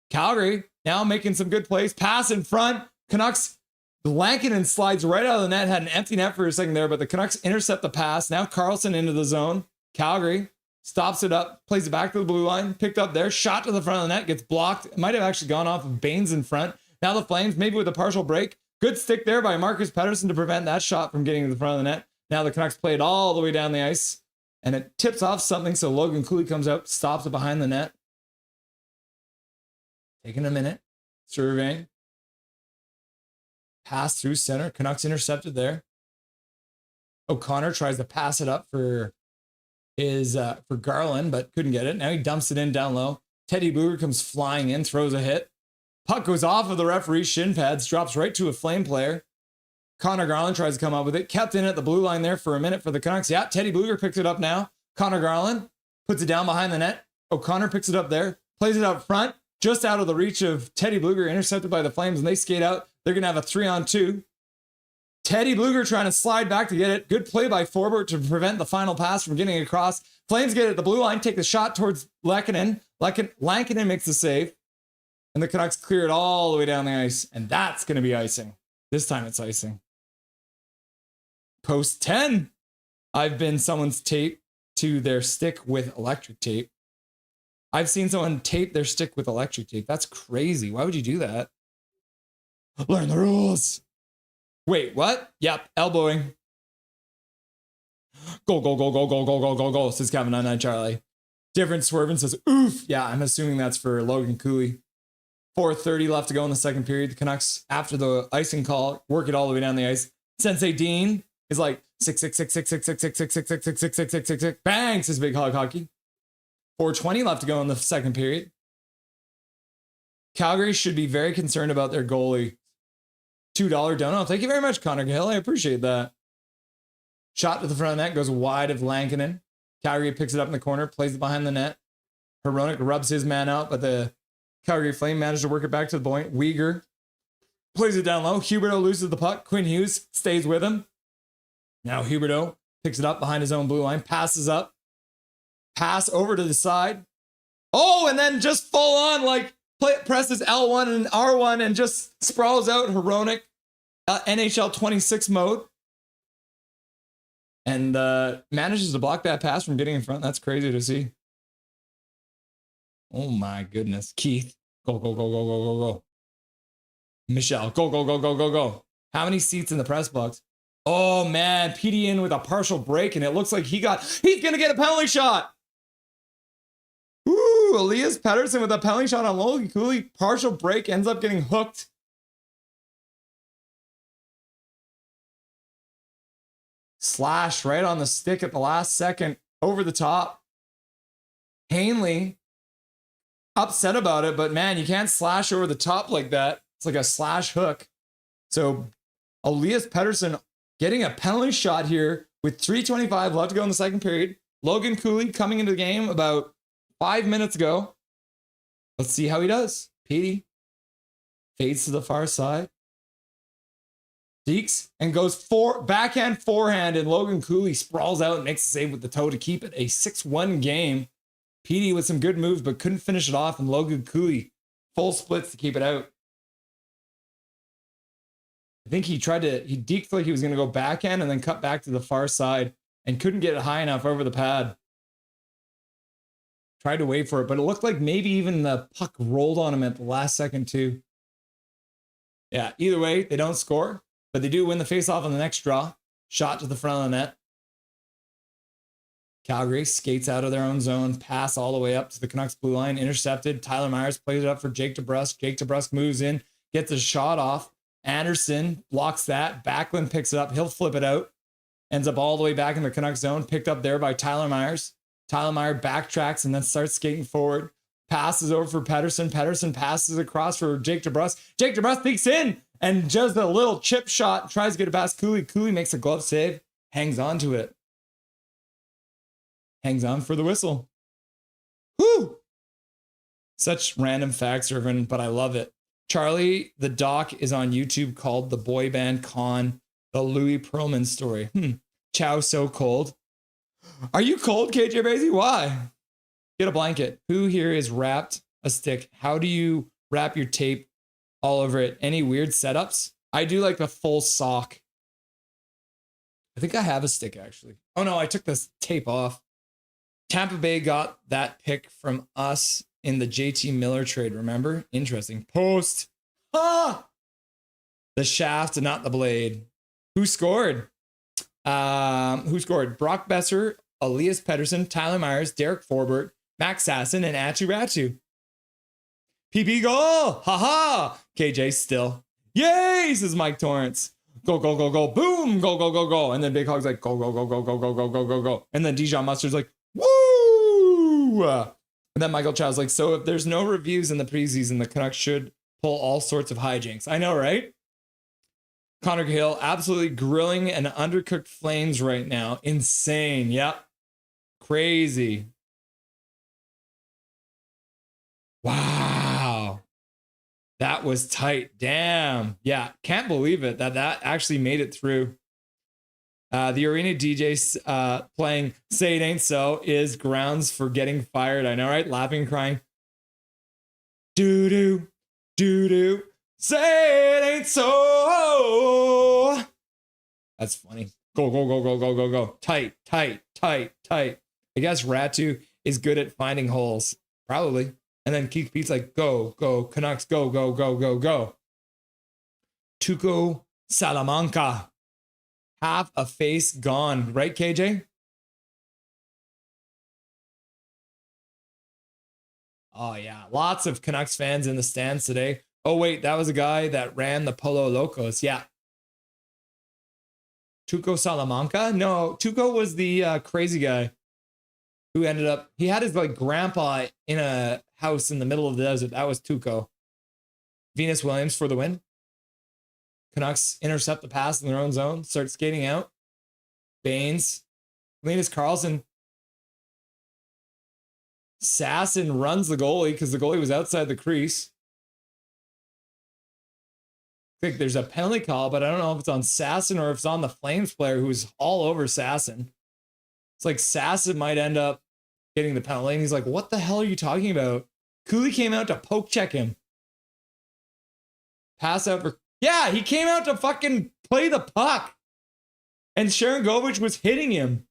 Calgary now making some good plays. Pass in front. Canucks. Lankinen slides right out of the net. Had an empty net for a second there, but the Canucks intercept the pass. Now Carlson into the zone. Calgary stops it up, plays it back to the blue line. Picked up there. Shot to the front of the net. Gets blocked. It might have actually gone off of Baines in front. Now the Flames, maybe with a partial break. Good stick there by Marcus Pettersson to prevent that shot from getting to the front of the net. Now the Canucks play it all the way down the ice. And it tips off something, so Logan Cooley comes out, stops it behind the net. Taking a minute. Surveying. Pass through center. Canucks intercepted there. O'Connor tries to pass it up for Garland, but couldn't get it. Now he dumps it in down low. Teddy Blueger comes flying in, throws a hit. Puck goes off of the referee's shin pads, drops right to a Flame player. Connor Garland tries to come up with it. Kept in at the blue line there for a minute for the Canucks. Yeah, Teddy Blueger picks it up now. Connor Garland puts it down behind the net. O'Connor picks it up there. Plays it up front. Just out of the reach of Teddy Blueger. Intercepted by the Flames, and they skate out. They're going to have a 3-on-2. Teddy Blueger trying to slide back to get it. Good play by Forbort to prevent the final pass from getting across. Flames get it at the blue line. Take the shot towards Lankinen. Lankinen makes the save. And the Canucks clear it all the way down the ice. And that's going to be icing. This time it's icing. Post 10. I've been someone's tape to their stick with electric tape. I've seen someone tape their stick with electric tape. That's crazy. Why would you do that? Learn the rules. Wait, what? Yep, elbowing. Go, go, go, go, go, go, go, go, go, says Kevin 99 Charlie. Different swerve and says, oof. Yeah, I'm assuming that's for Logan Cooley. 4:30 left to go in the second period. The Canucks, after the icing call, work it all the way down the ice. Sensei Dean is like 6-6-6-6-6-6-6-6-6-6-6-6-6-6-6-6. Bang, says Big Hog Hockey. 4:20 left to go in the second period. Calgary should be very concerned about their goalie. $2 dono. Thank you very much, Connor Gill. I appreciate that. Shot to the front of the net, goes wide of Lankinen. Calgary picks it up in the corner, plays it behind the net. Hronek rubs his man out, but the Calgary Flame managed to work it back to the point. Weegar plays it down low. Huberdeau loses the puck. Quinn Hughes stays with him. Now Huberdeau picks it up behind his own blue line, passes up. Pass over to the side. Oh, and then just full on, like, presses L1 and R1 and just sprawls out Hronek, NHL 26 mode. And manages to block that pass from getting in front. That's crazy to see. Oh my goodness. Keith, go, go, go, go, go, go, go. Michelle, go, go, go, go, go, go. How many seats in the press box? Oh man, PD in with a partial break, and it looks like he's going to get a penalty shot. Ooh, Elias Pettersson with a penalty shot on Logan Cooley. Partial break, ends up getting hooked. Slash right on the stick at the last second, over the top. Hanley upset about it, but man, you can't slash over the top like that. It's like a slash hook. So Elias Pettersson getting a penalty shot here with 3:25 left to go in the second period. Logan Cooley coming into the game about 5 minutes ago. Let's see how he does. Petey fades to the far side. Deeks and goes backhand forehand, and Logan Cooley sprawls out and makes a save with the toe to keep it a 6-1 game. Petey with some good moves, but couldn't finish it off, and Logan Cooley full splits to keep it out. I think he deked like he was going to go backhand and then cut back to the far side and couldn't get it high enough over the pad. Tried to wait for it, but it looked like maybe even the puck rolled on him at the last second too. Yeah, either way, they don't score, but they do win the faceoff on the next draw. Shot to the front of the net. Calgary skates out of their own zone, pass all the way up to the Canucks blue line, intercepted. Tyler Myers plays it up for Jake DeBrusk. Jake DeBrusk moves in, gets a shot off. Anderson blocks that. Backlund picks it up. He'll flip it out. Ends up all the way back in the Canucks zone, picked up there by Tyler Myers. Tyler Myers backtracks and then starts skating forward. Passes over for Pettersson. Pettersson passes across for Jake DeBrusk. Jake DeBrusk peeks in and just a little chip shot. Tries to get it past Cooley. Cooley makes a glove save. Hangs on to it. Hangs on for the whistle. Whoo! Such random facts driven, but I love it. Charlie, the doc is on YouTube called The Boy Band Con, the Louis Pearlman story. Chow so cold. Are you cold, KJ Basie? Why? Get a blanket. Who here is wrapped a stick? How do you wrap your tape all over it? Any weird setups? I do like the full sock. I think I have a stick actually. Oh no, I took this tape off. Tampa Bay got that pick from us in the JT Miller trade, remember? Interesting. Post. Ah! The shaft and not the blade. Who scored? Brock Besser, Elias Pettersson, Tyler Myers, Derek Forbert, Max Sasson, and Atu Ratu. PP goal! Haha! KJ still. Yay! Says Mike Torrance. Go, go, go, go. Boom! Go, go, go, go. And then Big Hog's like, go, go, go, go, go, go, go, go, go, go. And then Dijon Mustard's like, woo! And then Michael Chow's like, so if there's no reviews in the preseason, the Canucks should pull all sorts of hijinks. I know, right? Connor Hill absolutely grilling an undercooked Flames right now. Insane. Yep. Crazy. Wow. That was tight. Damn. Yeah. Can't believe it that actually made it through. The arena DJ playing Say It Ain't So is grounds for getting fired. I know, right? Laughing and crying. Doo-doo. Doo-doo. Say it ain't so. That's funny. Go, go, go, go, go, go, go. Tight, tight, tight, tight. I guess Ratu is good at finding holes. Probably. And then Keith Pete's like, go, go, Canucks, go, go, go, go, go. Tuco Salamanca. Half a face gone. Right, KJ? Oh, yeah. Lots of Canucks fans in the stands today. Oh, wait, that was a guy that ran the Polo Locos. Yeah. Tuco Salamanca? No, Tuco was the crazy guy who ended up, he had his like grandpa in a house in the middle of the desert. That was Tuco. Venus Williams for the win. Canucks intercept the pass in their own zone, start skating out. Baines. Linus Carlson. Sasson runs the goalie because the goalie was outside the crease. I think there's a penalty call, but I don't know if it's on Sasson or if it's on the Flames player who's all over Sasson. It's like Sasson might end up getting the penalty, and he's like, what the hell are you talking about? Cooley came out to poke check him. Pass out for... Yeah, he came out to fucking play the puck. And Sharon Govich was hitting him.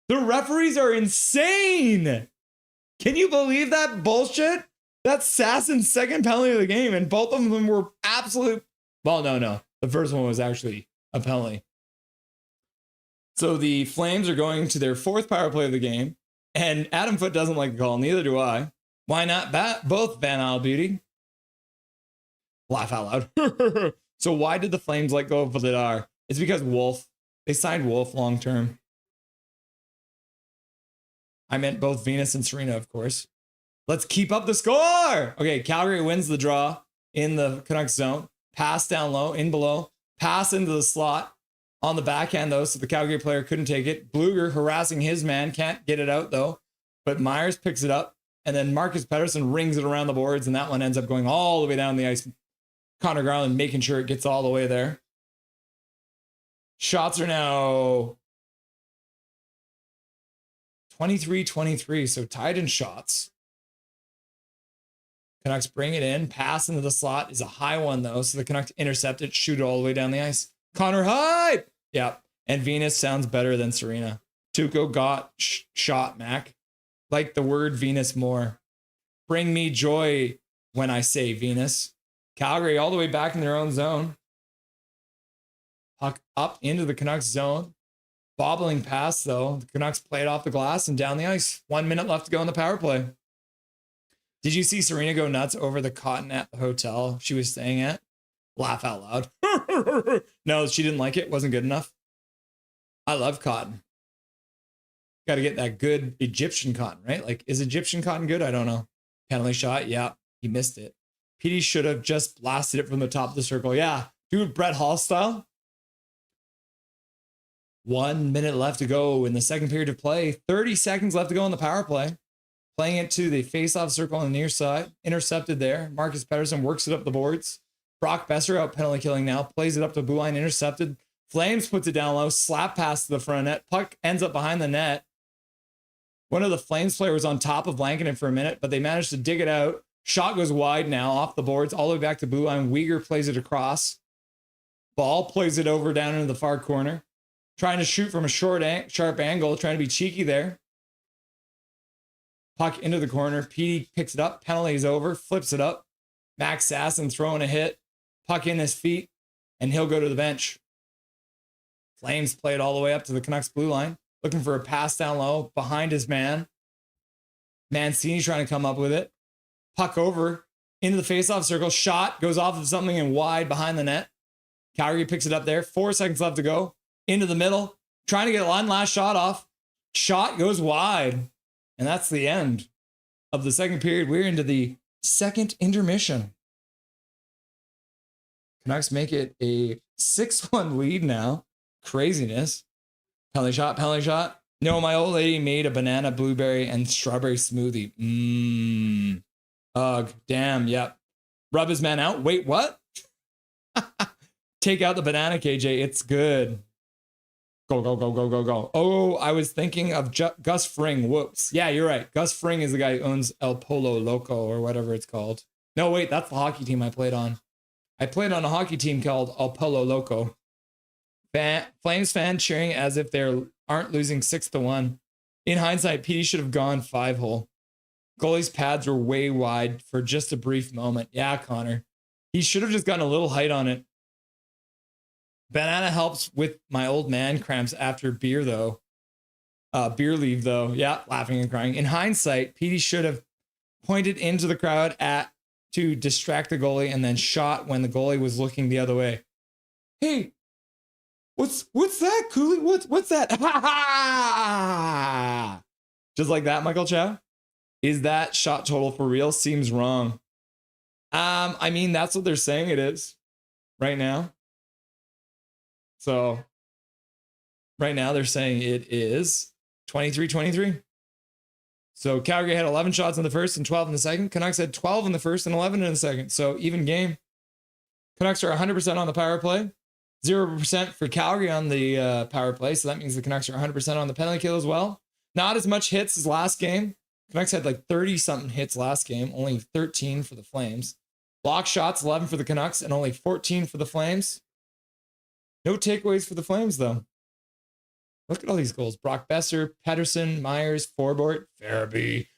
The referees are insane. Can you believe that bullshit? That's Sasson's second penalty of the game, and both of them were absolute... Well, no. The first one was actually a penalty. So the Flames are going to their fourth power play of the game, and Adam Foote doesn't like the call, neither do I. Why not both Van Isle Beauty? Laugh out loud. So why did the Flames let go of Vladar? It's because Wolf. They signed Wolf long term. I meant both Venus and Serena, of course. Let's keep up the score. Okay, Calgary wins the draw in the Canucks zone. Pass down low, in below. Pass into the slot. On the backhand, though, so the Calgary player couldn't take it. Bluger harassing his man. Can't get it out, though. But Myers picks it up. And then Marcus Pettersson rings it around the boards, and that one ends up going all the way down the ice. Connor Garland making sure it gets all the way there. Shots are now 23-23, so tied in shots. Canucks bring it in. Pass into the slot is a high one, though, so the Canucks intercept it, shoot it all the way down the ice. Connor hype! Yeah, and Venus sounds better than Serena. Tuco got shot, Mac. Like the word Venus more. Bring me joy when I say Venus. Calgary all the way back in their own zone. Puck up into the Canucks zone. Bobbling pass, though. The Canucks play it off the glass and down the ice. 1 minute left to go in the power play. Did you see Serena go nuts over the cotton at the hotel she was staying at? Laugh out loud. No, she didn't like it. Wasn't good enough. I love cotton. Got to get that good Egyptian cotton, right? Like, is Egyptian cotton good? I don't know. Penalty shot. Yeah, he missed it. PD should have just blasted it from the top of the circle. Yeah, do it Brett Hall style. 1 minute left to go in the second period of play. 30 seconds left to go in the power play. Playing it to the face-off circle on the near side. Intercepted there. Marcus Pettersson works it up the boards. Brock Besser out penalty killing now. Plays it up to blue line. Intercepted. Flames puts it down low. Slap pass to the front net. Puck ends up behind the net. One of the Flames players was on top of Lankinen for a minute, but they managed to dig it out. Shot goes wide now off the boards all the way back to blue line. Weegar plays it across. Ball plays it over down into the far corner. Trying to shoot from a sharp angle. Trying to be cheeky there. Puck into the corner. Petey picks it up. Penalty is over. Flips it up. Max Sasson throwing a hit. Puck in his feet. And he'll go to the bench. Flames play it all the way up to the Canucks blue line. Looking for a pass down low. Behind his man. Mancini trying to come up with it. Puck over. Into the faceoff circle. Shot. Goes off of something and wide behind the net. Calgary picks it up there. 4 seconds left to go. Into the middle. Trying to get one last shot off. Shot goes wide. And that's the end of the second period. We're into the second intermission. Canucks make it a 6-1 lead now. Craziness. Penalty shot, penalty shot. No, my old lady made a banana, blueberry, and strawberry smoothie. Ugh, damn, yep. Rub his man out. Wait, what? Take out the banana, KJ. It's good. Go, go, go, go, go, go. Oh, I was thinking of Gus Fring. Whoops. Yeah, you're right. Gus Fring is the guy who owns El Polo Loco or whatever it's called. No, wait, that's the hockey team I played on. I played on a hockey team called El Polo Loco. Flames fan cheering as if they aren't losing 6-1. In hindsight, Petey should have gone 5-hole. Goalie's pads were way wide for just a brief moment. Yeah, Connor. He should have just gotten a little height on it. Banana helps with my old man cramps after beer, though. Beer leave, though. Yeah, laughing and crying. In hindsight, Petey should have pointed into the crowd to distract the goalie and then shot when the goalie was looking the other way. Hey, what's that, Cooley? What's that? Just like that, Michael Chow. Is that shot total for real? Seems wrong. I mean, that's what they're saying it is right now. So right now they're saying it is 23-23. So Calgary had 11 shots in the first and 12 in the second. Canucks had 12 in the first and 11 in the second. So even game. Canucks are 100% on the power play. 0% for Calgary on the power play. So that means the Canucks are 100% on the penalty kill as well. Not as much hits as last game. Canucks had like 30-something hits last game. Only 13 for the Flames. Block shots, 11 for the Canucks and only 14 for the Flames. No takeaways for the Flames, though. Look at all these goals. Brock Besser, Pettersson, Myers, Forbort, Farabee,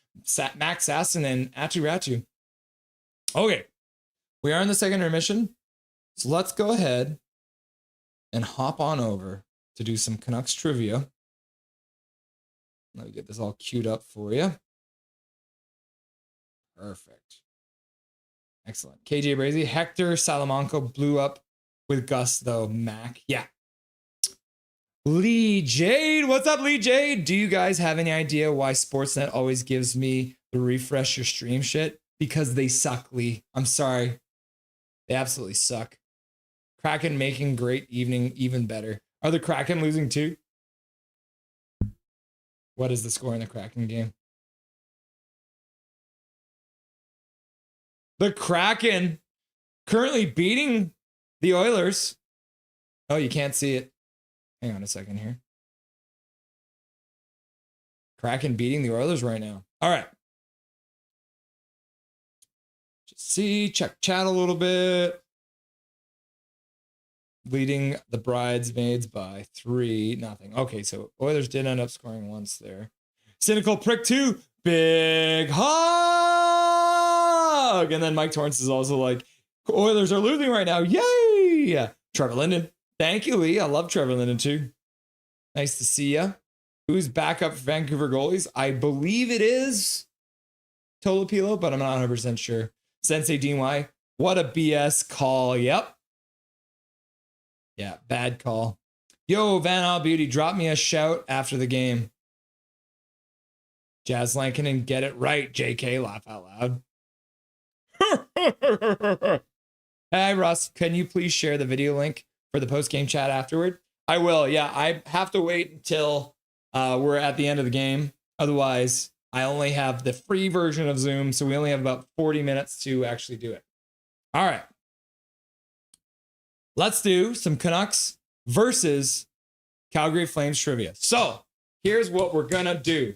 Max Sasson, and Atu. Okay. We are in the second intermission. So let's go ahead and hop on over to do some Canucks trivia. Let me get this all queued up for you. Perfect. Excellent. KJ Brazy, Hector Salamanca blew up with Gus, though. Mac. Yeah. Lee Jade. What's up, Lee Jade? Do you guys have any idea why Sportsnet always gives me the refresh your stream shit? Because they suck, Lee. I'm sorry. They absolutely suck. Kraken making great evening even better. Are the Kraken losing too? What is the score in the Kraken game? The Kraken currently beating the Oilers. Oh, you can't see it. Hang on a second here. Kraken beating the Oilers right now. All right. Just check chat a little bit. Leading the Bridesmaids by 3-0. Okay, so Oilers did end up scoring once there. Cynical Prick 2. Big hug. And then Mike Torrance is also like, Oilers are losing right now. Yay! Trevor Linden. Thank you, Lee. I love Trevor Linden too. Nice to see ya. Who's back up for Vancouver goalies? I believe it is Tolopilo, but I'm not 100% sure. Sensei DY. What a BS call. Yep. Yeah, bad call. Yo, Van All Beauty, drop me a shout after the game. Jazz Lankinen, get it right. JK, laugh out loud. Hey, Russ, can you please share the video link for the post-game chat afterward? I will, yeah. I have to wait until we're at the end of the game. Otherwise, I only have the free version of Zoom, so we only have about 40 minutes to actually do it. All right. Let's do some Canucks versus Calgary Flames trivia. So here's what we're going to do.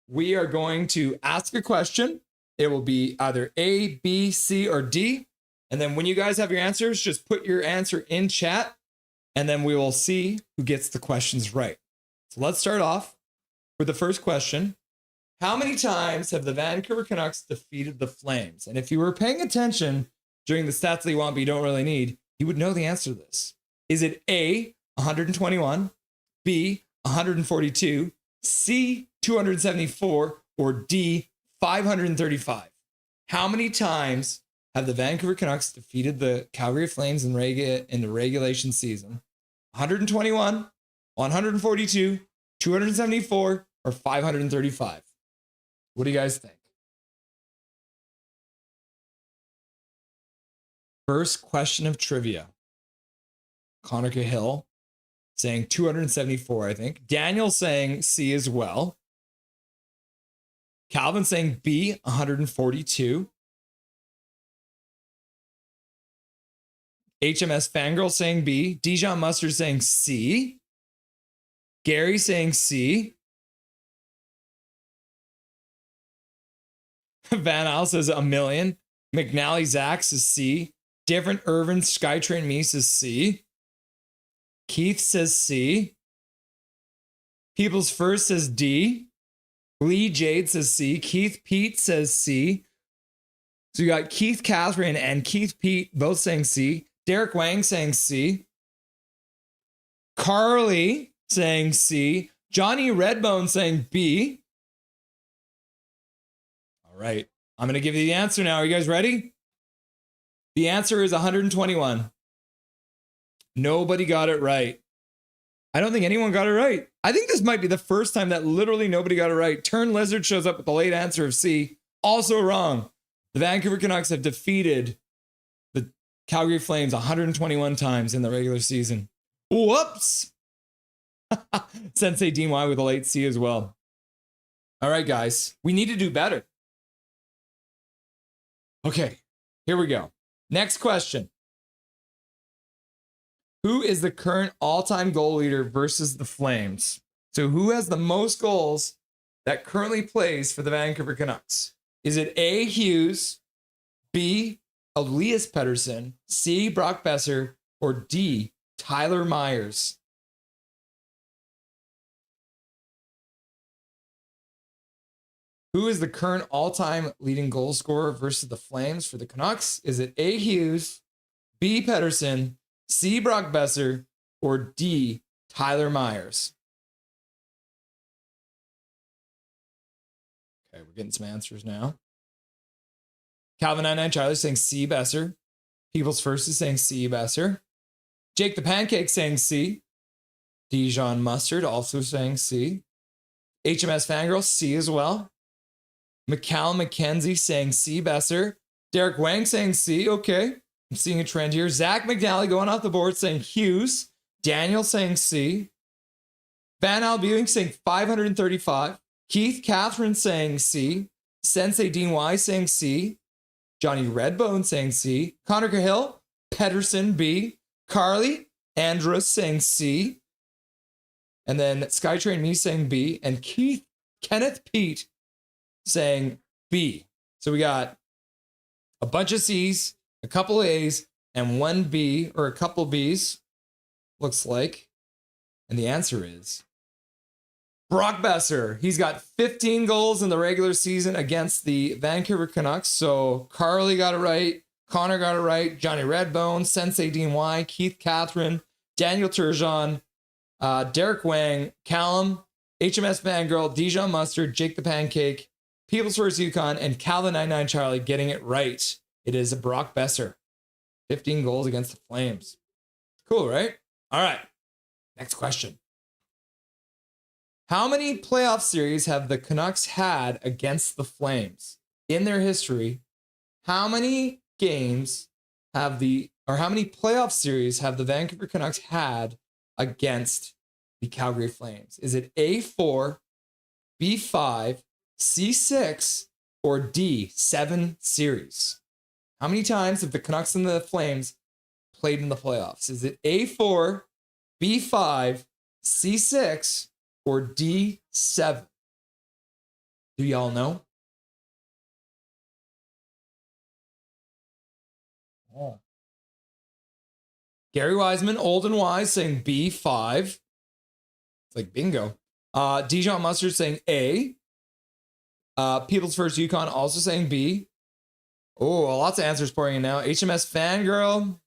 We are going to ask a question. It will be either A, B, C, or D. And then when you guys have your answers, just put your answer in chat, and then we will see who gets the questions right. So let's start off with the first question. How many times have the Vancouver Canucks defeated the Flames? And if you were paying attention during the stats that you want but you don't really need, you would know the answer to this. Is it A, 121, B, 142, C, 274, or D, 535? How many times have the Vancouver Canucks defeated the Calgary Flames in the regulation season? 121, 142, 274, or 535? What do you guys think? First question of trivia. Connor Cahill saying 274, I think. Daniel saying C as well. Calvin saying B, 142. HMS Fangirl saying B. Dijon Mustard saying C. Gary saying C. Van Al says a million. McNally Zach says C. Different Irvin Skytrain Me says C. Keith says C. People's First says D. Lee Jade says C. Keith Pete says C. So you got Keith Catherine and Keith Pete both saying C. Derek Wang saying C. Carly saying C. Johnny Redbone saying B. All right. I'm going to give you the answer now. Are you guys ready? The answer is 121. Nobody got it right. I don't think anyone got it right. I think this might be the first time that literally nobody got it right. Turn Lizard shows up with the late answer of C. Also wrong. The Vancouver Canucks have defeated the Calgary Flames 121 times in the regular season. Whoops. Sensei DY with a late C as well. All right, guys. We need to do better. Okay, here we go. Next question. Who is the current all-time goal leader versus the Flames? So who has the most goals that currently plays for the Vancouver Canucks? Is it A, Hughes, B, Elias Pettersson, C, Brock Besser, or D, Tyler Myers? Who is the current all-time leading goal scorer versus the Flames for the Canucks? Is it A, Hughes, B, Pettersson, C, Brock Besser, or D, Tyler Myers? Okay, we're getting some answers now. Calvin 99 Charlie saying C, Besser. People's First is saying C, Besser. Jake the Pancake saying C. Dijon Mustard also saying C. HMS Fangirl, C as well. McCallum McKenzie saying C, Besser. Derek Wang saying C. Okay. I'm seeing a trend here. Zach McNally going off the board saying Hughes. Daniel saying C. Van Albuing saying 535. Keith Catherine saying C. Sensei Dean Y saying C. Johnny Redbone saying C. Connor Cahill, Pettersson B. Carly, Andrus saying C. And then Skytrain Me saying B. And Kenneth Pete saying B. So we got a bunch of C's, a couple A's, and one B, or a couple B's, looks like. And the answer is Brock Besser. He's got 15 goals in the regular season against the Vancouver Canucks. So Carly got it right. Connor got it right. Johnny Redbone, Sensei Dean Y, Keith Catherine, Daniel Turgeon, Derek Wang, Callum, HMS Fangirl, Dijon Mustard, Jake the Pancake, People's First Yukon, and Calvin 99 Charlie getting it right. It is Brock Besser. 15 goals against the Flames. Cool, right? All right. Next question. How many playoff series have the Canucks had against the Flames in their history? How many games how many playoff series have the Vancouver Canucks had against the Calgary Flames? Is it A4, B5, C6, or D7 series? How many times have the Canucks and the Flames played in the playoffs? Is it A4, B5, C6, or D7? Do y'all know? Oh. Gary Wiseman, old and wise, saying B5. It's like bingo. Dijon Mustard saying A. People's First Yukon also saying B. Oh, lots of answers pouring in now. HMS Fangirl,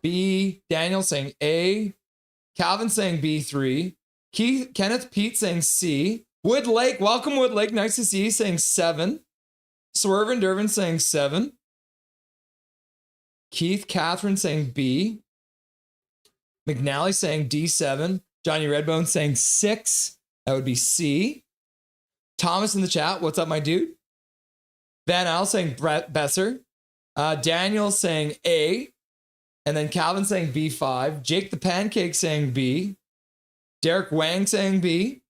B. Daniel saying A. Calvin saying B3. Kenneth Pete saying C. Wood Lake, welcome Wood Lake, nice to see you, saying 7. Swerve and Dervin saying 7. Keith Catherine saying B. McNally saying D7. Johnny Redbone saying 6. That would be C. Thomas in the chat, what's up, my dude? Van Al saying Brett Besser. Daniel saying A. And then Calvin saying B5. Jake the Pancake saying B. Derek Wang saying B.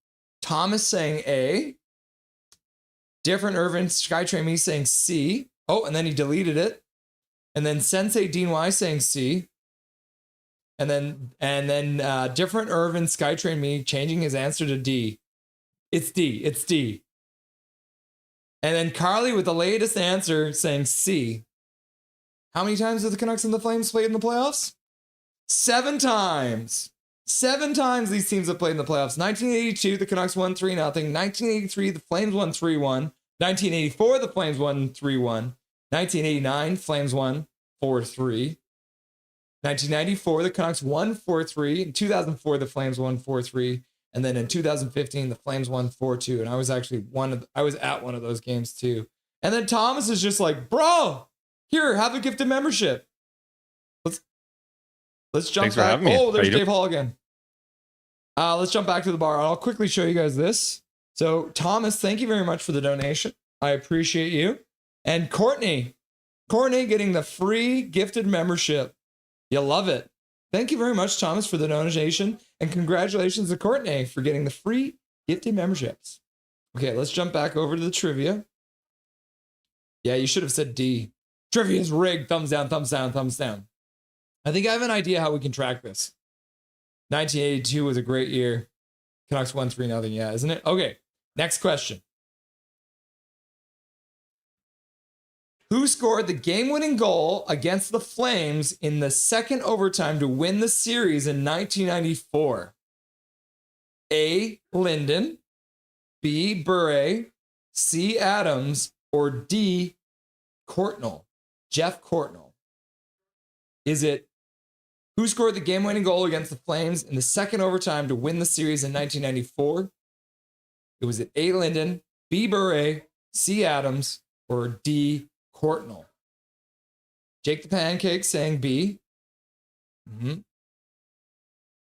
Thomas saying A. Different Irvin Skytrain Me saying C. Oh, and then he deleted it. And then Sensei Dean Y saying C. And then different Irvin Skytrain Me changing his answer to D. It's D. It's D. And then Carly with the latest answer saying C. How many times have the Canucks and the Flames played in the playoffs? 7 times. 7 times these teams have played in the playoffs. 1982, the Canucks won 3-0. 1983, the Flames won 3-1. 1984, the Flames won 3-1. 1989, Flames won 4-3. 1994, the Canucks won 4-3. In 2004, the Flames won 4-3. And then in 2015, the Flames won 4-2. And I was actually I was at one of those games too. And then Thomas is just like, bro, here, have a gifted membership. Let's jump Thanks back. For having me. Oh, there's Dave Hall again. Let's jump back to the bar. I'll quickly show you guys this. So Thomas, thank you very much for the donation. I appreciate you. And Courtney getting the free gifted membership. You love it. Thank you very much, Thomas, for the donation. And congratulations to Courtney for getting the free gifted memberships. Okay, let's jump back over to the trivia. Yeah, you should have said D. Trivia's rigged. Thumbs down, thumbs down, thumbs down. I think I have an idea how we can track this. 1982 was a great year. Canucks won 3-0. Yeah, isn't it? Okay, next question. Who scored the game-winning goal against the Flames in the second overtime to win the series in 1994? A. Linden, B. Bure, C. Adams, or D. Courtnall? Jeff Courtnall. Is it who scored the game-winning goal against the Flames in the second overtime to win the series in 1994? It was it A. Linden, B. Bure, C. Adams, or D. Courtnall? Jake the Pancake saying B.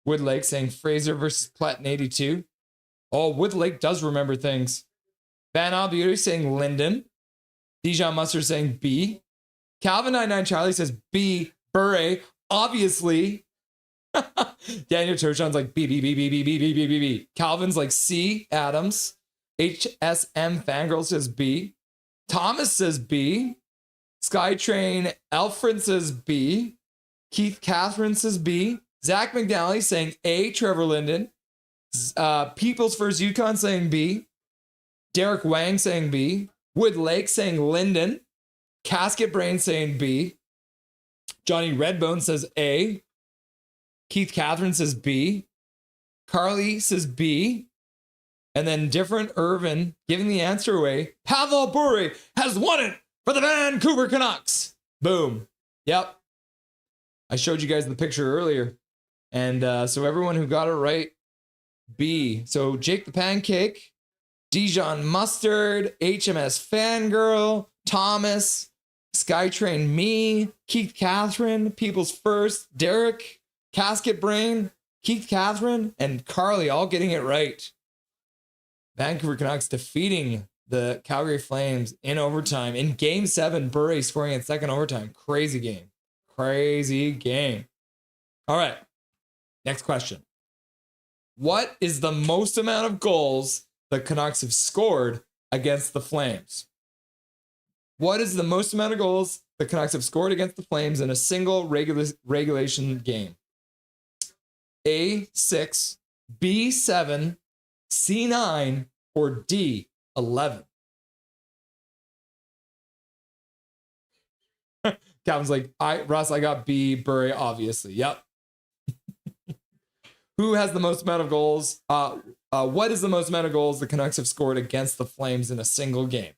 Woodlake saying Fraser versus Platt in 82. Oh, Woodlake does remember things. Van Al Beauty saying Linden. Dijon Mustard saying B. Calvin 99 Charlie says B. Bure, obviously. Daniel Turchon's like B, B, B, B, B, B, B, B, B, B. Calvin's like C. Adams. HSM Fangirl says B. Thomas says B. Skytrain Alfred says B. Keith Catherine says B. Zach McNally saying A. Trevor Linden. People's First Yukon saying B. Derek Wang saying B. Wood Lake saying Linden. Casket Brain saying B. Johnny Redbone says A. Keith Catherine says B. Carly says B. And then different Irvin giving the answer away. Pavel Bure has won it for the Vancouver Canucks. Boom. Yep. I showed you guys the picture earlier. And so everyone who got it right, B. So Jake the Pancake, Dijon Mustard, HMS Fangirl, Thomas, Skytrain Me, Keith Catherine, People's First, Derek, Casket Brain, Keith Catherine, and Carly all getting it right. Vancouver Canucks defeating the Calgary Flames in overtime. In Game 7, Bure scoring in second overtime. Crazy game. Crazy game. All right. Next question. What is the most amount of goals the Canucks have scored against the Flames? What is the most amount of goals the Canucks have scored against the Flames in a single regulation game? A6, B7, C9, or D11? Calvin's like, Russ, I got B, Burry, obviously. Yep. Who has the most amount of goals? What is the most amount of goals the Canucks have scored against the Flames in a single game?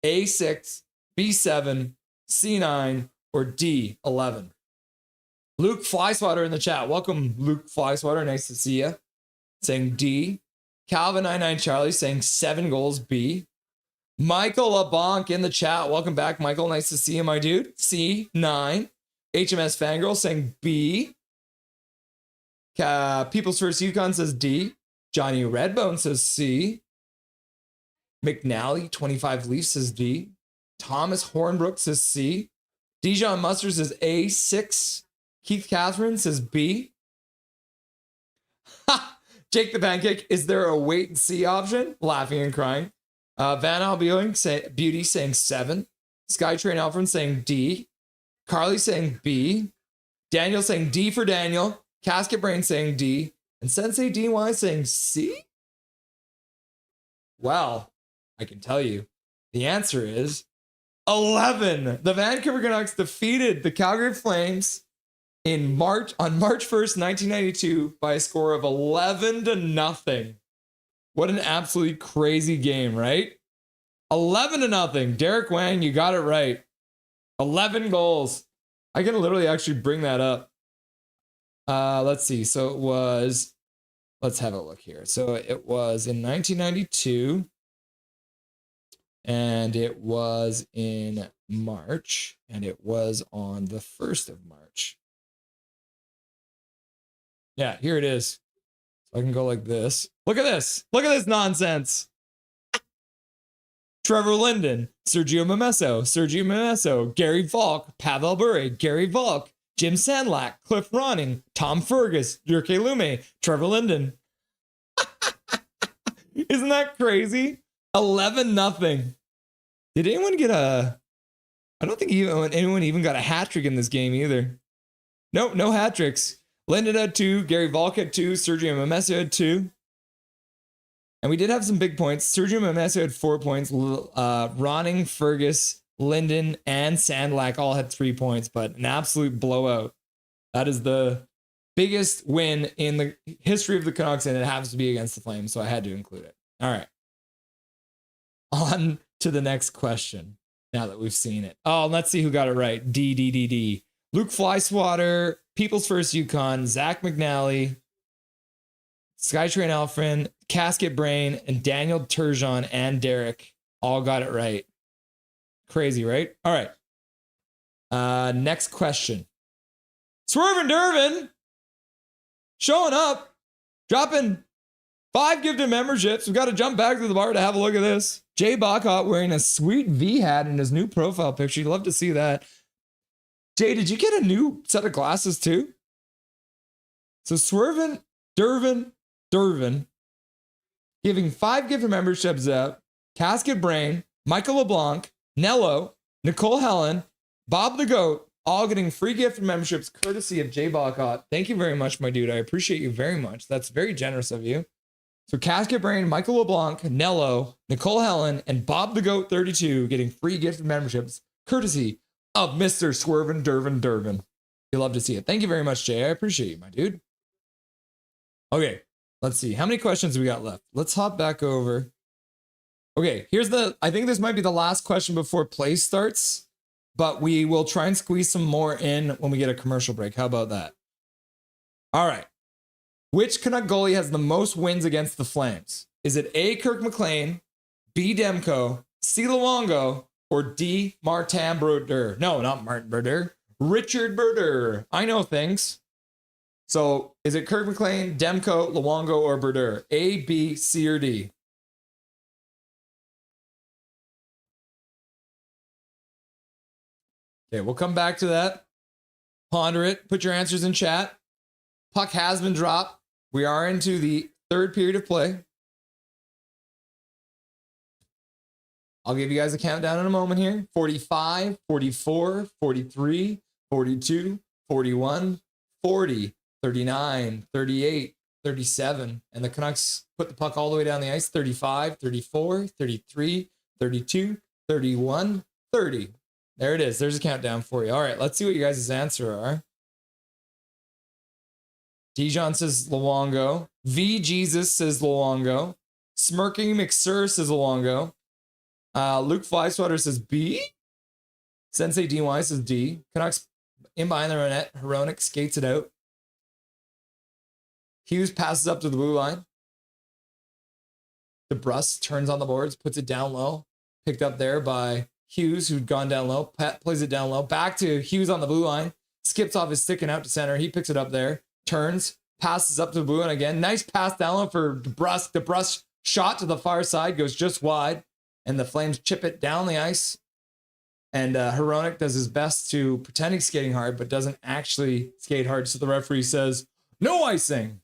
A6, B7, C9, or D11? Luke Flyswatter in the chat. Welcome, Luke Flyswatter. Nice to see you. Saying D. Calvin99 Charlie saying 7 goals, B. Michael LeBlanc in the chat. Welcome back, Michael. Nice to see you, my dude. C9. HMS Fangirl saying B. People's First Yukon says D. Johnny Redbone says C. McNally, 25 Leafs, says D. Thomas Hornbrook says C. Dijon Mustard says A6. Keith Catherine says B. Jake the Pancake, is there a wait and see option? Laughing and crying. Van Albuing Beauty saying 7. Skytrain Alfred saying D. Carly saying B. Daniel saying D for Daniel. Casket Brain saying D. And Sensei DY saying C? Well, I can tell you, the answer is 11. The Vancouver Canucks defeated the Calgary Flames on March 1st, 1992 by a score of 11-0. What an absolutely crazy game, right? 11-0. Derek Wang, you got it right. 11 goals. I can literally actually bring that up. Let's see. So it was, let's have a look here. So it was in 1992 and it was in March and it was on the 1st of March. Yeah, here it is. So I can go like this. Look at this. Look at this nonsense. Trevor Linden, Sergio Momesso, Gary Volk, Pavel Bure, Gary Volk, Jim Sandlak, Cliff Ronning, Tom Fergus, Jurke Lume, Trevor Linden. Isn't that crazy? 11-0. Did anyone get a... I don't think anyone even got a hat trick in this game either. Nope, no hat tricks. Linden had 2, Gary Volk had 2, Sergio Momesso had 2. And we did have some big points. Sergio Momesso had 4 points. Ronning, Fergus, Linden, and Sandlak all had 3 points, but an absolute blowout. That is the biggest win in the history of the Canucks, and it happens to be against the Flames, so I had to include it. All right. On to the next question, now that we've seen it. Oh, let's see who got it right. D. Luke Flyswatter, People's First Yukon, Zach McNally, Skytrain Alfred, Casket Brain, and Daniel Turgeon and Derek all got it right. Crazy, right? All right. Next question. Swervin' Dervin showing up, dropping 5 gifted memberships. We've got to jump back to the bar to have a look at this. Jay Bacot wearing a sweet V hat in his new profile picture. You'd love to see that. Jay, did you get a new set of glasses too? So Swervin' Dervin giving 5 gifted memberships out. Casket Brain, Michael LeBlanc, Nello, Nicole Helen, Bob the Goat, all getting free gifted memberships courtesy of Jay Bacot. Thank you very much, my dude. I appreciate you very much. That's very generous of you. So Casket Brain, Michael LeBlanc, Nello, Nicole Helen, and Bob the Goat 32 getting free gifted memberships courtesy of Mr. Swervin' Dervin. You love to see it. Thank you very much, Jay. I appreciate you, my dude. Okay, let's see. How many questions we got left? Let's hop back over. Okay, I think this might be the last question before play starts, but we will try and squeeze some more in when we get a commercial break. How about that? All right. Which Canuck goalie has the most wins against the Flames? Is it A, Kirk McLean, B, Demko, C, Luongo, or D, Martin Brodeur? No, not Martin Brodeur. Richard Brodeur. I know things. So is it Kirk McLean, Demko, Luongo, or Brodeur? A, B, C, or D? Okay, we'll come back to that. Ponder it. Put your answers in chat. Puck has been dropped. We are into the third period of play. I'll give you guys a countdown in a moment here. 45, 44, 43, 42, 41, 40, 39, 38, 37. And the Canucks put the puck all the way down the ice. 35, 34, 33, 32, 31, 30. There it is. There's a countdown for you. All right, let's see what you guys' answer are. Dijon says Luongo. V Jesus says Luongo. Smirking McSir says Luongo. Luke Flyswatter says B. Sensei DY says D. Canucks in behind their own net. Hronek skates it out. Hughes passes up to the blue line. DeBrusk turns on the boards, puts it down low. Picked up there by Hughes, who'd gone down low. Pat plays it down low. Back to Hughes on the blue line. Skips off his stick and out to center. He picks it up there. Turns. Passes up to the blue line again. Nice pass down low for DeBrusk. DeBrusk shot to the far side. Goes just wide. And the Flames chip it down the ice. And Hronek does his best to pretend he's skating hard, but doesn't actually skate hard. So the referee says, no icing.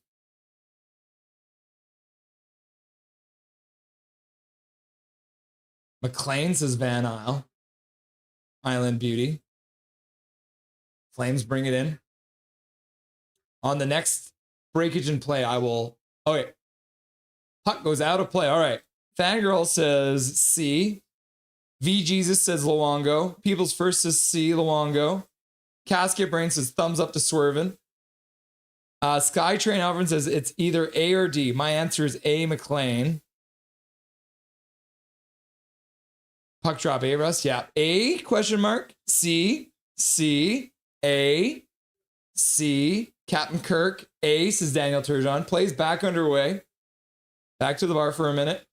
McLean says Van Isle. Island Beauty. Flames bring it in. On the next breakage and play, I will... Oh, wait. Puck goes out of play. All right. Fangirl says C. V Jesus says Luongo. People's First says C. Luongo. Casket Brain says thumbs up to Swervin. Skytrain Alvin says it's either A or D. My answer is A. McLean. Puck drop A, Russ. Yeah. A, question mark. C. C. A. C. Captain Kirk. A, says Daniel Turgeon. Plays back underway. Back to the bar for a minute.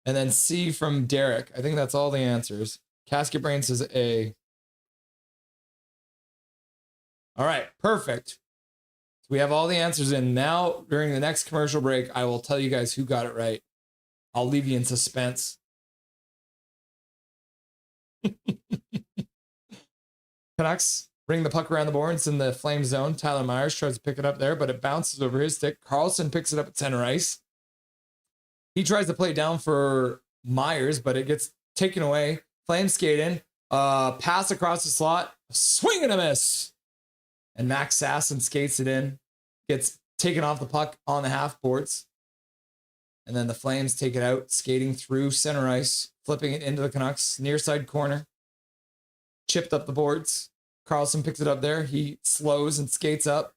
And then C from Derek. I think that's all the answers. Casket Brain says A. All right, perfect. So we have all the answers in. Now, during the next commercial break, I will tell you guys who got it right. I'll leave you in suspense. Canucks bring the puck around the boards in the Flame zone. Tyler Myers tries to pick it up there, but it bounces over his stick. Carlson picks it up at center ice. He tries to play down for Myers, but it gets taken away. Flames skate in. Pass across the slot. Swing and a miss. And Max Sasson skates it in. Gets taken off the puck on the half boards. And then the Flames take it out, skating through center ice, flipping it into the Canucks, near side corner. Chipped up the boards. Carlson picks it up there. He slows and skates up.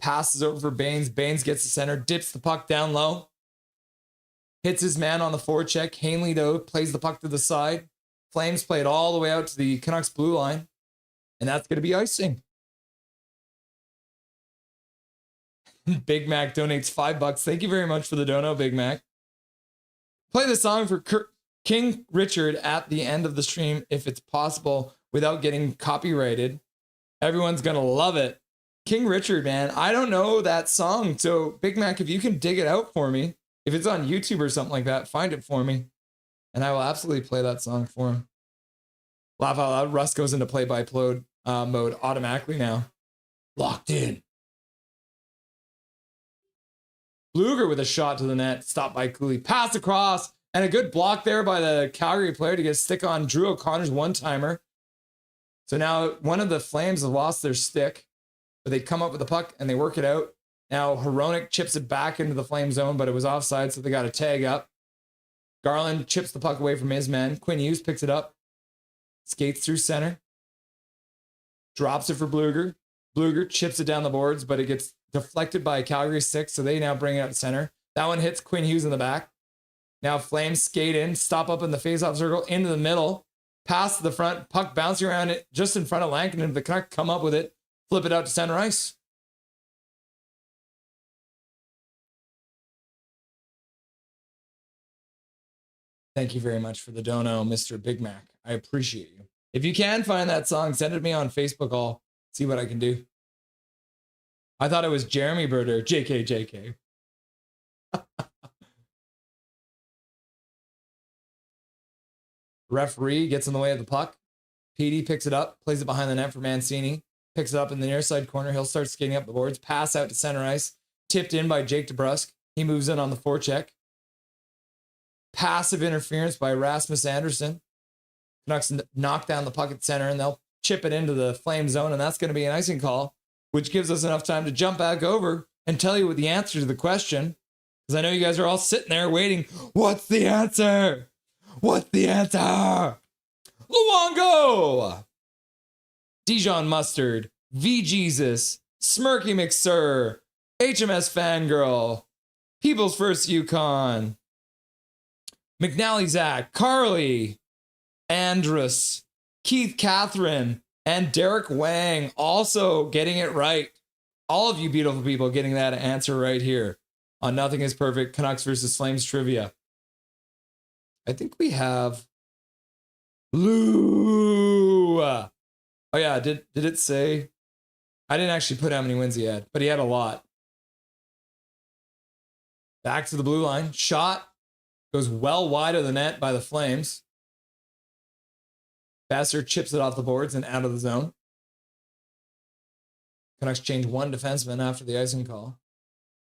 Passes over for Baines. Baines gets the center, dips the puck down low. Hits his man on the forecheck. Hanley, though, plays the puck to the side. Flames play it all the way out to the Canucks blue line. And that's going to be icing. Big Mac donates $5. Thank you very much for the dono, Big Mac. Play the song for King Richard at the end of the stream, if it's possible, without getting copyrighted. Everyone's going to love it. King Richard, man. I don't know that song. So, Big Mac, if you can dig it out for me, if it's on YouTube or something like that, find it for me. And I will absolutely play that song for him. Laugh out loud. Russ goes into play-by-play mode automatically now. Locked in. Bluger with a shot to the net. Stopped by Cooley. Pass across. And a good block there by the Calgary player to get a stick on Drew O'Connor's one-timer. So now one of the Flames have lost their stick. But they come up with the puck and they work it out. Now, Hronek chips it back into the Flame zone, but it was offside, so they got a tag up. Garland chips the puck away from his man. Quinn Hughes picks it up. Skates through center. Drops it for Bluger. Bluger chips it down the boards, but it gets deflected by Calgary 6, so they now bring it up to center. That one hits Quinn Hughes in the back. Now Flames skate in, stop up in the faceoff circle, into the middle, pass to the front, puck bouncing around it just in front of Lankinen. The Canucks come up with it, flip it out to center ice. Thank you very much for the dono, Mr. Big Mac. I appreciate you. If you can find that song, send it to me on Facebook. I'll see what I can do. I thought it was Jeremy Birder. JK. Referee gets in the way of the puck. PD picks it up, plays it behind the net for Mancini. Picks it up in the near side corner. He'll start skating up the boards. Pass out to center ice. Tipped in by Jake DeBrusk. He moves in on the forecheck. passive interference by Rasmus Anderson. Canucks knock down the puck at center, and they'll chip it into the Flame zone, and that's going to be an icing call, which gives us enough time to jump back over and tell you what the answer to the question, because I know you guys are all sitting there waiting. What's the answer? What's the answer? Luongo! Dijon Mustard, V Jesus, Smirky McSir, HMS Fangirl, People's First Yukon, McNally Zach, Carly, Andrus, Keith Catherine, and Derek Wang also getting it right. All of you beautiful people getting that answer right here on Nothing is Perfect Canucks versus Flames trivia. I think we have Lou. Oh yeah, did it say? I didn't actually put how many wins he had, but he had a lot. Back to the blue line. Shot goes well wide of the net by the Flames. Vassar chips it off the boards and out of the zone. Canucks change one defenseman after the icing call.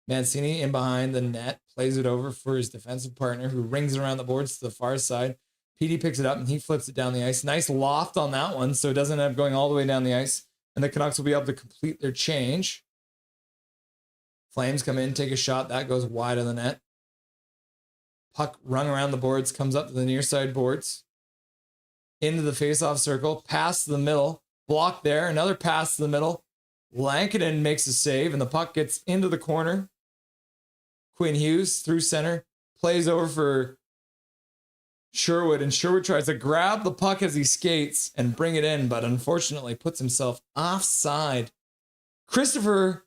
Mancini in behind the net, plays it over for his defensive partner, who rings it around the boards to the far side. PD picks it up and he flips it down the ice. Nice loft on that one, so it doesn't end up going all the way down the ice. And the Canucks will be able to complete their change. Flames come in, take a shot. That goes wide of the net. Puck rung around the boards, comes up to the near side boards. Into the faceoff circle, pass to the middle. Block there, another pass to the middle. Lankinen makes a save, and the puck gets into the corner. Quinn Hughes through center, plays over for Sherwood, and Sherwood tries to grab the puck as he skates and bring it in, but unfortunately puts himself offside. Christopher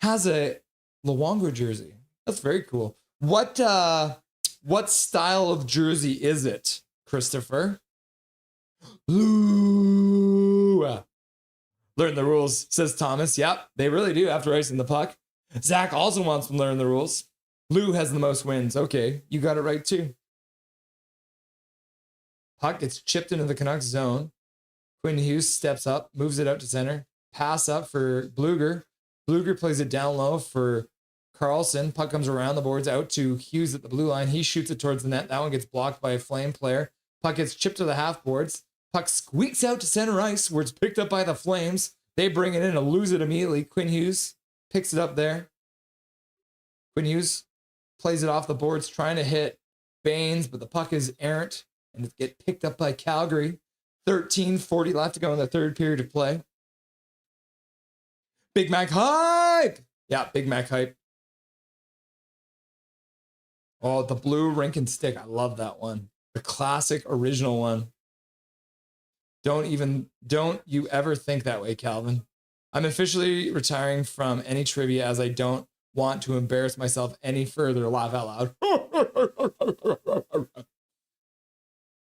has a Luongo jersey. That's very cool. What style of jersey is it, Christopher? Lou. Learn the rules, says Thomas. Yep, they really do after icing the puck. Zach also wants to learn the rules. Lou has the most wins. Okay, you got it right too. Puck gets chipped into the Canucks zone. Quinn Hughes steps up, moves it out to center. Pass up for Bluger. Bluger plays it down low for Carlson. Puck comes around the boards out to Hughes at the blue line. He shoots it towards the net. That one gets blocked by a Flame player. Puck gets chipped to the half boards. Puck squeaks out to center ice where it's picked up by the Flames. They bring it in and lose it immediately. Quinn Hughes picks it up there. Quinn Hughes plays it off the boards, trying to hit Baines, but the puck is errant and it gets picked up by Calgary. 13:40 left to go in the third period of play. Big Mac hype! Yeah, Big Mac hype. Oh, the blue rink and stick. I love that one. The classic original one. Don't you ever think that way, Calvin. I'm officially retiring from any trivia as I don't want to embarrass myself any further. Laugh out loud.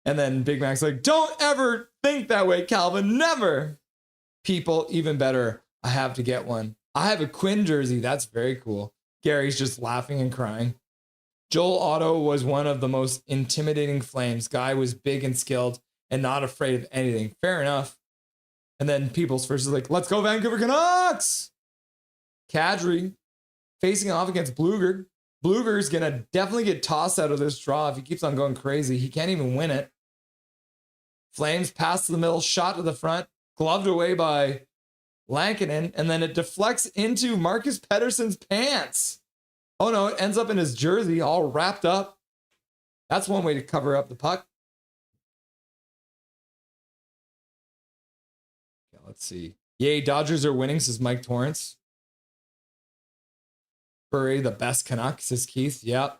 And then Big Mac's like, don't ever think that way, Calvin. Never. People, even better. I have to get one. I have a Quinn jersey. That's very cool. Gary's just laughing and crying. Joel Otto was one of the most intimidating Flames. Guy was big and skilled and not afraid of anything. Fair enough. And then People's First is like, let's go Vancouver Canucks. Kadri facing off against Bluger. Bluger's going to definitely get tossed out of this draw if he keeps on going crazy. He can't even win it. Flames pass to the middle, shot to the front, gloved away by Lankinen, and then it deflects into Marcus Pettersson's pants. Oh no, it ends up in his jersey all wrapped up. That's one way to cover up the puck. Okay, let's see. Yay, Dodgers are winning, says Mike Torrance. Furry, the best Canuck, says Keith. Yep.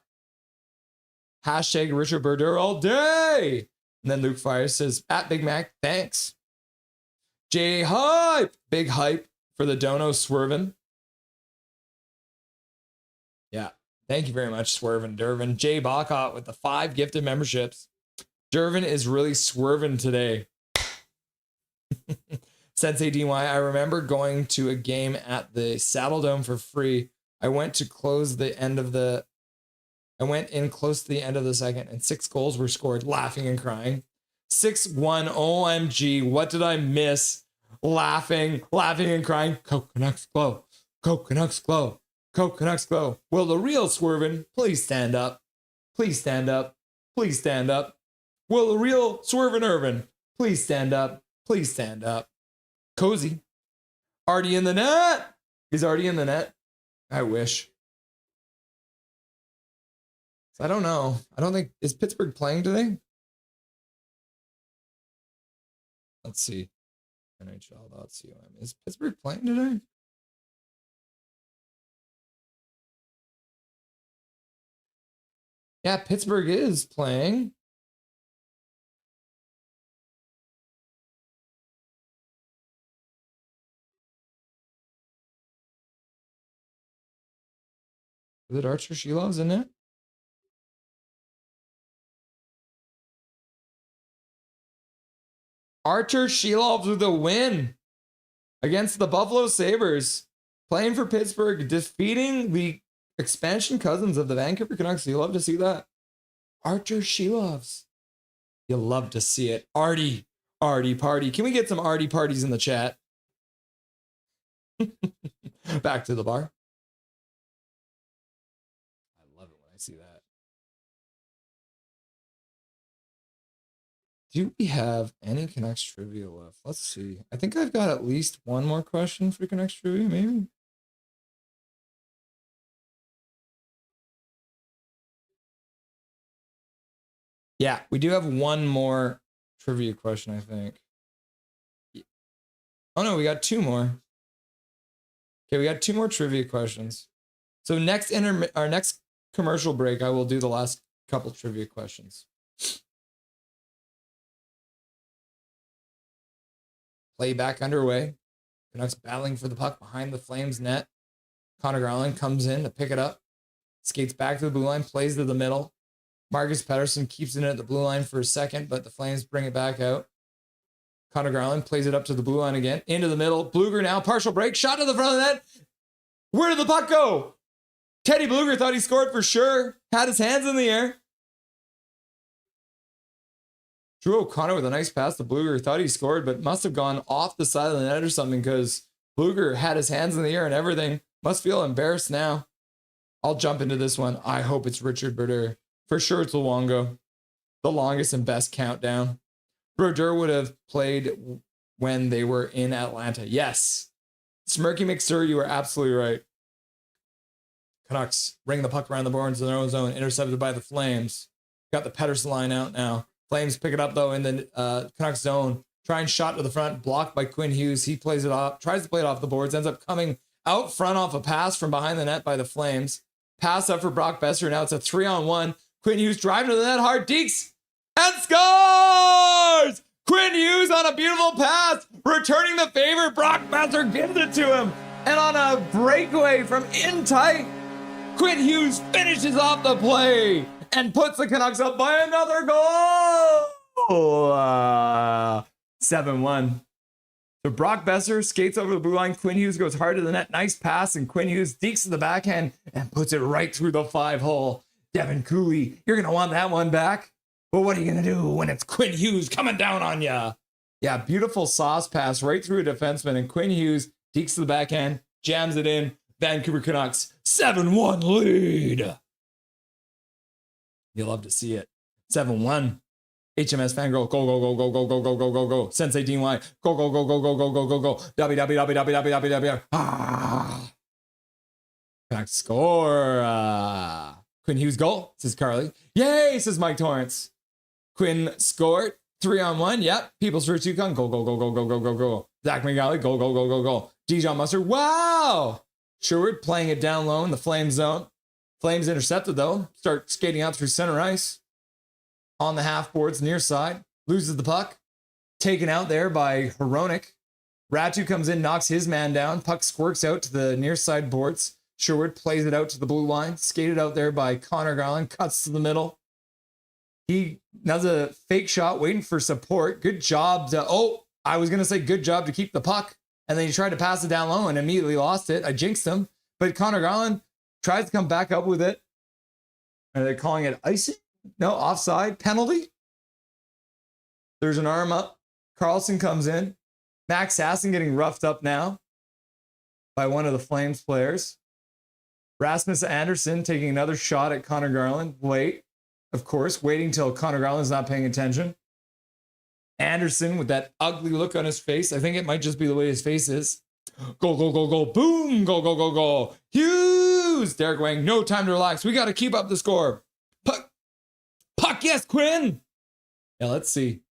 Hashtag Richard Berdur all day. And then Luke Fires says, at Big Mac, thanks. J Hype, big hype for the Dono Swervin. Yeah, thank you very much, Swervin Dervin. Jay Bacot with the 5 gifted memberships. Dervin is really swerving today. Sensei DY, I remember going to a game at the Saddle Dome for free. I went in close to the end of the second, and 6 goals were scored, laughing and crying. 6-1, OMG, what did I miss? Laughing and crying. Coke Canucks glow. Coke Canucks glow. Coke Canucks glow. Will the real Swervin please stand up? Please stand up. Please stand up. Will the real Swervin' Irvin please stand up? Please stand up. Cozy. Artie in the net. Is Artie in the net? I wish. I don't know. I don't think, is Pittsburgh playing today? Let's see. NHL.com. Is Pittsburgh playing today? Yeah, Pittsburgh is playing. Is it Archer Shilov's in it? Archer Shilovs with a win against the Buffalo Sabres. Playing for Pittsburgh, defeating the expansion cousins of the Vancouver Canucks. You love to see that. Archer Shilovs. You love to see it. Artie party. Can we get some Artie parties in the chat? Back to the bar. I love it when I see that. Do we have any Canucks trivia left? Let's see. I think I've got at least one more question for Canucks trivia, maybe. Yeah, we do have one more trivia question, I think. Oh no, we got two more. Okay, we got two more trivia questions. So our next commercial break, I will do the last couple trivia questions. Play back underway. Canucks battling for the puck behind the Flames net. Connor Garland comes in to pick it up. Skates back to the blue line, plays to the middle. Marcus Pettersson keeps it at the blue line for a second, but the Flames bring it back out. Connor Garland plays it up to the blue line again. Into the middle. Bluger now, partial break. Shot to the front of the net. Where did the puck go? Teddy Bluger thought he scored for sure. Had his hands in the air. Drew O'Connor with a nice pass to Bluger. Thought he scored, but must have gone off the side of the net or something because Bluger had his hands in the air and everything. Must feel embarrassed now. I'll jump into this one. I hope it's Richard Brodeur. For sure it's Luongo. The longest and best countdown. Brodeur would have played when they were in Atlanta. Yes. Smirky McSir, you are absolutely right. Canucks bring the puck around the boards in their own zone. Intercepted by the Flames. Got the Pettersson line out now. Flames pick it up, though, in the Canucks zone. Try and shot to the front. Blocked by Quinn Hughes. He plays it off. Tries to play it off the boards. Ends up coming out front off a pass from behind the net by the Flames. Pass up for Brock Besser. Now it's a 3-on-1. Quinn Hughes driving to the net hard. Deeks. And scores! Quinn Hughes on a beautiful pass. Returning the favor. Brock Besser gives it to him. And on a breakaway from in tight, Quinn Hughes finishes off the play and puts the Canucks up by another goal. 7-1. So Brock Besser skates over the blue line. Quinn Hughes goes hard to the net. Nice pass. And Quinn Hughes dekes to the backhand and puts it right through the 5-hole. Devin Cooley, you're going to want that one back. But what are you going to do when it's Quinn Hughes coming down on you? Yeah, beautiful sauce pass right through a defenseman. And Quinn Hughes dekes to the backhand, jams it in. Vancouver Canucks, 7-1 lead. You love to see it. 7-1. HMS Fangirl, go, go, go, go, go, go, go, go, go, go. Sensei Dean White, go, go, go, go, go, go, go, go, go. W. Ah. Canucks score. Quinn Hughes goal, says Carly. Yay, says Mike Torrance. Quinn scored. 3-on-1. Yep. People's first Yukon. Go, go, go, go, go, go, go, go. Zach McGalley. Go, go, go, go, go. Dijon Mustard. Wow. Sherwood playing it down low in the Flames zone. Flames intercepted, though. Start skating out through center ice. On the half boards near side. Loses the puck. Taken out there by Hronek. Ratu comes in, knocks his man down. Puck squirts out to the near side boards. Sherwood plays it out to the blue line. Skated out there by Connor Garland. Cuts to the middle. He does a fake shot, waiting for support. Good job to... Oh, I was going to say good job to keep the puck. And then he tried to pass it down low and immediately lost it. I jinxed him. But Connor Garland tries to come back up with it. Are they calling it icing? No, offside. Penalty. There's an arm up. Carlson comes in. Max Hassan getting roughed up now by one of the Flames players. Rasmus Anderson taking another shot at Connor Garland. Wait. of course, waiting till Connor Garland's not paying attention. Anderson with that ugly look on his face. I think it might just be the way his face is. Go, go, go, go, boom, go, go, go, go. Hughes! Derek Wang, no time to relax. We got to keep up the score. Puck, yes, Quinn! Yeah, let's see.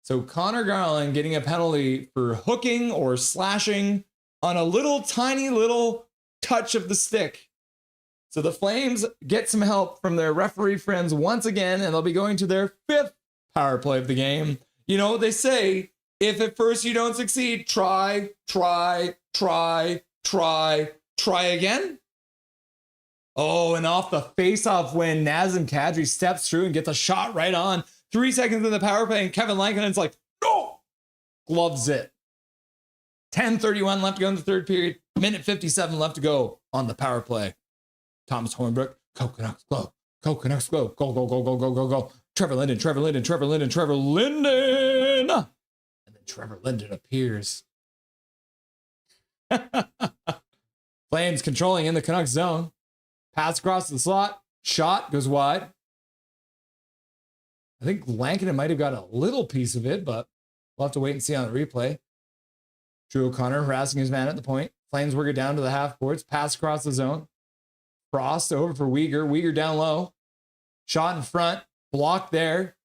So Connor Garland getting a penalty for hooking or slashing on a little tiny little touch of the stick. So the Flames get some help from their referee friends once again, and they'll be going to their 5th power play of the game. You know, they say, if at first you don't succeed, try again. Oh, and off the face-off when Nazem Kadri steps through and gets a shot right on. 3 seconds in the power play, and Kevin Lankinen's like, no! Gloves it. 10:31 left to go in the third period. Minute 57 left to go on the power play. Thomas Hornbrook, go Canucks, go. Go Canucks, go. Go, go, go, go, go, go, go. Trevor Linden. And then Trevor Linden appears. Flames controlling in the Canucks zone. Pass across the slot. Shot goes wide. I think Lankinen might have got a little piece of it, but we'll have to wait and see on the replay. Drew O'Connor harassing his man at the point. Flames work it down to the half boards. Pass across the zone. Frost over for Weegar. Weegar down low. Shot in front. Blocked there.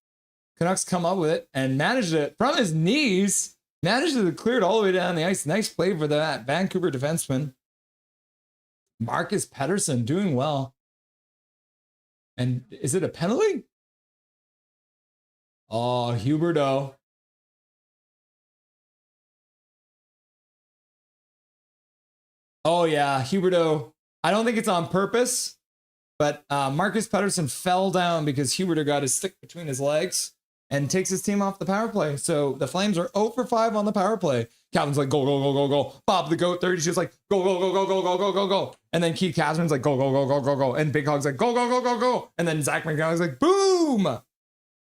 Canucks come up with it and managed it from his knees. Managed to clear it all the way down the ice. Nice play for that Vancouver defenseman. Marcus Pettersson doing well. And is it a penalty? Oh, Huberdeau. Oh, yeah, Huberdeau. I don't think it's on purpose, but Marcus Pettersson fell down because Huberdeau got his stick between his legs and takes his team off the power play. So the Flames are 0 for 5 on the power play. Calvin's like, go, go, go, go, go. Bob the Goat 30, she's like, go, go, go, go, go, go, go, go, go. And then Keith Katzman's like, go, go, go, go, go, go. And Big Hog's like, go, go, go, go, go. And then Zach McDonald's like, boom.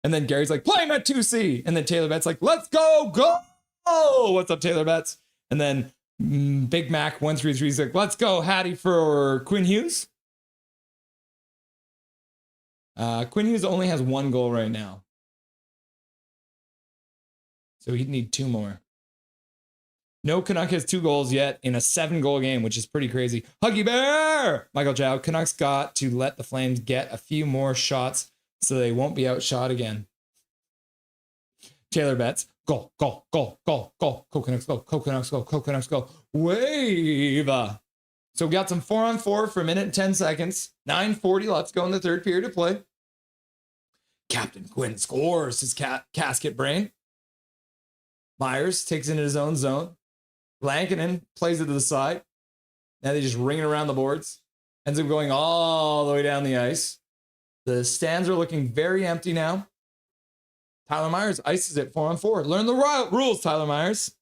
And then Gary's like, play him at 2C. And then Taylor Betts like, let's go, go. Oh, what's up, Taylor Betts? And then Big Mac 133 is like, let's go, Hattie for Quinn Hughes. Quinn Hughes only has 1 goal right now. So he'd need 2 more. No Canuck has 2 goals yet in a 7-goal game, which is pretty crazy. Huggy Bear! Michael Chow, Canucks got to let the Flames get a few more shots so they won't be outshot again. Taylor Betts, go, go, go, go, go. Go Canucks, go, go Canucks, go, go Canucks, go. Wave! So we got some 4-on-4 for a minute and 10 seconds. 9:40 left to go in the third period of play. Captain Quinn scores his casket brain. Myers takes it into his own zone. Lankinen plays it to the side. Now they just ring it around the boards. Ends up going all the way down the ice. The stands are looking very empty now. Tyler Myers ices it 4-on-4. Learn the rules, Tyler Myers.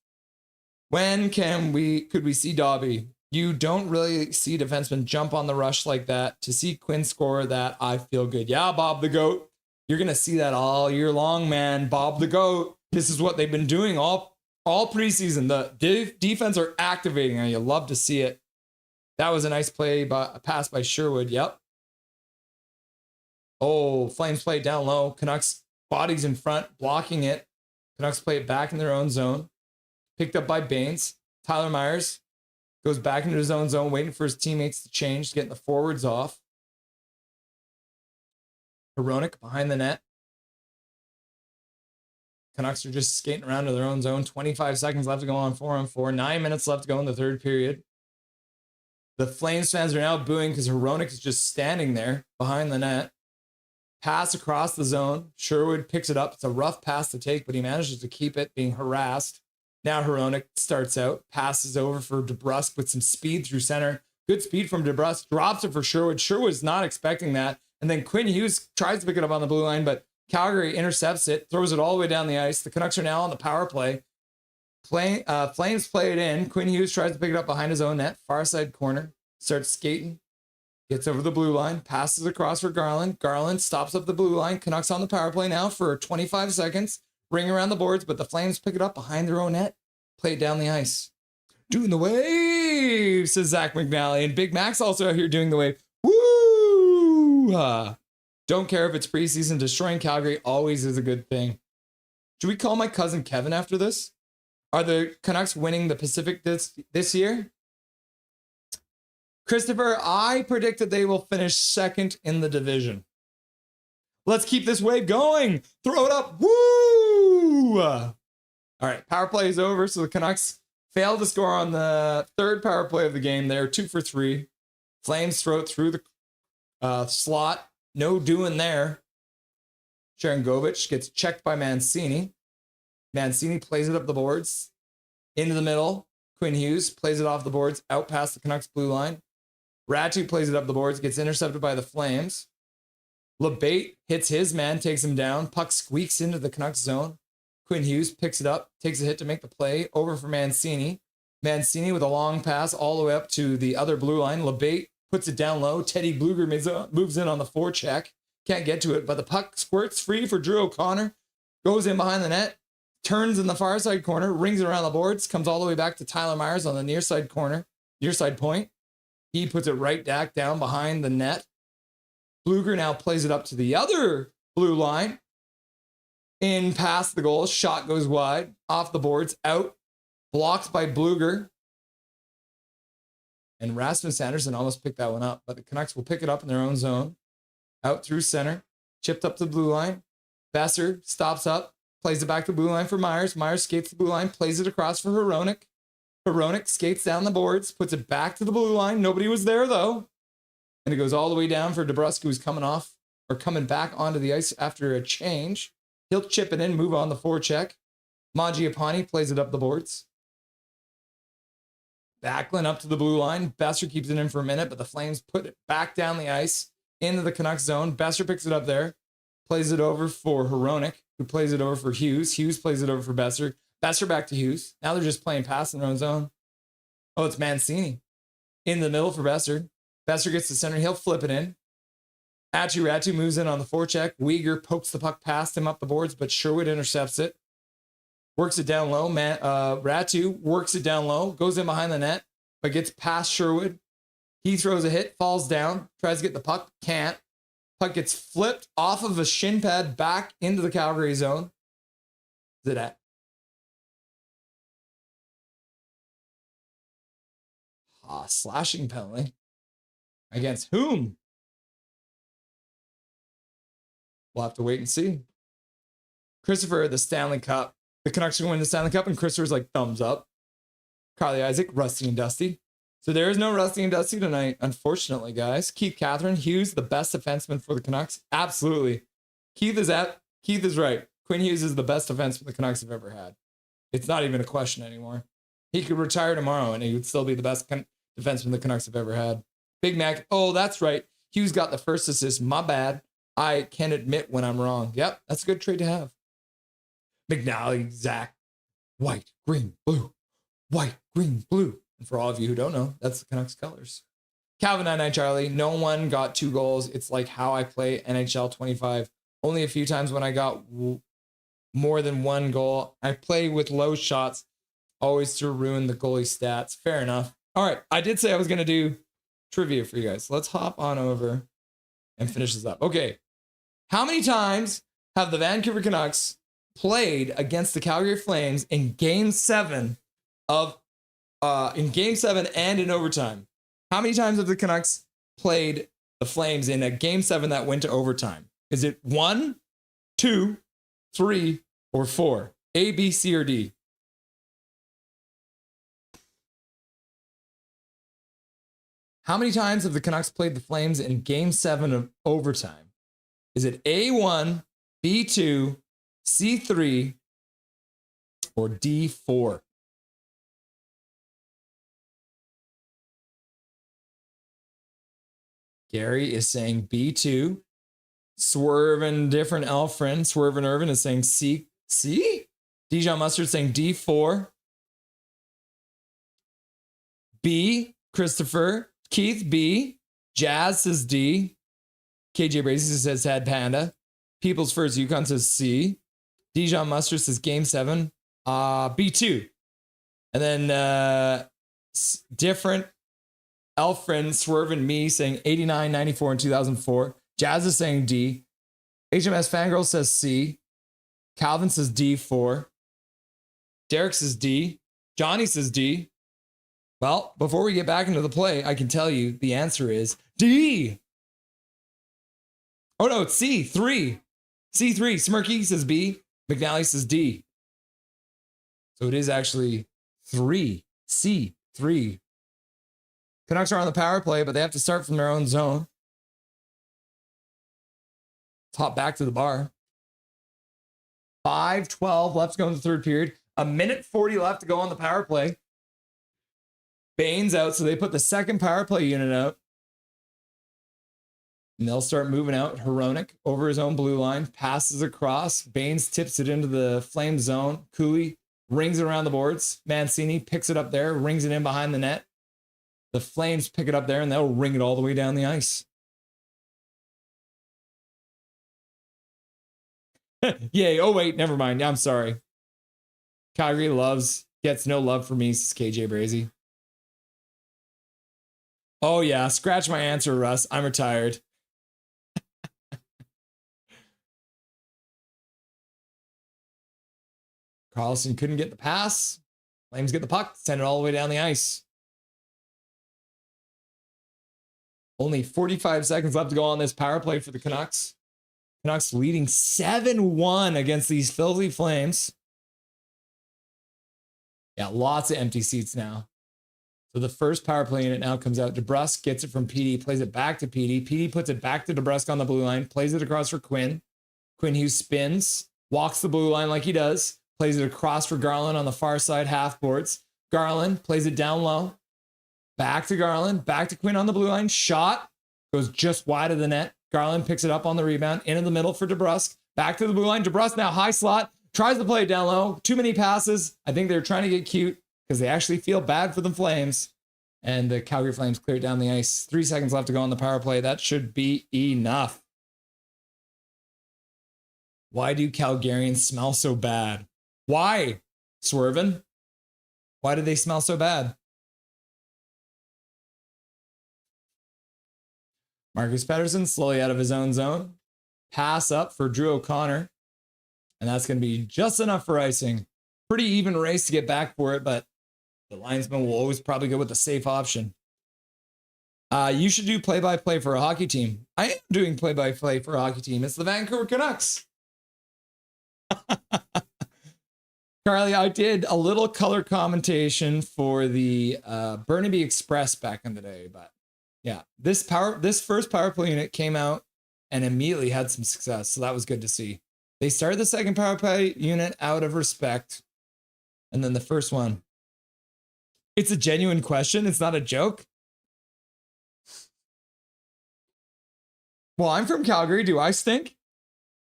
When could we see Dobby? You don't really see defensemen jump on the rush like that. To see Quinn score that, I feel good. Yeah, Bob the Goat. You're going to see that all year long, man. Bob the Goat. This is what they've been doing all preseason. The defense are activating, and you love to see it. That was a nice play, a pass by Sherwood. Yep. Oh, Flames play it down low. Canucks bodies in front, blocking it. Canucks play it back in their own zone. Picked up by Baines. Tyler Myers goes back into his own zone, waiting for his teammates to change, getting the forwards off. Hronek behind the net. Canucks are just skating around to their own zone. 25 seconds left to go on 4-on-4. 9 minutes left to go in the third period. The Flames fans are now booing because Hronek is just standing there behind the net. Pass across the zone. Sherwood picks it up. It's a rough pass to take, but he manages to keep it, being harassed. Now Hronek starts out, passes over for DeBrusk with some speed through center. Good speed from DeBrusk. Drops it for Sherwood. Sherwood's not expecting that. And then Quinn Hughes tries to pick it up on the blue line, but Calgary intercepts it, throws it all the way down the ice. The Canucks are now on the power play. Flames play it in. Quinn Hughes tries to pick it up behind his own net, far side corner. Starts skating. Gets over the blue line. Passes across for Garland. Garland stops up the blue line. Canucks on the power play now for 25 seconds. Ring around the boards, but the Flames pick it up behind their own net. Play it down the ice. Doing the wave. wave, says Zach McNally. And Big Mac's also out here doing the wave. Woo! Don't care if it's preseason. Destroying Calgary always is a good thing. Should we call my cousin Kevin after this? Are the Canucks winning the Pacific this year? Christopher, I predict that they will finish second in the division. Let's keep this wave going. Throw it up. Woo! All right, power play is over. So the Canucks failed to score on the third power play of the game. They're 2 for 3. Flames throw it through the slot. No doing there. Sharangovich gets checked by Mancini. Mancini plays it up the boards. Into the middle. Quinn Hughes plays it off the boards. Out past the Canucks blue line. Ratu plays it up the boards. Gets intercepted by the Flames. LeBate hits his man. Takes him down. Puck squeaks into the Canucks zone. Quinn Hughes picks it up. Takes a hit to make the play. Over for Mancini. Mancini with a long pass all the way up to the other blue line. LeBate puts it down low. Teddy Bluger moves in on the forecheck. Can't get to it, but the puck squirts free for Drew O'Connor. Goes in behind the net. Turns in the far side corner. Rings it around the boards. Comes all the way back to Tyler Myers on the near side corner. Near side point. He puts it right back down behind the net. Bluger now plays it up to the other blue line. In past the goal. Shot goes wide. Off the boards. Out. Blocked by Bluger. And Rasmus Anderson almost picked that one up, but the Canucks will pick it up in their own zone. Out through center. Chipped up to the blue line. Besser stops up. Plays it back to the blue line for Myers. Myers skates the blue line. Plays it across for Hronek. Hronek skates down the boards. Puts it back to the blue line. Nobody was there, though. And it goes all the way down for DeBrusk, who's coming off or coming back onto the ice after a change. He'll chip it in, move on the forecheck. Mangiapane plays it up the boards. Backlund up to the blue line. Besser keeps it in for a minute, but the Flames put it back down the ice into the Canucks zone. Besser picks it up there. Plays it over for Hronek, who plays it over for Hughes. Hughes plays it over for Besser. Besser back to Hughes. Now they're just playing pass in their own zone. Oh, it's Mancini. In the middle for Besser. Besser gets to center. He'll flip it in. Ratu moves in on the forecheck. Weegar pokes the puck past him up the boards, but Sherwood intercepts it. Works it down low. Ratu works it down low. Goes in behind the net, but gets past Sherwood. He throws a hit, falls down, tries to get the puck, can't. Puck gets flipped off of a shin pad back into the Calgary zone. Is it at? Slashing penalty. Against whom? We'll have to wait and see. Christopher, the Stanley Cup. The Canucks are going to win the Stanley Cup, and Christopher's like, thumbs up. Carly Isaac, Rusty and Dusty. So there is no Rusty and Dusty tonight, unfortunately, guys. Keith Catherine, Hughes, the best defenseman for the Canucks. Absolutely. Keith is right. Quinn Hughes is the best defenseman the Canucks have ever had. It's not even a question anymore. He could retire tomorrow, and he would still be the best defenseman the Canucks have ever had. Big Mac, oh, that's right. Hughes got the first assist. My bad. I can admit when I'm wrong. Yep, that's a good trade to have. McNally, Zach, white, green, blue. White, green, blue. And for all of you who don't know, that's the Canucks colors. Calvin 99 Charlie, no one got 2 goals. It's like how I play NHL 25. Only a few times when I got more than 1 goal. I play with low shots, always to ruin the goalie stats. Fair enough. All right, I did say I was going to do trivia for you guys. Let's hop on over and finish this up. Okay, how many times have the Vancouver Canucks played against the Calgary Flames in Game 7 and in overtime? How many times have the Canucks played the Flames in a Game 7 that went to overtime? Is it 1, 2, 3, or 4? A, B, C, or D? How many times have the Canucks played the Flames in Game 7 of overtime? Is it A1, B2, C3, or D4? Gary is saying B2. Swervin' different Elfrin. Swervin' Irvin is saying C. C? Dijon Mustard saying D4. B. Christopher. Keith B. Jazz says D. KJ Bracy says Sad Panda. People's First Yukon says C. Dijon Mustard says Game 7. B2. And then different. Elfrin, Swerve, and me saying 89, 94, and 2004. Jazz is saying D. HMS Fangirl says C. Calvin says D4. Derek says D. Johnny says D. Well, before we get back into the play, I can tell you the answer is D. Oh no, it's C, 3. C3. Smirky says B. McNally says D. So it is actually 3. C3. Canucks are on the power play, but they have to start from their own zone. Let's hop back to the bar. 5:12 left to go in the third period. 1:40 left to go on the power play. Bane's out, so they put the second power play unit out. And they'll start moving out. Heronic over his own blue line, passes across. Baines tips it into the Flame zone. Cooley rings it around the boards. Mancini picks it up there, rings it in behind the net. The Flames pick it up there, and they'll ring it all the way down the ice. Yay. Oh, wait, never mind. I'm sorry. Calgary gets no love from me, says KJ Brazy. Oh, yeah. Scratch my answer, Russ. I'm retired. Carlson couldn't get the pass. Flames get the puck, send it all the way down the ice. Only 45 seconds left to go on this power play for the Canucks. Canucks leading 7-1 against these filthy Flames. Yeah, lots of empty seats now. So the first power play unit now comes out. DeBrusk gets it from PD, plays it back to PD. PD puts it back to DeBrusk on the blue line, plays it across for Quinn. Quinn Hughes spins, walks the blue line like he does, plays it across for Garland on the far side half boards. Garland plays it down low. Back to Garland, back to Quinn on the blue line. Shot goes just wide of the net. Garland picks it up on the rebound, into the middle for DeBrusk. Back to the blue line. DeBrusk now high slot, tries to play it down low. Too many passes. I think they're trying to get cute because they actually feel bad for the Flames. And the Calgary Flames clear it down the ice. 3 seconds left to go on the power play. That should be enough. Why do Calgarians smell so bad? Why, Swervin? Why do they smell so bad? Marcus Pettersson slowly out of his own zone. Pass up for Drew O'Connor. And that's going to be just enough for icing. Pretty even race to get back for it, but the linesman will always probably go with the safe option. You should do play-by-play for a hockey team. I am doing play-by-play for a hockey team. It's the Vancouver Canucks. Carly, I did a little color commentation for the Burnaby Express back in the day, but yeah, this first power play unit came out and immediately had some success, so that was good to see. They started the second power play unit out of respect, and then the first one. It's a genuine question. It's not a joke. Well, I'm from Calgary. Do I stink?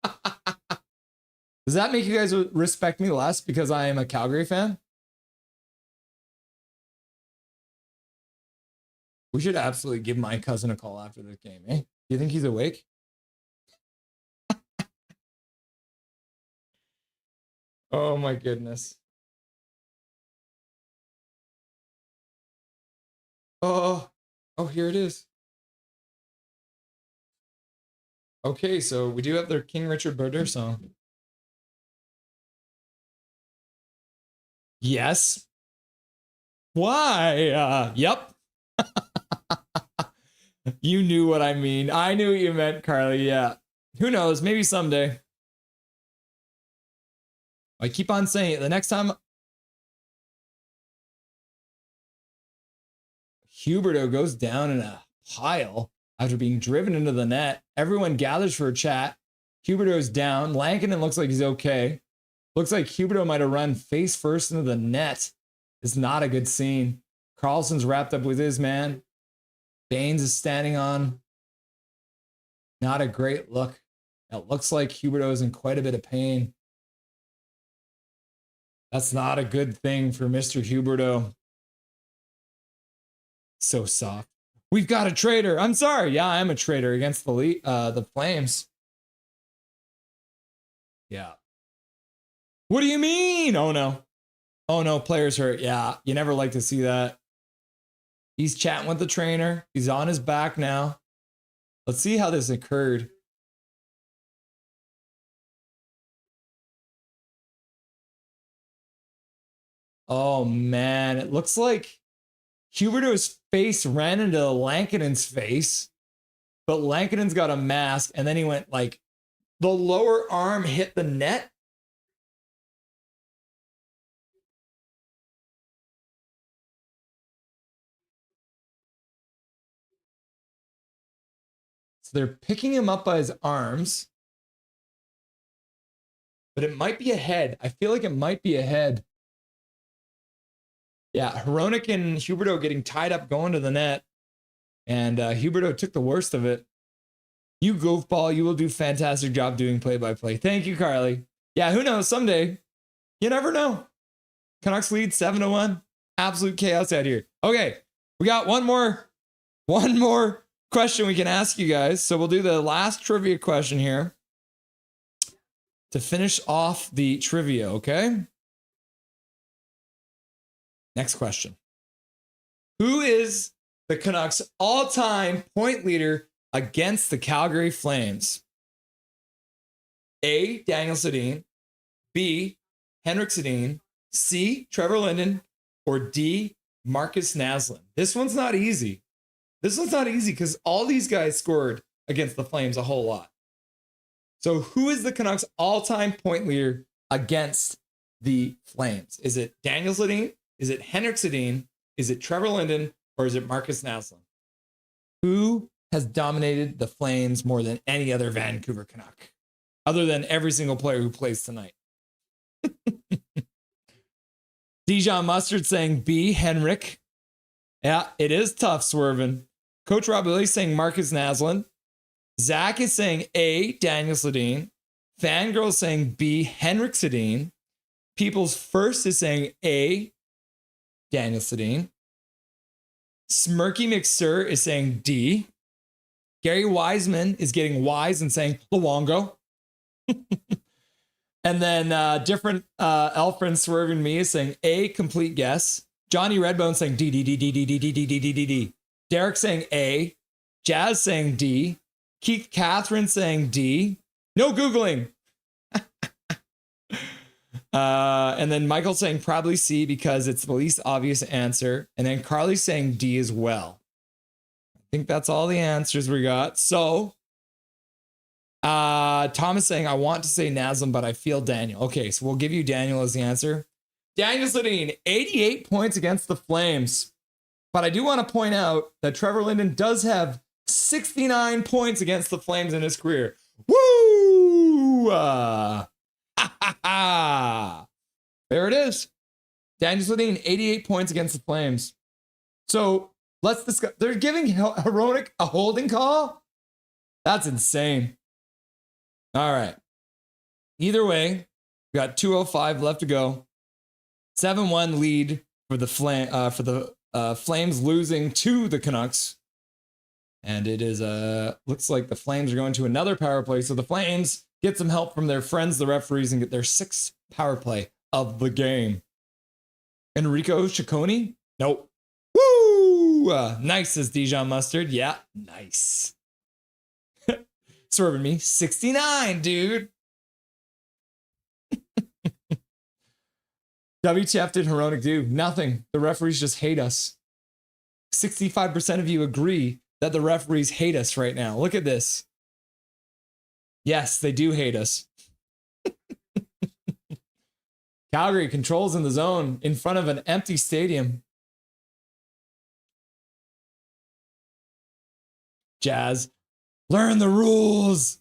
Does that make you guys respect me less because I am a Calgary fan? We should absolutely give my cousin a call after this game, eh? Do you think he's awake? Oh my goodness. Oh, here it is. Okay, so we do have their King Richard Burder song. Yes. Why? Yep. You knew what I mean. I knew what you meant, Carly. Yeah. Who knows? Maybe someday. I keep on saying it. The next time Huberto goes down in a pile after being driven into the net, everyone gathers for a chat. Huberto's down. Lankinen looks like he's okay. Looks like Huberto might have run face first into the net. It's not a good scene. Carlson's wrapped up with his man. Baines is standing on. Not a great look. It looks like Huberto is in quite a bit of pain. That's not a good thing for Mr. Huberto. So soft. We've got a traitor. I'm sorry. Yeah, I'm a traitor against the Flames. Yeah. What do you mean? Oh no. Oh no, players hurt. Yeah, you never like to see that. He's chatting with the trainer. He's on his back now. Let's see how this occurred. Oh, man. It looks like Huberdeau's face ran into Lankinen's face, but Lankinen's got a mask, and then he went like the lower arm hit the net. So they're picking him up by his arms, but it might be a head. I feel like it might be a head. Yeah, Hronek and Huberdeau getting tied up going to the net, and Huberdeau took the worst of it. You goofball, you will do a fantastic job doing play-by-play. Thank you, Carly. Yeah, who knows? Someday. You never know. Canucks lead 7-1. Absolute chaos out here. Okay, we got one more question we can ask you guys. So we'll do the last trivia question here to finish off the trivia, okay? Next question. Who is the Canucks' all-time point leader against the Calgary Flames? A, Daniel Sedin. B, Henrik Sedin. C, Trevor Linden. Or D, Marcus Naslund. This one's not easy. This one's not easy because all these guys scored against the Flames a whole lot. So who is the Canucks' all-time point leader against the Flames? Is it Daniel Sedin? Is it Henrik Sedin? Is it Trevor Linden? Or is it Marcus Naslund? Who has dominated the Flames more than any other Vancouver Canuck, other than every single player who plays tonight? Dijon Mustard saying B, Henrik. Yeah, it is tough, swerving. Coach Rob Lilly saying Marcus Naslund. Zach is saying A, Daniel Sedin. Fangirl is saying B, Henrik Sedin. People's First is saying A, Daniel Sedin. Smirky McSir is saying D. Gary Wiseman is getting wise and saying Luongo. And then different Elfriend Swerving Me is saying A, complete guess. Johnny Redbone saying D, D, D, D, D, D, D, D, D, D, D, D. Derek saying A. Jazz saying D. Keith Catherine saying D. No Googling. And then Michael saying probably C because it's the least obvious answer. And then Carly saying D as well. I think that's all the answers we got. So Thomas saying I want to say Naslund, but I feel Daniel. Okay, so we'll give you Daniel as the answer. Daniel Sedin, 88 points against the Flames. But I do want to point out that Trevor Linden does have 69 points against the Flames in his career. Woo! There it is. Daniel Sedin, 88 points against the Flames. So let's discuss. They're giving Hronek a holding call? That's insane. All right. Either way, we got 2:05 left to go. 7-1 lead for the Flames losing to the Canucks. And it is looks like the Flames are going to another power play. So the Flames get some help from their friends, the referees, and get their 6th power play of the game. Enrico Ciccone? Nope. Woo! Nice, says Dijon Mustard. Yeah, nice. Swerving me. 69, dude. WTF did Hronek do? Nothing. The referees just hate us. 65% of you agree that the referees hate us right now. Look at this. Yes, they do hate us. Calgary controls in the zone in front of an empty stadium. Jazz, learn the rules.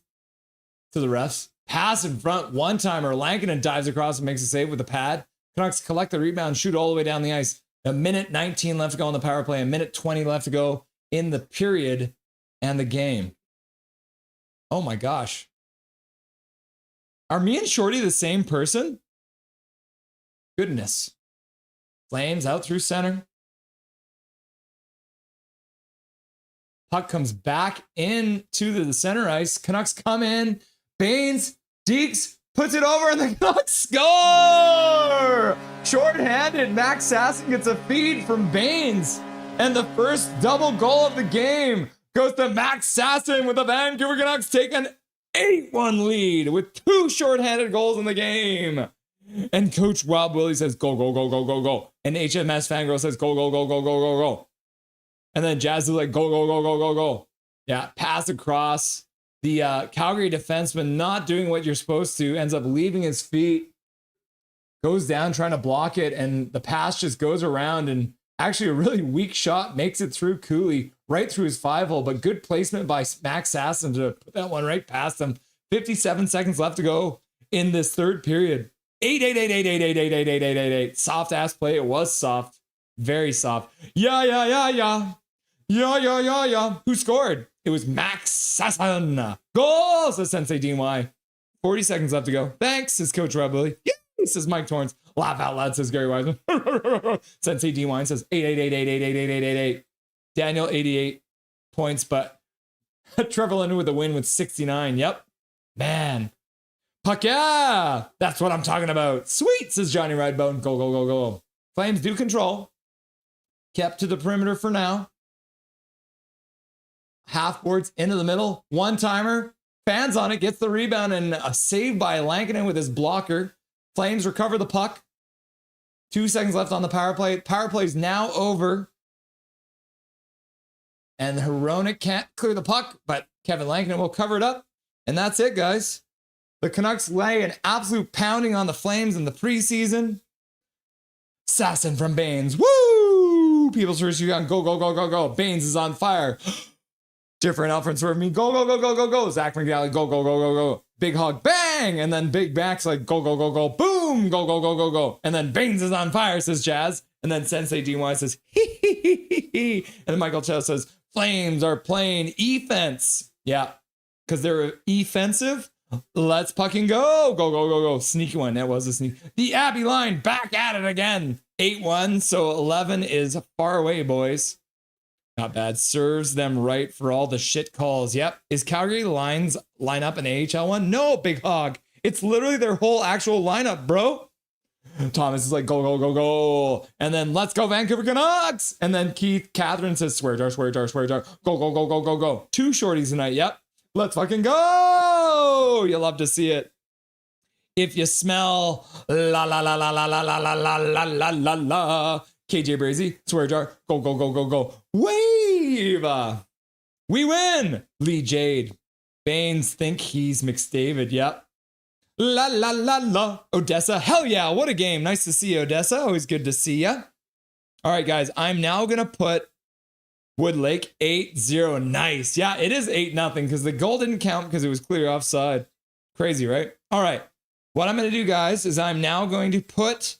To the refs. Pass in front, one-timer. Lankinen dives across and makes a save with the pad. Canucks collect the rebound, shoot all the way down the ice. A minute 19 left to go on the power play. A minute 20 left to go in the period and the game. Oh my gosh. Are me and Shorty the same person? Goodness. Flames out through center. Puck comes back into the center ice. Canucks come in. Baines, Deeks, puts it over and the Canucks score! Short-handed, Max Sasson gets a feed from Baines. And the first double goal of the game goes to Max Sasson with the Vancouver Canucks take an 8-1 lead with 2 shorthanded goals in the game. And Coach Rob Willie says, go, go, go, go, go, go. And HMS Fangirl says, go, go, go, go, go, go, go. And then Jazz is like, go, go, go, go, go, go. Yeah, pass across. The Calgary defenseman not doing what you're supposed to, ends up leaving his feet, goes down trying to block it, and the pass just goes around, and actually a really weak shot makes it through Cooley, right through his 5-hole, but good placement by Max Sasson to put that one right past him. 57 seconds left to go in this third period. 8. Soft ass play. It was soft. Very soft. Yeah. Who scored? It was Max Sasson. Goal, says Sensei DY. 40 seconds left to go. Thanks, says Coach Rob Willie. Yeah, says Mike Torrance. Laugh out loud, says Gary Wiseman. Sensei DY says 8. Daniel, 88 points, but Trevor Linden with the win with 69. Yep. Man. Puck yeah. That's what I'm talking about. Sweet, says Johnny Redbone. Go, go, go, go. Flames do control. Kept to the perimeter for now. Half boards into the middle. One-timer. Fans on it. Gets the rebound and a save by Lankinen with his blocker. Flames recover the puck. 2 seconds left on the power play. Power play is now over. And Hronek can't clear the puck, but Kevin Lankinen will cover it up. And that's it, guys. The Canucks lay an absolute pounding on the Flames in the preseason. Sasson from Baines. Woo! People's first rebound. Go, go, go, go, go. Baines is on fire. Different Alfred sort of me. Go, go, go, go, go, go. Zach McGalley. Go, go, go, go, go. Big hug. Bang! And then Big Max like go, go, go, go. Boom! Go, go, go, go, go. And then Baines is on fire, says Jazz. And then Sensei DY says, hee, hee, hee, hee, hee. And then Michael Chess says, Flames are playing defense. Yeah, because they're offensive. Let's fucking go. Go, go, go, go. Sneaky one. That was a sneak. The Abbey line back at it again. 8-1. So 11 is far away, boys. Not bad. Serves them right for all the shit calls. Yep. Is Calgary lines line up an AHL one? No, Big Hog. It's literally their whole actual lineup, bro. Thomas is like, go, go, go, go. And then let's go Vancouver Canucks. And then Catherine says, swear jar, swear jar, swear jar. Go, go, go, go, go, go. 2 shorties tonight. Yep. Let's fucking go. You love to see it. If you smell la la la la la la la la la la la la la. KJ Brazy, swear jar. Go, go, go, go, go. Wave. We win. Lee Jade. Baines think he's McDavid. Yep. La la la la. Odessa. Hell yeah. What a game. Nice to see you, Odessa. Always good to see ya. All right, guys. I'm now going to put Woodlake 8-0. Nice. Yeah, it is 8-0 because the goal didn't count because it was clear offside. Crazy, right? All right. What I'm going to do, guys, is I'm now going to put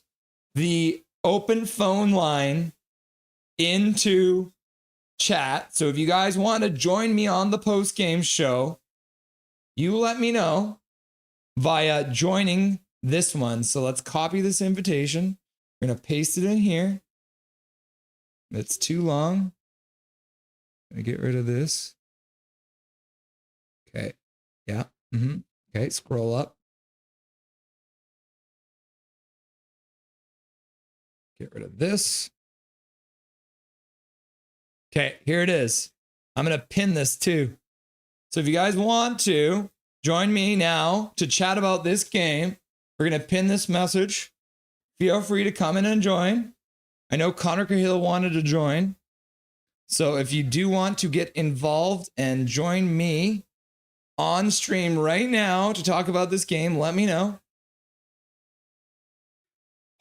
the open phone line into chat. So if you guys want to join me on the post-game show, you let me know via joining this one. So let's copy this invitation. We're going to paste it in here. It's too long. Let me get rid of this. Okay. Yeah. Okay. Scroll up. Get rid of this. Okay. Here it is. I'm going to pin this too. So if you guys want to join me now to chat about this game, we're going to pin this message. Feel free to come in and join. I know Connor Cahill wanted to join. So if you do want to get involved and join me on stream right now to talk about this game, let me know.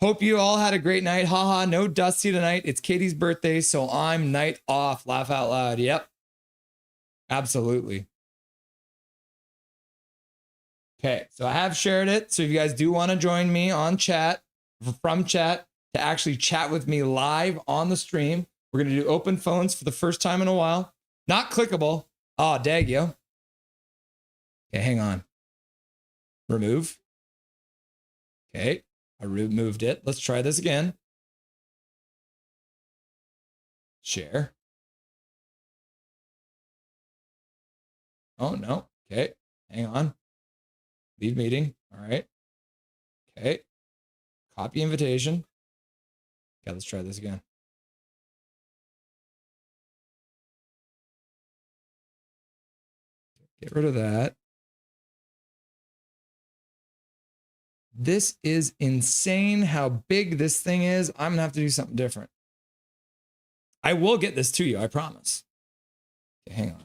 Hope you all had a great night. Haha, no Dusty tonight. It's Katie's birthday, so I'm night off. Laugh out loud. Yep. Absolutely. Okay, so I have shared it. So if you guys do want to join me on chat, from chat, to actually chat with me live on the stream, we're going to do open phones for the first time in a while. Not clickable. Oh, dag yo. Okay, hang on. Remove. Okay, I removed it. Let's try this again. Share. Oh, no. Okay, hang on. Leave meeting. All right. Okay. Copy invitation. Okay, let's try this again. Get rid of that. This is insane how big this thing is. I'm going to have to do something different. I will get this to you, I promise. Okay, hang on.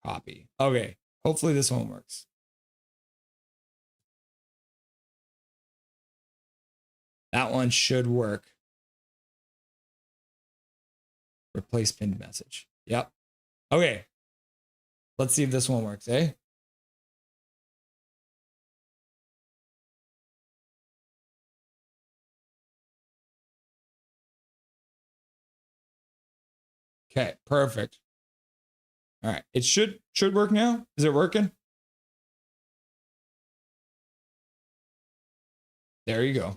Copy. Okay, hopefully this one works. That one should work. Replace pinned message. Yep. Okay. Let's see if this one works, eh? Okay, perfect. All right, it should work now. Is it working? There you go.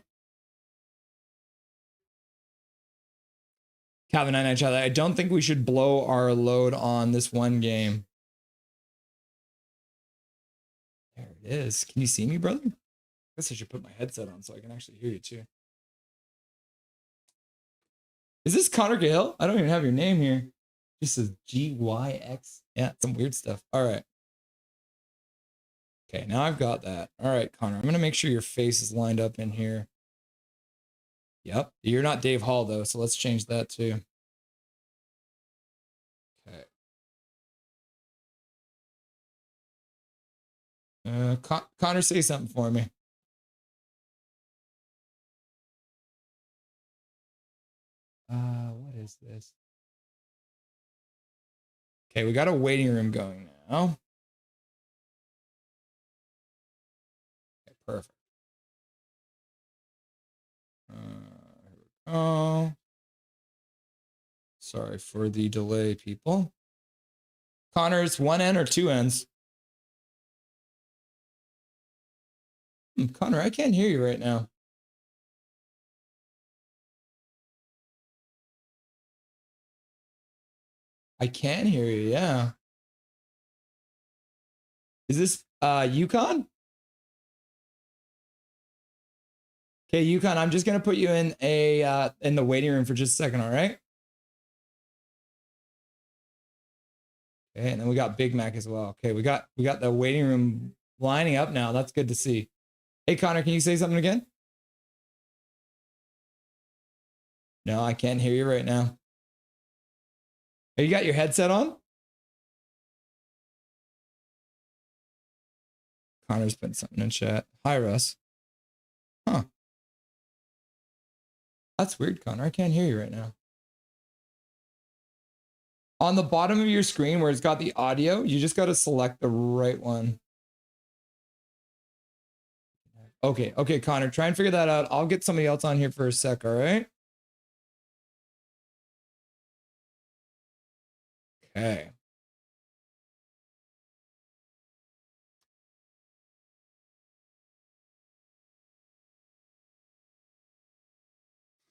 Calvin 99 chat. I don't think we should blow our load on this one game. There it is. Can you see me, brother? I guess I should put my headset on so I can actually hear you too. Is this Connor Gale? I don't even have your name here. This is GYX. Yeah, some weird stuff. All right. Okay, now I've got that. All right, Connor. I'm going to make sure your face is lined up in here. Yep. You're not Dave Hall, though, so let's change that too. Okay. Connor, say something for me. What is this? Okay, we got a waiting room going now. Okay, perfect. Oh, sorry for the delay, people. Connor, it's one N or two N's? Connor, I can't hear you right now. I can hear you, yeah. Is this Yukon? Okay, Yukon, I'm just gonna put you in in the waiting room for just a second, all right? Okay, and then we got Big Mac as well. Okay, we got the waiting room lining up now. That's good to see. Hey Connor, can you say something again? No, I can't hear you right now. Have you got your headset on? Connor's put something in chat. Hi, Russ. Huh. That's weird, Connor. I can't hear you right now. On the bottom of your screen where it's got the audio, you just got to select the right one. Okay, Connor, try and figure that out. I'll get somebody else on here for a sec, all right? Okay.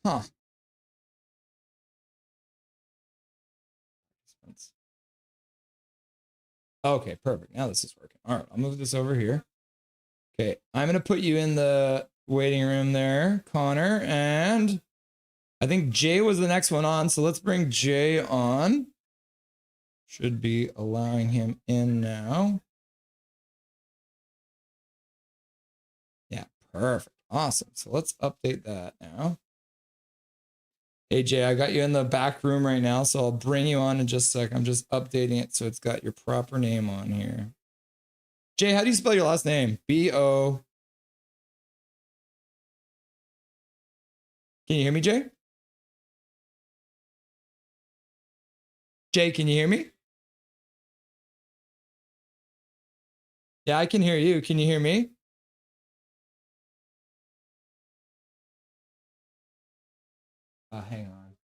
Huh. Okay, perfect. Now this is working. All right, I'll move this over here. Okay, I'm going to put you in the waiting room there, Connor, and I think Jay was the next one on, so let's bring Jay on. Should be allowing him in now. Yeah, perfect. Awesome. So let's update that now. Hey, Jay, I got you in the back room right now, so I'll bring you on in just a sec. I'm just updating it so it's got your proper name on here. Jay, how do you spell your last name? B-O. Can you hear me, Jay? Jay, can you hear me? Yeah, I can hear you. Can you hear me? Hang on.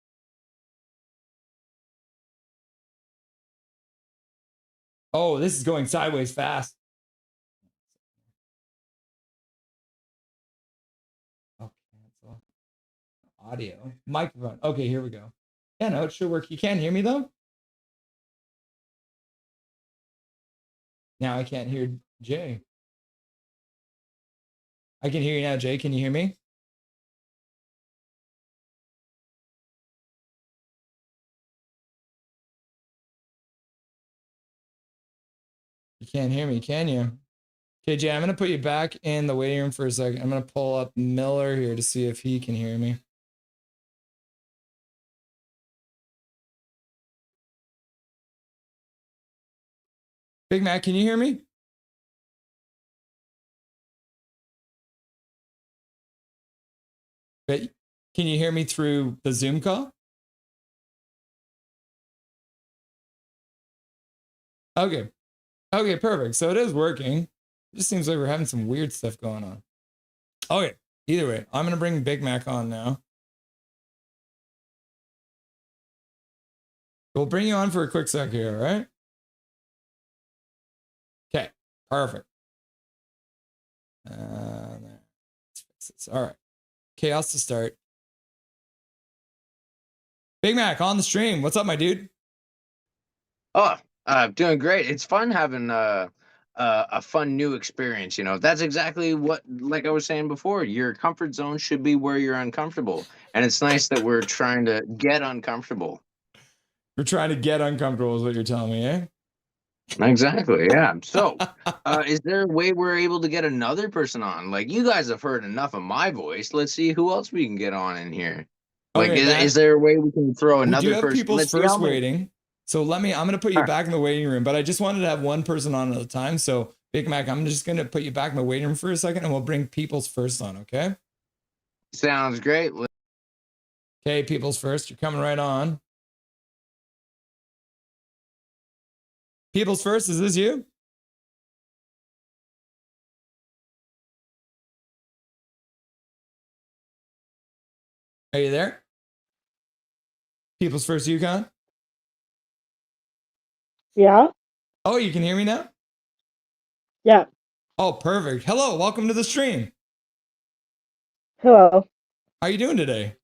Oh, this is going sideways fast. Oh, cancel. Audio. Microphone. Okay, here we go. Yeah, no, it should work. You can't hear me though? Now I can't hear Jay. I can hear you now, Jay. Can you hear me? You can't hear me, can you? Okay, Jay, I'm going to put you back in the waiting room for a second. I'm going to pull up Miller here to see if he can hear me. Big Mac, can you hear me? But can you hear me through the Zoom call? Okay. Okay, perfect. So it is working. It just seems like we're having some weird stuff going on. Okay. Either way, I'm going to bring Big Mac on now. We'll bring you on for a quick sec here, all right? Okay, perfect. Let's fix this. All right. Chaos to start. Big Mac on the stream. What's up, my dude? Oh, doing great. It's fun having a fun new experience. You know, that's exactly what, like I was saying before, your comfort zone should be where you're uncomfortable. And it's nice that we're trying to get uncomfortable. We're trying to get uncomfortable is what you're telling me, eh? Exactly. Yeah. So, is there a way we're able to get another person on? Like, you guys have heard enough of my voice. Let's see who else we can get on in here. Like, Okay, is there a way we can throw we another do have person? people's Let's see first how many- waiting. So I'm going to put you back in the waiting room, but I just wanted to have one person on at a time. So Big Mac, I'm just going to put you back in the waiting room for a second and we'll bring people's first on, okay? Sounds great. Okay, people's first, you're coming right on. People's first, is this you? Are you there? People's first, Yukon? Yeah. Oh, you can hear me now? Yeah. Oh, perfect. Hello, welcome to the stream. Hello. How you doing today?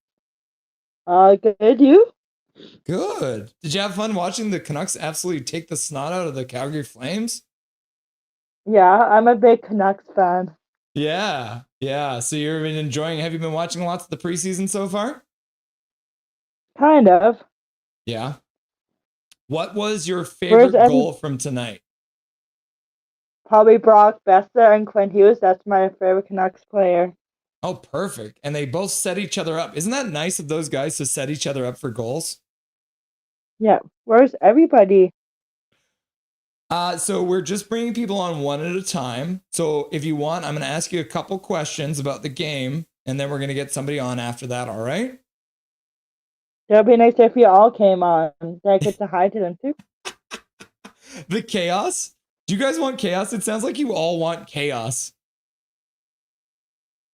Good. You? Good. Did you have fun watching the Canucks absolutely take the snot out of the Calgary Flames? Yeah, I'm a big Canucks fan. Yeah, yeah. So you've been enjoying, have you been watching lots of the preseason so far? Kind of. Yeah. What was your Where's favorite Eddie? goal from tonight? Probably Brock Besser and Quinn Hughes. That's my favorite Canucks player. Oh, perfect. And they both set each other up. Isn't that nice of those guys to set each other up for goals? Yeah. Where's everybody? So we're just bringing people on one at a time. So if you want, I'm going to ask you a couple questions about the game, and then we're going to get somebody on after that. All right? It would be nice if you all came on. Then I get to hi to them too. The chaos? Do you guys want chaos? It sounds like you all want chaos.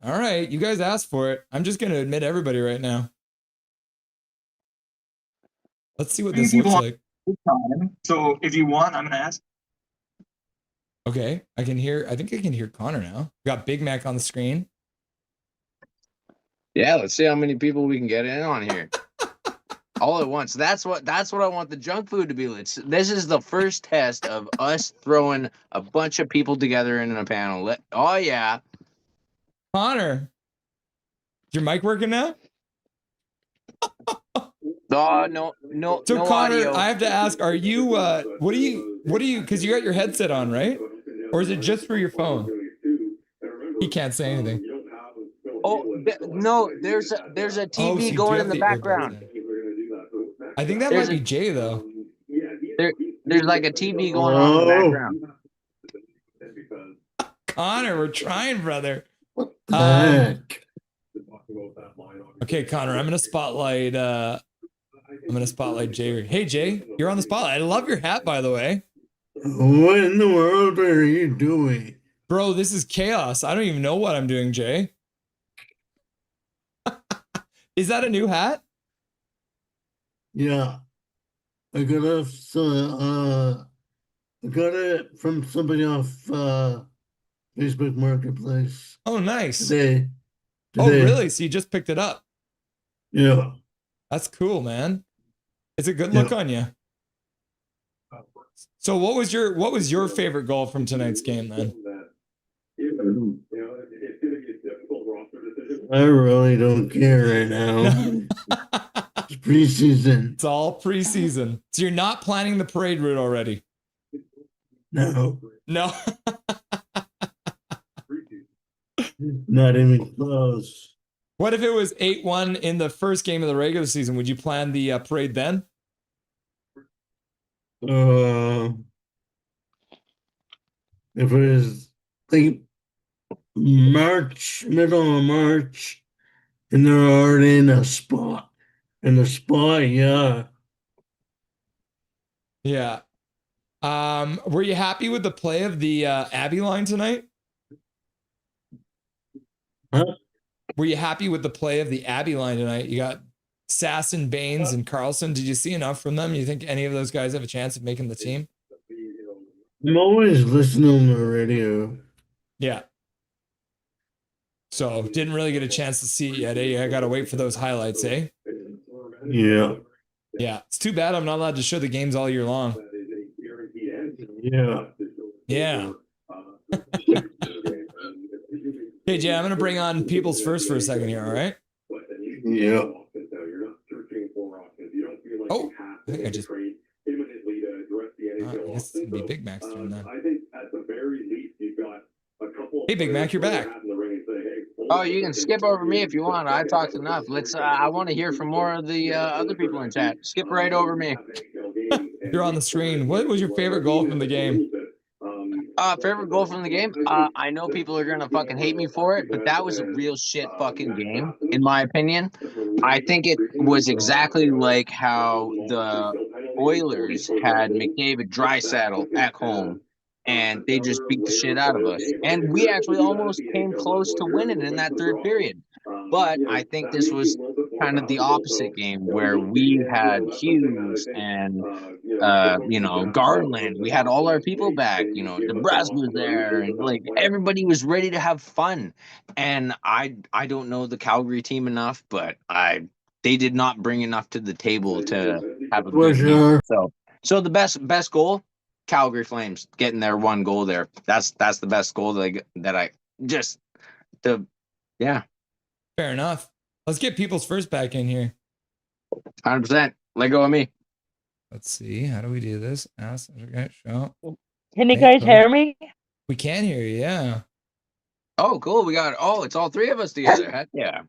All right. You guys asked for it. I'm just going to admit everybody right now. Let's see what this looks like. So if you want, I'm going to ask. Okay. I think I can hear Connor now. We got Big Mac on the screen. Yeah, let's see how many people we can get in on here. All at once. That's what I want the junk food to be. This is the first test of us throwing a bunch of people together in a panel. Oh yeah. Connor, is your mic working now? Oh no. So no Connor, audio. I have to ask, are you what do you because you got your headset on, right? Or is it just for your phone? He can't say anything. Oh no, there's a TV so you do going have in the earbuds background. in. I think that might be Jay though. There's like a TV going on in the background. Connor, we're trying, brother. Okay, Connor, I'm gonna spotlight Jay. Hey Jay, you're on the spotlight. I love your hat, by the way. What in the world are you doing? Bro, this is chaos. I don't even know what I'm doing, Jay. Is that a new hat? Yeah. I got it from somebody off Facebook Marketplace Oh, nice. today. Oh, really? So you just picked it up? Yeah. That's cool, man. It's a good look on you. So what was your favorite goal from tonight's game then? I really don't care right now. It's preseason. It's all preseason. So you're not planning the parade route already? No. No. Not even close. What if it was 8-1 in the first game of the regular season? Would you plan the parade then? If it was like March, middle of March, and they're already in a spot. Yeah. Yeah. Were you happy with the play of the Abbey line tonight? Huh? Were you happy with the play of the Abbey line tonight? You got Sasson, Baines, and Carlson. Did you see enough from them? You think any of those guys have a chance of making the team? I'm always listening on the radio. Yeah. So didn't really get a chance to see it yet. Eh? I got to wait for those highlights, eh? Yeah. Yeah. It's too bad I'm not allowed to show the games all year long. Yeah. Yeah. Hey, Jay, I'm going to bring on People's First for a second here, all right? Yeah. Oh, I think I just... I guess it's going to be Big Mac's turn then. Hey, Big Mac, you're back. Oh, you can skip over me if you want. I talked enough. Let's. I want to hear from more of the other people in chat. Skip right over me. You're on the screen. What was your favorite goal from the game? Favorite goal from the game? I know people are gonna fucking hate me for it, but that was a real shit fucking game, in my opinion. I think it was exactly like how the Oilers had McDavid Draisaitl at home, and they just beat the shit out of us. And we actually almost came close to winning in that third period. But I think this was kind of the opposite game where we had Hughes and Garland. We had all our people back. DeBrusque was there, and like everybody was ready to have fun. And I don't know the Calgary team enough, but they did not bring enough to the table to have a good game. So the best goal, Calgary Flames getting their one goal there. That's the best goal yeah. Fair enough. Let's get People's First back in here. 100%. Let go of me. Let's see. How do we do this? Ask. Okay, show. Can you guys hear me? We can hear you, yeah. Oh, cool. It's all three of us together. Heck yeah.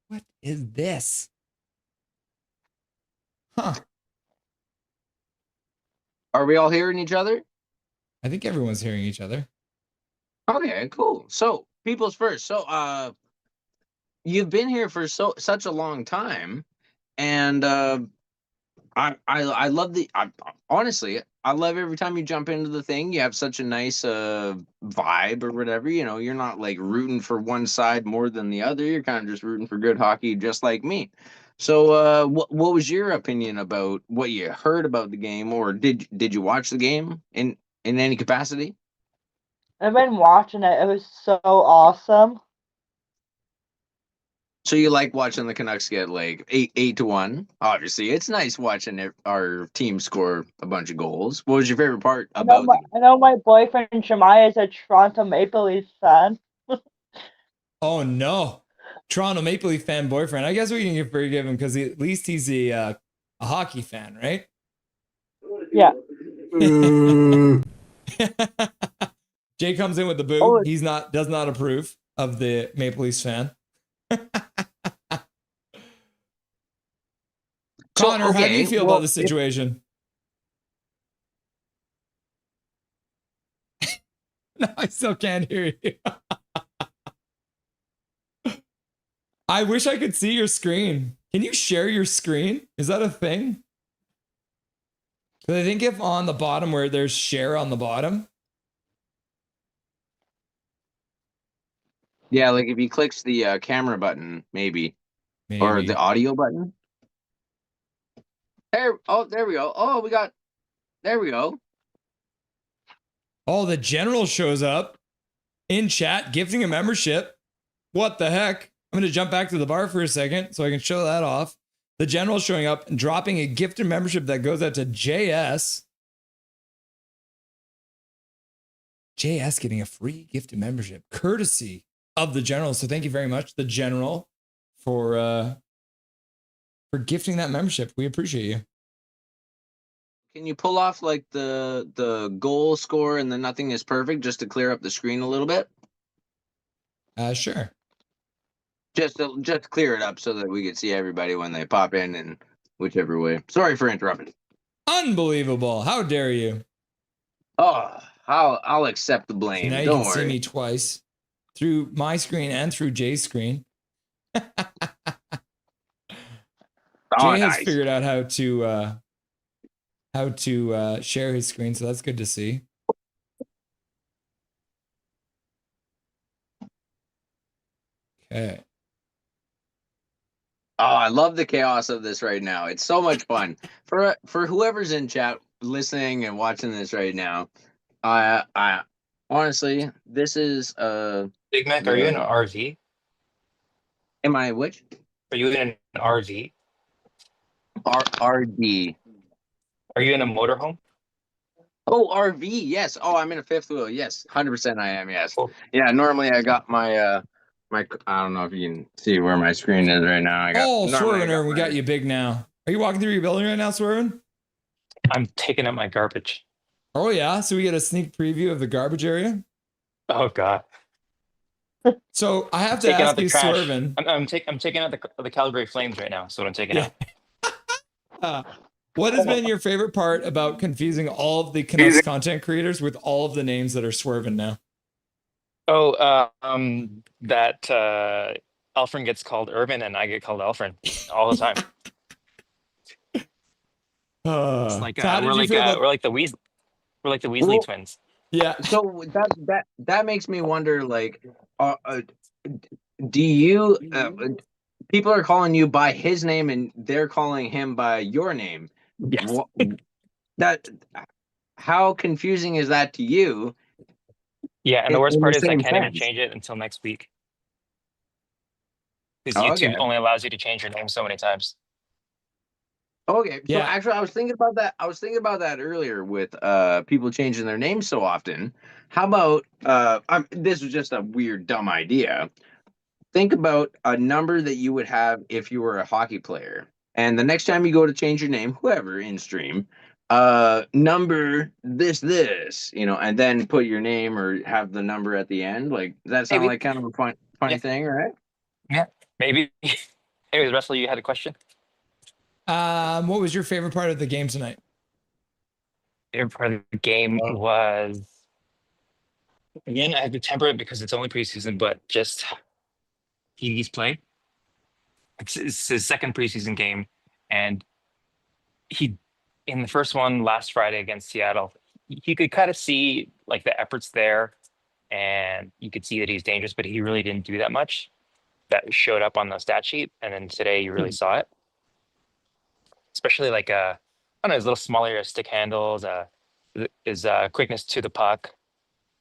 What is this? Huh. Are we all hearing each other? I think everyone's hearing each other. Okay, cool. So, People's First. So, you've been here for such a long time, and I love honestly, I love every time you jump into the thing. You have such a nice vibe or whatever. You're not like rooting for one side more than the other. You're kind of just rooting for good hockey, just like me. So, what was your opinion about what you heard about the game, or did you watch the game in any capacity? I've been watching it. It was so awesome. So you like watching the Canucks get like 8-1? Obviously, it's nice watching our team score a bunch of goals. What was your favorite part about? I know my boyfriend Shemai is a Toronto Maple Leafs fan. Oh no, Toronto Maple Leaf fan boyfriend. I guess we can forgive him because at least he's a hockey fan, right? Yeah. Jay comes in with the boo. Oh. He's does not approve of the Maple Leafs fan. Connor, how do you feel about the situation? No, I still can't hear you. I wish I could see your screen. Can you share your screen? Is that a thing? Because I think if on the bottom where there's share on the bottom. Yeah, like if he clicks the camera button, maybe. Or the audio button. There we go. There we go. Oh, the general shows up in chat, gifting a membership. What the heck? I'm going to jump back to the bar for a second so I can show that off. The general showing up and dropping a gifted membership that goes out to JS. JS getting a free gifted membership courtesy of the general. So thank you very much, the general, for gifting that membership. We appreciate you. Can you pull off like the goal score and the nothing is perfect just to clear up the screen a little bit? Sure. Just to clear it up so that we can see everybody when they pop in and whichever way. Sorry for interrupting. Unbelievable. How dare you? Oh, I'll accept the So blame. now you Don't can see worry. me twice through my screen and through Jay's screen. Oh, Jay has nice. figured out how to share his screen, so that's good to see. Okay. Oh, I love the chaos of this right now. It's so much fun. For whoever's in chat listening and watching this right now, I honestly, this is Big Mac, are you in an RV? am I which? Are you in an RV? RD. Are you in a motorhome? Oh, RV. Yes. Oh, I'm in a fifth wheel. Yes. 100% I am. Yes. Cool. Yeah, normally I got my my I don't know if you can see where my screen is right now. Swervin', we got you big now. Are you walking through your building right now, Swervin'? I'm taking out my garbage. Oh yeah, so we get a sneak preview of the garbage area. Oh God. So I have to Taking out ask the you, trash. Swervin'. I'm taking out the Calgary Flames right now. So what I'm taking out. What has been your favorite part about confusing all of the Canucks content creators with all of the names that are Swervin' now? Oh, that Alfred gets called Irvin and I get called Alfred all the time. It's like So how did we're you like feel about- we're like the Weasley twins. Yeah. So that makes me wonder, like, do you people are calling you by his name and they're calling him by your name? Yes. How confusing is that to you? Yeah, and the worst part the is I same can't even sense. change it until next week. Because Oh, YouTube okay. only allows you to change your name so many times. Okay, so Yeah. actually, I was thinking about that. I was thinking about that earlier with people changing their names so often. How about this was just a weird, dumb idea. Think about a number that you would have if you were a hockey player, and the next time you go to change your name, whoever in stream, number this, and then put your name or have the number at the end. Like that sound Maybe. like kind of a funny Yeah. thing, right? Yeah, maybe. Anyways, Russell, you had a question? What was your favorite part of the game tonight? Favorite part of the game was, again, I have to temper it because it's only preseason, but just he's played. It's his second preseason game, and he, in the first one last Friday against Seattle, you could kind of see like the efforts there, and you could see that he's dangerous, but he really didn't do that much. That showed up on the stat sheet, and then today you really saw it. Especially like I don't know, his little smaller stick handles, his quickness to the puck,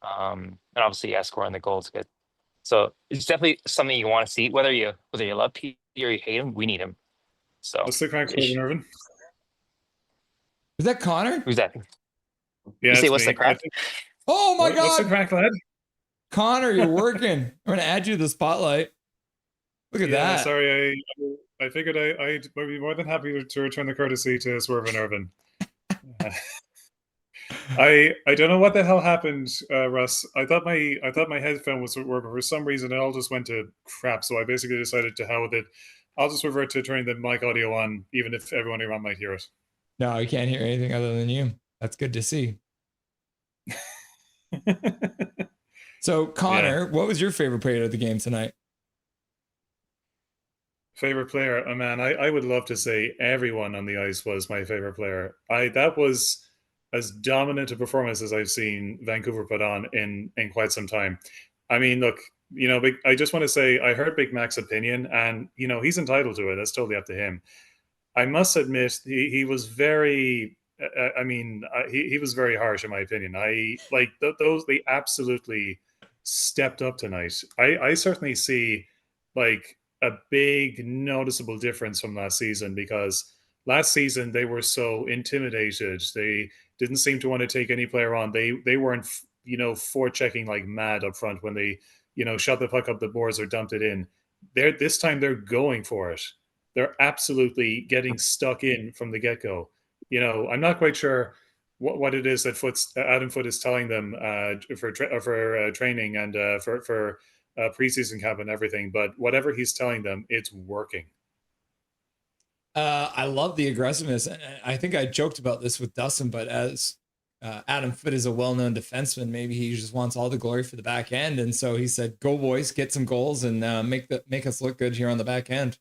and obviously scoring the goals good. So it's definitely something you want to see. Whether you love P or you hate him, we need him. So What's the crack, Irvin? Is that Connor? Who's that? Yeah, You say it's what's me. the crack? Oh my God! What's the crack, lad? Connor, you're working. I'm gonna add you to the spotlight. Look at that. Sorry, I figured I'd be more than happy to return the courtesy to Swerve and Irvin. I don't know what the hell happened, Russ. I thought my headphone was working. For some reason, it all just went to crap. So I basically decided to hell with it. I'll just revert to turning the mic audio on, even if everyone around might hear it. No, I can't hear anything other than you. That's good to see. So, Connor, what was your favorite player of the game tonight? Favorite player? Oh man, I would love to say everyone on the ice was my favorite player. That was as dominant a performance as I've seen Vancouver put on in quite some time. I mean, look, I just want to say I heard Big Mac's opinion, and he's entitled to it. That's totally up to him. I must admit he was very. He was very harsh in my opinion. They absolutely stepped up tonight. I certainly see like a big noticeable difference from last season, because last season they were so intimidated. They didn't seem to want to take any player on. They weren't forechecking like mad up front when they shot the puck up the boards or dumped it in. This time they're going for it. They're absolutely getting stuck in from the get-go. I'm not quite sure what it is that Adam Foote is telling them for training and for preseason camp and everything. But whatever he's telling them, it's working. I love the aggressiveness. I think I joked about this with Dustin, but as Adam Foote is a well-known defenseman, maybe he just wants all the glory for the back end, and so he said, "Go boys, get some goals and make us look good here on the back end."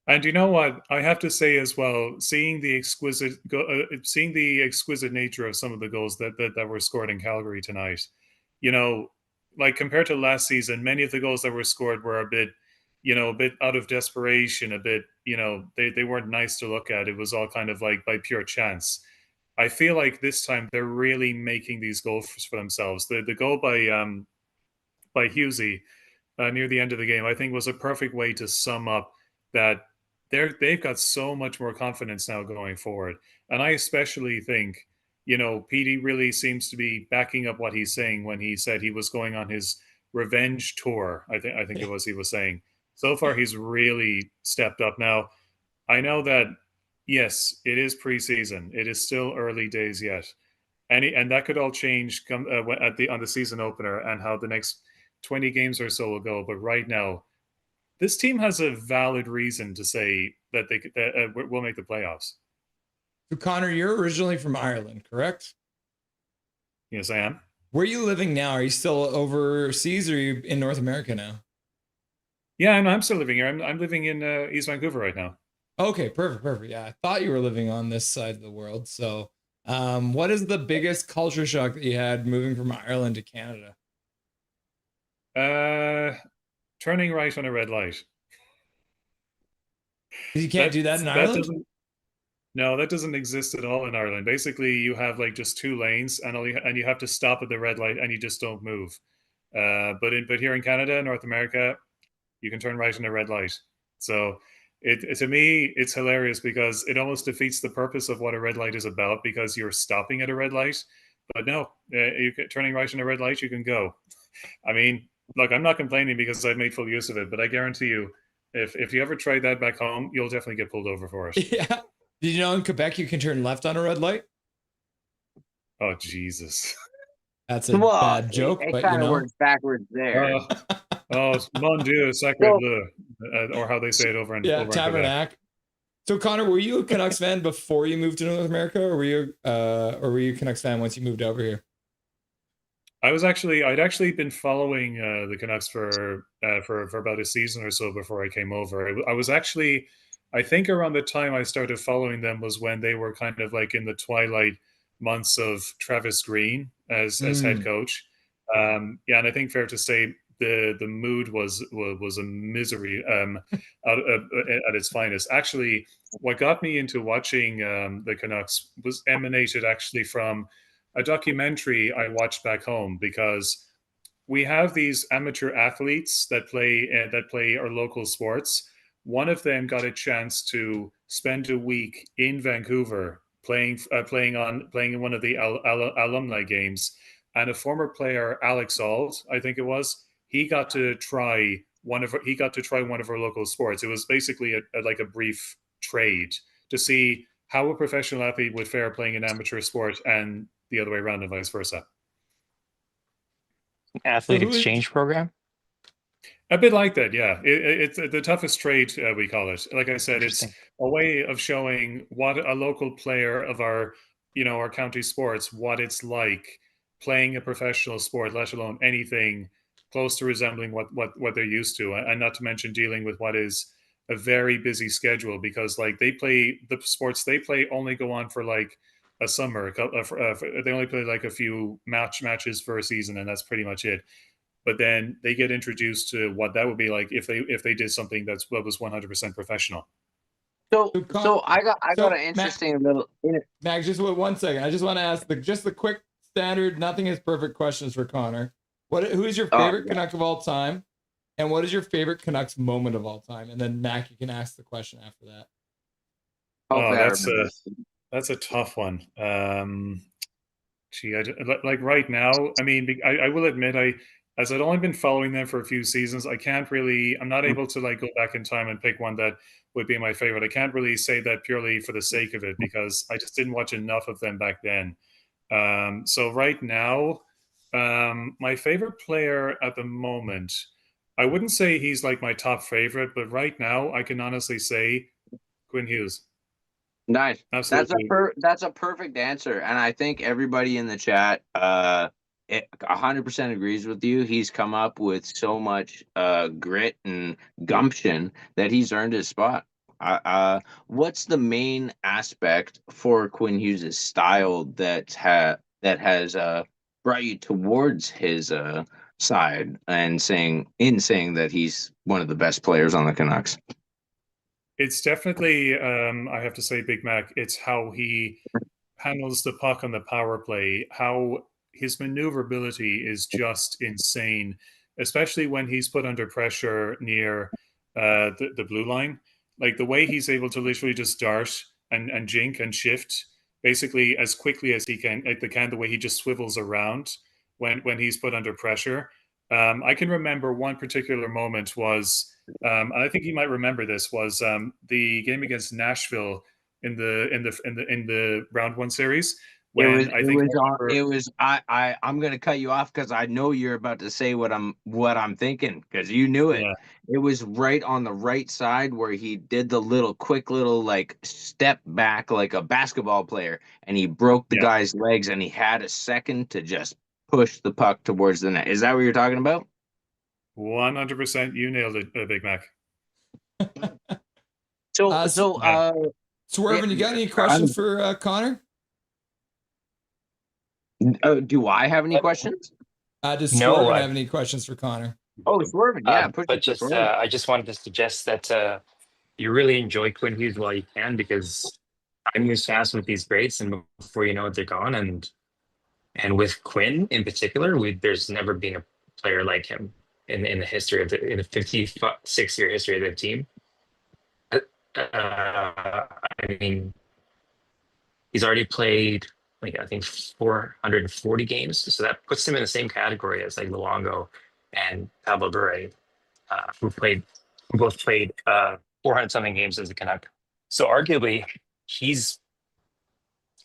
And you know what? I have to say as well, seeing the exquisite nature of some of the goals that were scored in Calgary tonight, like compared to last season, many of the goals that were scored were a bit out of desperation, a bit, they weren't nice to look at. It was all kind of like by pure chance. I feel like this time they're really making these goals for themselves. The goal by Husey near the end of the game, I think, was a perfect way to sum up that they've got so much more confidence now going forward. And I especially think, Petey really seems to be backing up what he's saying when he said he was going on his revenge tour. I think it was he was saying. So far, he's really stepped up. Now, I know that, yes, it is preseason. It is still early days yet. And that could all change on the season opener and how the next 20 games or so will go. But right now, this team has a valid reason to say that they will make the playoffs. So, Connor, you're originally from Ireland, correct? Yes, I am. Where are you living now? Are you still overseas, or are you in North America now? Yeah, I'm still living here. I'm living in East Vancouver right now. Okay, perfect. Yeah, I thought you were living on this side of the world. So, what is the biggest culture shock that you had moving from Ireland to Canada? Turning right on a red light. You can't do that in Ireland? No, that doesn't exist at all in Ireland. Basically, you have like just 2 lanes, and you have to stop at the red light, and you just don't move. But here in Canada, North America, you can turn right on a red light. So to me, it's hilarious because it almost defeats the purpose of what a red light is about, because you're stopping at a red light. But no, turning right on a red light, you can go. I mean, look, I'm not complaining because I've made full use of it, but I guarantee you, if you ever try that back home, you'll definitely get pulled over for it. Yeah. Did you know in Quebec you can turn left on a red light? Oh, Jesus. That's a bad joke, it but kind of works backwards there. Mon Dieu, sacre bleu, or how they say it over in Tabernacle. So, Connor, were you a Canucks fan before you moved to North America, or were you a Canucks fan once you moved over here? I'd actually been following the Canucks for about a season or so before I came over. I was actually, I think around the time I started following them was when they were kind of like in the twilight months of Travis Green as head coach. And I think fair to say the mood was a misery at its finest. Actually, what got me into watching the Canucks was emanated actually from a documentary I watched back home, because we have these amateur athletes that play our local sports. One of them got a chance to spend a week in Vancouver playing in one of the alumni games, and a former player, Alex Auld, I think it was, he got to try one of our local sports. It was basically a brief trade to see how a professional athlete would fare playing an amateur sport, and the other way around, and vice versa. Athlete exchange program? A bit like that, yeah. It's the toughest trade, we call it. Like I said, it's a way of showing what a local player of our county sports, what it's like playing a professional sport, let alone anything close to resembling what they're used to, and not to mention dealing with what is a very busy schedule, because like the sports they play only go on for like a summer. They only play like a few matches for a season, and that's pretty much it. But then they get introduced to what that would be like if they did something that was 100% professional. So I got an interesting little. Max, just 1 second. I just want to ask the quick standard, nothing is perfect questions for Connor. Who is your favorite Canuck of all time, and what is your favorite Canucks moment of all time? And then Mac, you can ask the question after that. That's a tough one. Like right now, I mean, I will admit, as I'd only been following them for a few seasons, I'm not able to like go back in time and pick one that would be my favorite. I can't really say that purely for the sake of it because I just didn't watch enough of them back then. So right now, my favorite player at the moment, I wouldn't say he's like my top favorite, but right now I can honestly say Quinn Hughes. Nice. Absolutely. That's a perfect answer, and I think everybody in the chat 100% agrees with you. He's come up with so much grit and gumption that he's earned his spot. What's the main aspect for Quinn Hughes' style that has brought you towards his side and saying that he's one of the best players on the Canucks? It's definitely, I have to say, Big Mac. It's how he handles the puck on the power play, how his maneuverability is just insane, especially when he's put under pressure near the blue line. Like the way he's able to literally just dart and jink and shift basically as quickly as he can, the way he just swivels around when he's put under pressure. I can remember one particular moment was, and I think you might remember this, was the game against Nashville in the round one series. I'm gonna cut you off because I know you're about to say what I'm thinking because you knew it. Yeah. It was right on the right side where he did the quick little like step back like a basketball player, and he broke the guy's legs, and he had a second to just push the puck towards the net. Is that what you're talking about? 100%. You nailed it, Big Mac. Swervin, you got any questions for Connor? Do I have any questions? Does Swervin have any questions for Connor? Oh, Swervin, yeah. I just wanted to suggest that you really enjoy Quinn Hughes while you can, because time moves fast with these greats, and before you know it, they're gone. And with Quinn in particular, there's never been a player like him in the history of in the 56-year history of the team. I mean, he's already played I think 440 games, so that puts him in the same category as like Luongo and Pablo Bure, who both played 400 something games as a Canuck. So arguably, he's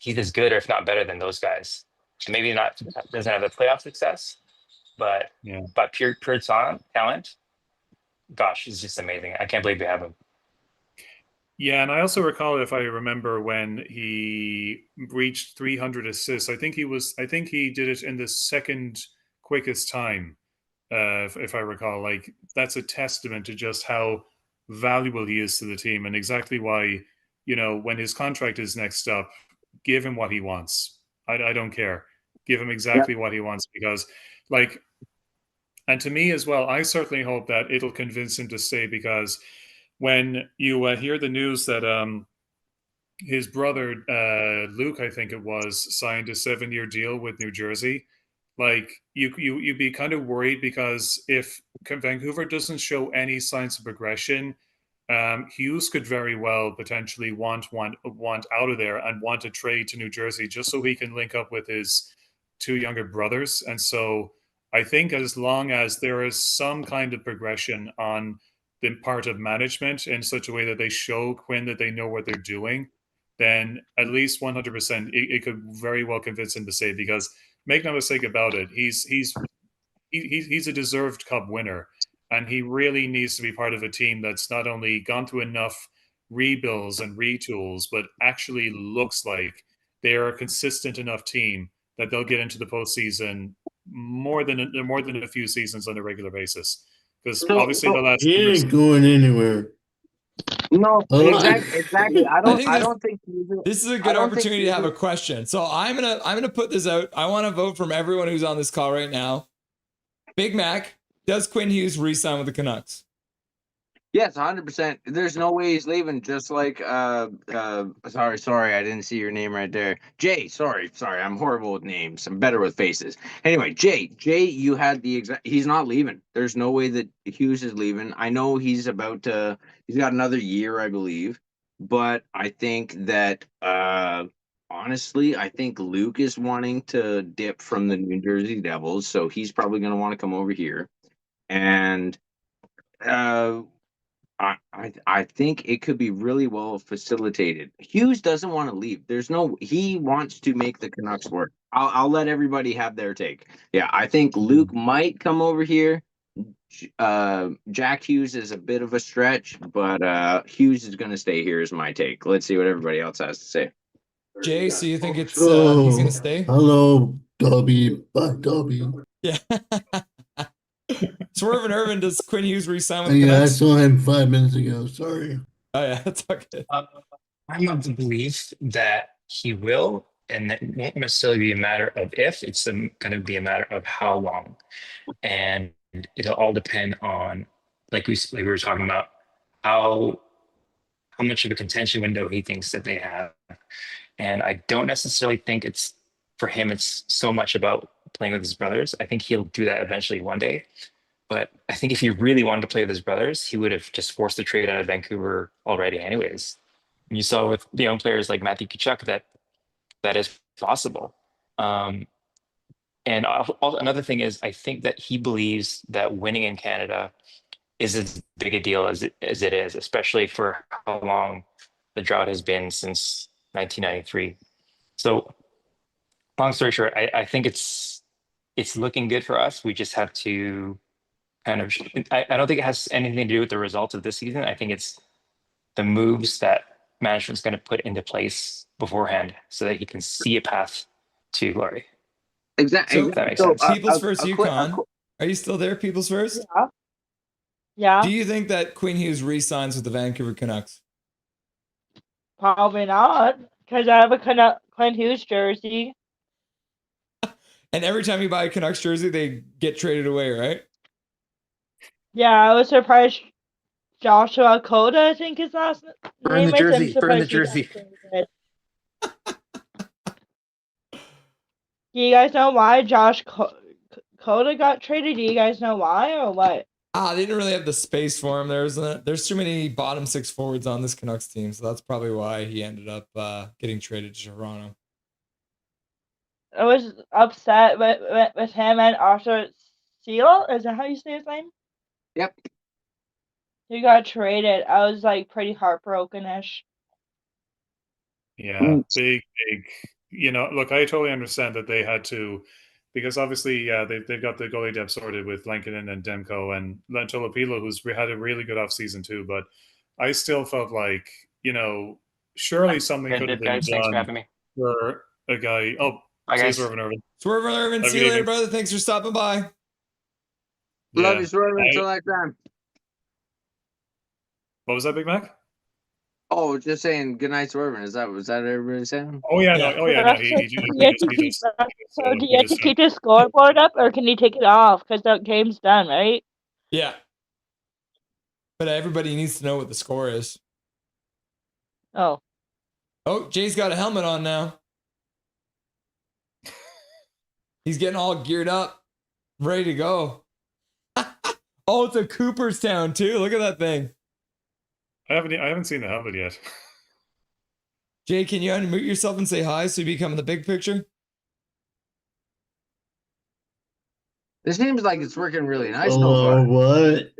as good, or if not better, than those guys. Maybe doesn't have the playoff success, but pure talent. Gosh, he's just amazing. I can't believe we have him. Yeah, and I also recall, if I remember, when he reached 300 assists. I think he did it in the second quickest time, if I recall. Like, that's a testament to just how valuable he is to the team, and exactly why, when his contract is next up, give him what he wants. I don't care. Give him exactly what he wants, because, and to me as well, I certainly hope that it'll convince him to stay, because when you hear the news that his brother Luke, I think it was, signed a 7-year deal with New Jersey, you'd be kind of worried, because if Vancouver doesn't show any signs of progression, Hughes could very well potentially want out of there and want to trade to New Jersey just so he can link up with his 2 younger brothers. And so I think as long as there is some kind of progression on the part of management in such a way that they show Quinn that they know what they're doing, then at least 100% it could very well convince him to stay, because make no mistake about it, he's a deserved Cup winner, and he really needs to be part of a team that's not only gone through enough rebuilds and retools, but actually looks like they're a consistent enough team that they'll get into the postseason more than a few seasons on a regular basis. Because obviously the last he ain't going anywhere. No, exactly. I don't think this is a good opportunity to have a question. So I'm gonna put this out. I want to vote from everyone who's on this call right now. Big Mac, does Quinn Hughes re-sign with the Canucks? Yes, 100%. There's no way he's leaving. Just like sorry, I didn't see your name right there. Jay, sorry, I'm horrible with names. I'm better with faces. Anyway, Jay, you had the exact. He's not leaving. There's no way that Hughes is leaving. I know he's got another year, I believe, but I think that honestly, I think Luke is wanting to dip from the New Jersey Devils, so he's probably going to want to come over here, and I think it could be really well facilitated. Hughes doesn't want to leave. He wants to make the Canucks work. I'll let everybody have their take. Yeah, I think Luke might come over here. Jack Hughes is a bit of a stretch, but Hughes is going to stay here. Is my take. Let's see what everybody else has to say. Jay, so you think it's he's So, gonna stay? hello, W. Bye, W. Yeah. Swerve and Irvin, does Quinn Hughes re-sign with the Yeah, I Canucks? saw him 5 minutes ago. Sorry. Oh yeah, that's okay. I'm of the belief that he will, and that won't necessarily be a matter of if, it's going to be a matter of how long. And it'll all depend on, like we were talking about, how much of a contention window he thinks that they have. And I don't necessarily think it's, for him, it's so much about playing with his brothers. I think he'll do that eventually one day. But I think if he really wanted to play with his brothers, he would have just forced the trade out of Vancouver already anyways. And you saw with the young players like Matthew Tkachuk that is possible. And another thing is, I think that he believes that winning in Canada is as big a deal as it is, especially for how long the drought has been since 1993. So long story short, I think it's looking good for us. We just have to kind of, I don't think it has anything to do with the results of this season. I think it's the moves that management's going to put into place beforehand so that he can see a path to glory. Exactly. So, If that makes So, sense. People's First Yukon. Are you still there, People's First? Yeah. Yeah. Do you think that Quinn Hughes re-signs with the Vancouver Canucks? Probably not, because I have a Clint Hughes jersey. And every time you buy a Canucks jersey, they get traded away, right? Yeah, I was surprised Joshua Coda, I think his last Burn name the is. jersey, I'm burn surprised the jersey. he got traded. Do you guys know why Josh Coda got traded? Do you guys know why or what? They didn't really have the space for him. There's too many bottom six forwards on this Canucks team, so that's probably why he ended up getting traded to Toronto. I was upset with him and Arthur Seal. Is that how you say his name? Yep. He got traded. I was like pretty heartbroken-ish. Yeah, big. Look, I totally understand that they had to, because obviously, yeah, they've got the goalie depth sorted with Lankinen and Demko and Lentolopilo, who's had a really good offseason too. But I still felt like, surely something could have been Guys, thanks for done having me. for a guy. Oh, Bye, see you, guys. Swerve and Irvin. Swerve and Irvin, Have a see good you later, evening. brother. Thanks for stopping by. Love Yeah. you, Swerve. Until next time. What was that, Big Mac? Oh, just saying good night, Swerve. Was that everybody saying? Oh yeah, Yeah. no, oh yeah, no. He Do you have to keep just the scoreboard up, or can you take it off? Because the game's done, right? Yeah. But everybody needs to know what the score is. Oh. Oh, Jay's got a helmet on now. He's getting all geared up, ready to go. Oh, it's a Cooperstown too. Look at that thing. I haven't seen the helmet yet. Jay, can you unmute yourself and say hi so you become in the big picture? This seems like it's working really nice so Oh, far. what?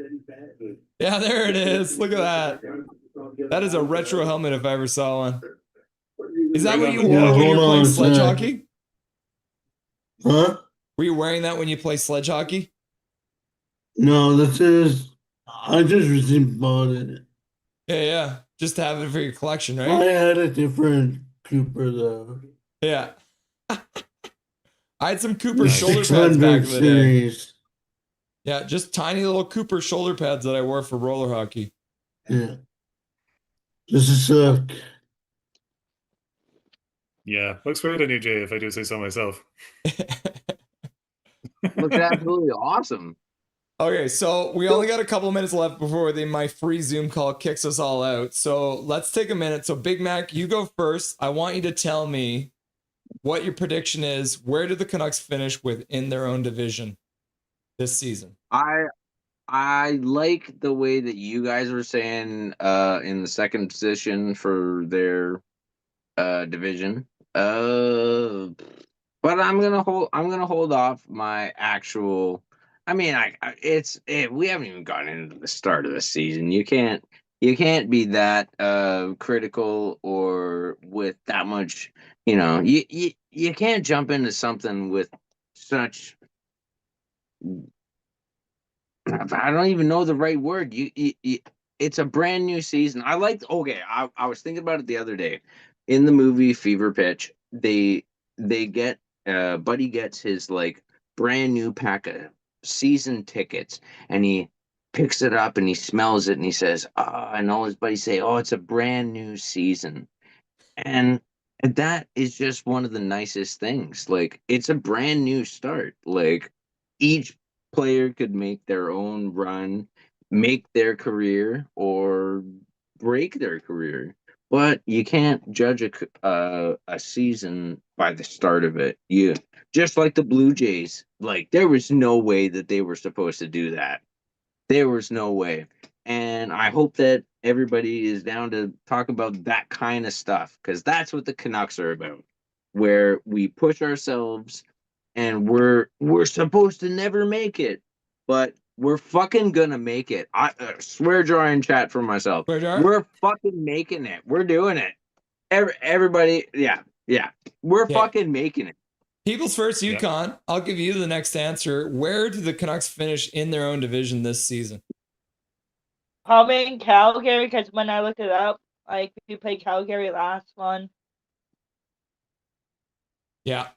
Yeah, there it is. Look at that. That is a retro helmet if I ever saw one. Is that what you wore Yeah, when you were hold playing on a sledge sec. hockey? Huh? Were you wearing that when you play sledge hockey? No, I just recently bought it. Yeah. Just to have it for your collection, I right? had a different Cooper though. Yeah. I had some Cooper The shoulder pads 600 back in the day. series. Yeah, just tiny little Cooper shoulder pads that I wore for roller hockey. Yeah. This is suck. Yeah, looks great on you, Jay, if I do say so myself. Looks absolutely awesome. Okay, so we only got a couple minutes left before my free Zoom call kicks us all out. So let's take a minute. So Big Mac, you go first. I want you to tell me what your prediction is. Where do the Canucks finish within their own division this season? I like the way that you guys were saying in the second position for their division. But I'm gonna hold off my actual I mean, we haven't even gotten into the start of the season. You can't be that critical or with that much. You can't jump into something with such. I don't even know the right word. It's a brand new season. I was thinking about it the other day. In the movie Fever Pitch, they get Buddy gets his like brand new pack of season tickets, and he picks it up and he smells it and he says, and all his buddies say, "Oh, it's a brand new season." And that is just one of the nicest things. Like, it's a brand new start. Like, each player could make their own run, make their career, or break their career. But you can't judge a season by the start of it. You just like the Blue Jays. Like, there was no way that they were supposed to do that. There was no way. And I hope that everybody is down to talk about that kind of stuff, because that's what the Canucks are about, where we push ourselves and we're supposed to never make it, but we're fucking gonna make it. I swear jar in chat for myself. Swear jar? We're fucking making it. We're doing it. Everybody, yeah. We're Yeah. fucking making it. People's first Yeah. Yukon. I'll give you the next answer. Where do the Canucks finish in their own division this season? Probably in Calgary, because when I looked it up, like we played Calgary last one. Yeah.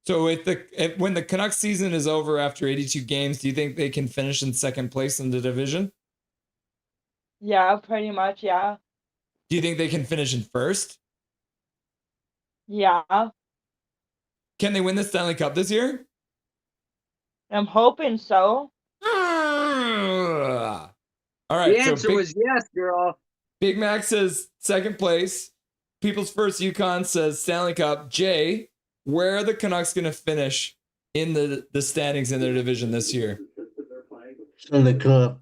So when the Canucks season is over after 82 games, do you think they can finish in second place in the division? Yeah, pretty much. Yeah. Do you think they can finish in first? Yeah. Can they win the Stanley Cup this year? I'm hoping so. All right. The answer was yes, girl. Big Mac says second place. People's first Yukon says Stanley Cup. Jay, where are the Canucks going to finish in the standings in their division this year? Stanley Cup.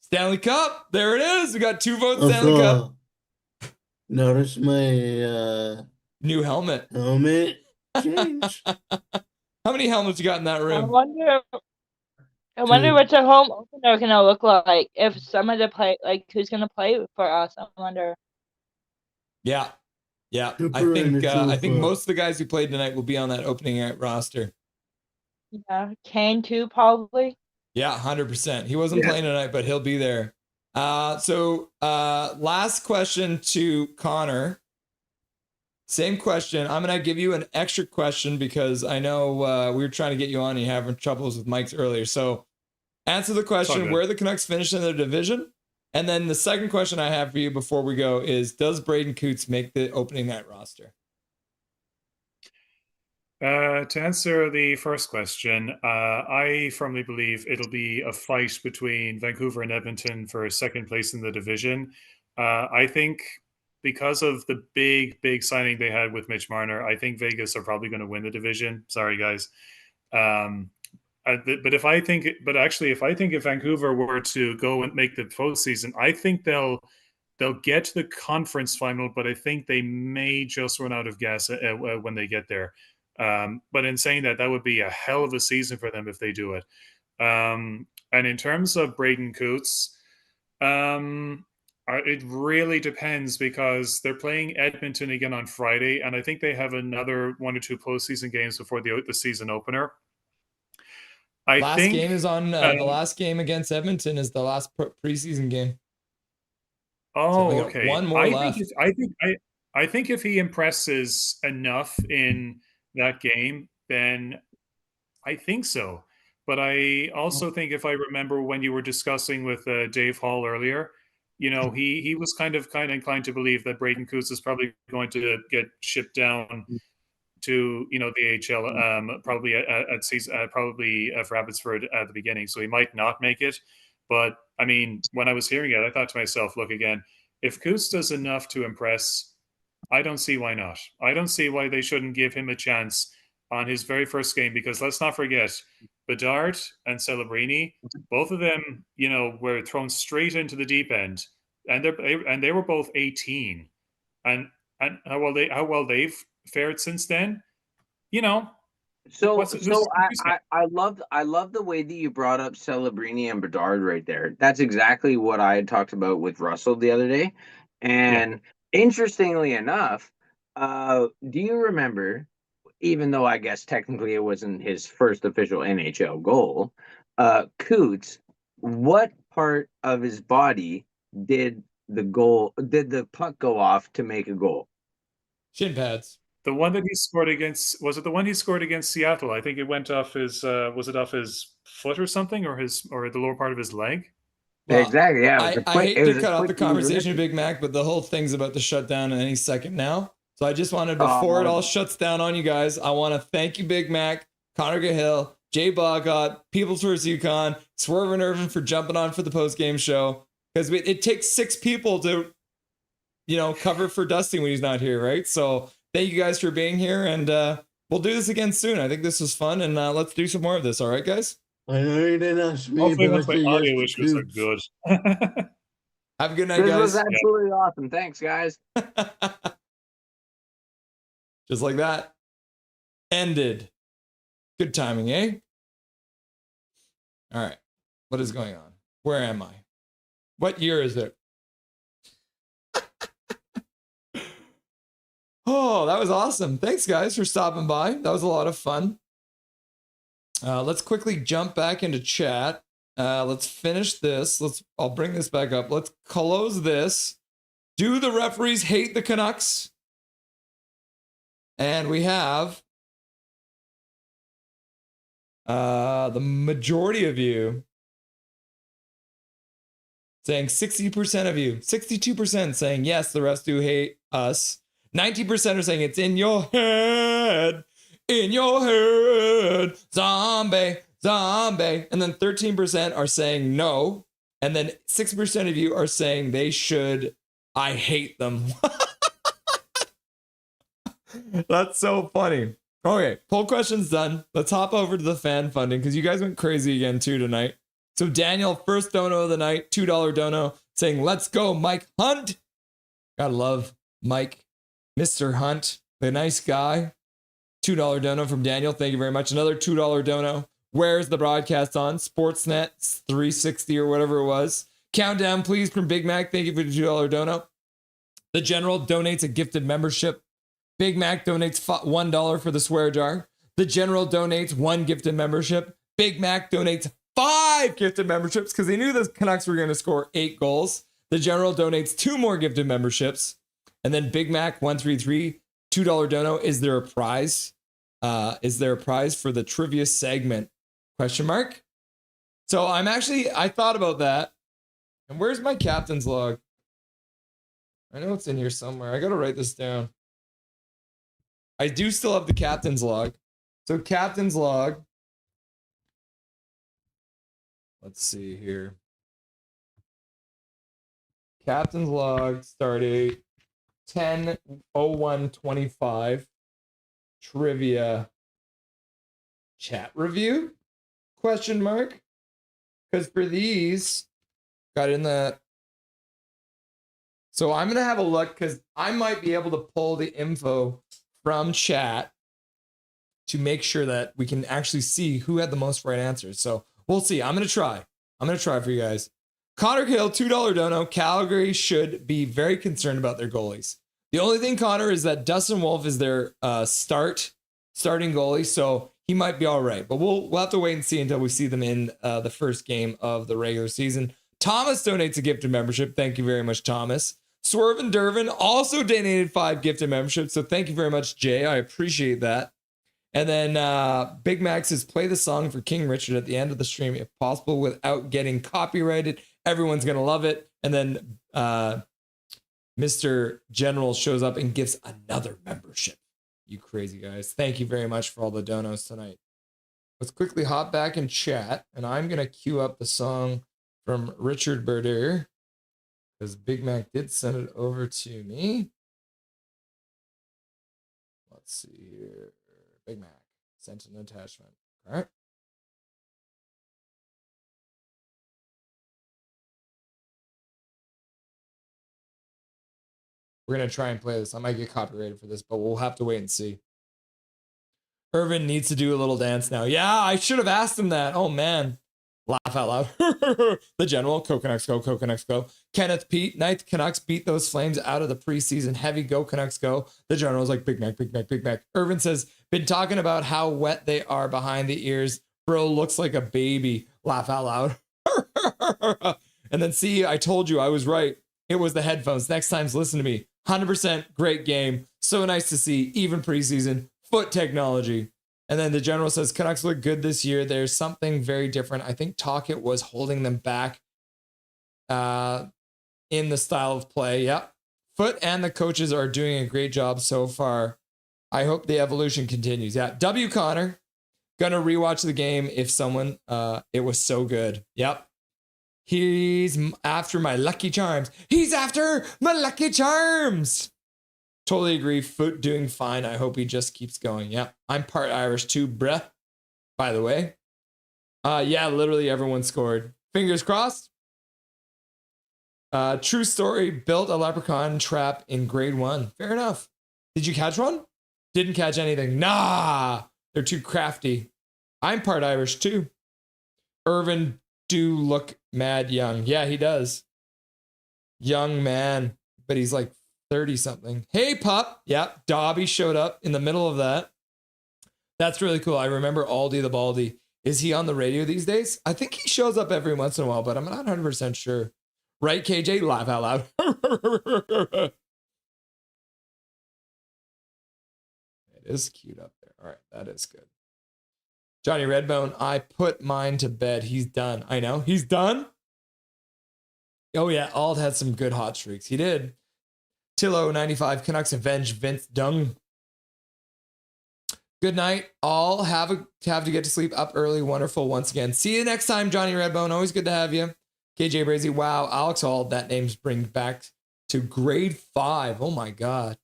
Stanley Cup. There it is. We got 2 votes. Oh, Stanley Cup. Notice my New helmet. helmet change. How many helmets you got in that I room? wonder what the home opener gonna look like. If some of the play, like who's gonna play for us, I wonder. Yeah. Super and a I think trooper. most of the guys who played tonight will be on that opening night roster. Yeah, Kane too, probably. Yeah, 100%. He wasn't Yeah. playing tonight, but he'll be there. So last question to Connor. Same question. I'm going to give you an extra question because I know we were trying to get you on and you're having troubles with mics earlier. So answer the question, good. where the Canucks finish in their division? And then the second question I have for you before we go is, does Braden Coots make the opening night roster? To answer the first question, I firmly believe it'll be a fight between Vancouver and Edmonton for second place in the division. I think because of the big signing they had with Mitch Marner, I think Vegas are probably going to win the division. Sorry, guys. But if I think if Vancouver were to go and make the postseason, I think they'll get to the conference final, but I think they may just run out of gas when they get there. But in saying that would be a hell of a season for them if they do it. And in terms of Braden Coots, it really depends because they're playing Edmonton again on Friday, and I think they have another 1 or 2 postseason games before the season opener. The last game against Edmonton is the last preseason game. Oh, so okay. One more left. I think if he impresses enough in that game, then I think so. But I also think, if I remember when you were discussing with Dave Hall earlier, he was kind of inclined to believe that Braden Coots is probably going to get shipped down to the AHL probably at season probably for Abbotsford at the beginning, so he might not make it. But I mean, when I was hearing it, I thought to myself, look, again, if Coots does enough to impress, I don't see why not. I don't see why they shouldn't give him a chance on his very first game, because let's not forget, Bedard and Celebrini, both of them, were thrown straight into the deep end, and they were both 18, and how well they've fared since then, So, What's so who's I love the way that you brought up Celebrini and Bedard right there. That's exactly what I had talked about with Russell the other day. yeah. And interestingly enough, do you remember? Even though I guess technically it wasn't his first official NHL goal, Coots, what part of his body did the puck go off to make a goal? Shin pads. The one that he scored against, was it the one he scored against Seattle? I think it went off his was it off his foot or something, or the lower part of his leg? Well, Exactly. Yeah, I hate to cut off the quick conversation, redirection. Big Mac, but the whole thing's about to shut down in any second now. So I just wanted, Oh, before it all shuts down on you guys, I want to thank you, Big Mac, Connor Cahill, Jay Bogott, People's vs. Yukon, Swerve and Irvin for jumping on for the post-game show. Because it takes 6 people to, cover for Dusty when he's not here, right? So thank you guys for being here, and we'll do this again soon. I think this was fun, and let's do some more of this. All right, guys? I know you didn't ask me, Hopefully, but I once my say yes audio to issues are Coots. good. Have a good night, This was guys. absolutely awesome. Thanks, guys. Just like that. Ended. Good timing, eh? All right. What is going on? Where am I? What year is it? Oh, that was awesome. Thanks, guys, for stopping by. That was a lot of fun. Let's quickly jump back into chat. Let's finish this. I'll bring this back up. Let's close this. Do the referees hate the Canucks? And we have the majority of you saying 60% of you, 62% saying yes, the refs do hate us. 90% are saying it's in your head, zombie, zombie. And then 13% are saying no. And then 6% of you are saying they should, I hate them. That's so funny. Okay, poll question's done. Let's hop over to the fan funding because you guys went crazy again too tonight. So Daniel, first dono of the night, $2 dono, saying, let's go, Mike Hunt. Gotta love Mike, Mr. Hunt, the nice guy. $2 dono from Daniel. Thank you very much. Another $2 dono. Where's the broadcast on? Sportsnet 360 or whatever it was. Countdown, please, from Big Mac. Thank you for the $2 dono. The General donates a gifted membership. Big Mac donates $1 for the swear jar. The General donates 1 gifted membership. Big Mac donates 5 gifted memberships because he knew the Canucks were going to score 8 goals. The General donates 2 more gifted memberships. And then Big Mac 133, $2 dono. Is there a prize? Is there a prize for the trivia segment? Question mark. So I thought about that. And where's my captain's log? I know it's in here somewhere. I got to write this down. I do still have the captain's log. So captain's log. Let's see here. Captain's log, start date 10/01/25. Trivia chat review? Question mark. Because for these, got in that. So I'm going to have a look because I might be able to pull the info from chat to make sure that we can actually see who had the most right answers. So we'll see. I'm going to try for you guys. Connor Hill, $2 dono. Calgary should be very concerned about their goalies. The only thing, Connor, is that Dustin Wolf is their starting goalie, so he might be all right. But we'll have to wait and see until we see them in the first game of the regular season. Thomas donates a gifted membership. Thank you very much, Thomas. Swerve and Dervin also donated 5 gifted memberships, so thank you very much, Jay. I appreciate that. And then Big Mac says, play the song for King Richard at the end of the stream, if possible, without getting copyrighted. Everyone's going to love it. And then Mr. General shows up and gives another membership. You crazy guys. Thank you very much for all the donos tonight. Let's quickly hop back in chat, and I'm going to queue up the song from Richard Berder, because Big Mac did send it over to me. Let's see here. Big Mac sent an attachment. All right. We're going to try and play this. I might get copyrighted for this, but we'll have to wait and see. Irvin needs to do a little dance now. Yeah, I should have asked him that. Oh, man. Laugh out loud. The general, go Canucks, go, go Canucks, go. Kenneth Pete, ninth Canucks beat those Flames out of the preseason. Heavy, go Canucks, go. The general's like, Big Mac, Big Mac, Big Mac. Irvin says, been talking about how wet they are behind the ears. Bro looks like a baby. Laugh out loud. And then see, I told you I was right. It was the headphones. Next time's listen to me. 100% great game. So nice to see, even preseason. Foot technology. And then the general says, Canucks look good this year. There's something very different. I think Tocchet was holding them back in the style of play. Yep. Foot and the coaches are doing a great job so far. I hope the evolution continues. Yeah. W. Connor. Gonna rewatch the game if someone, it was so good. Yep. He's after my lucky charms. He's after my lucky charms. Totally agree. Foot doing fine. I hope he just keeps going. Yeah. I'm part Irish too, bruh. By the way. Yeah, literally everyone scored. Fingers crossed. True story. Built a leprechaun trap in grade 1. Fair enough. Did you catch one? Didn't catch anything. Nah. They're too crafty. I'm part Irish too. Irvin do look mad young. Yeah, he does. Young man. But he's like 30 something. Hey, pup. Yep. Dobby showed up in the middle of that. That's really cool. I remember Aldi the Baldy. Is he on the radio these days? I think he shows up every once in a while, but I'm not 100% sure. Right, KJ? Laugh out loud. It is cute up there. All right. That is good. Johnny Redbone, I put mine to bed. He's done. I know. He's done? Oh, yeah. Ald had some good hot streaks. He did. Tillo 95 Canucks avenge Vince Dung. Good night. All have to get to sleep up early. Wonderful once again. See you next time, Johnny Redbone. Always good to have you. KJ Brazy. Wow. Alex Ald. That name's bring back to grade 5. Oh my God.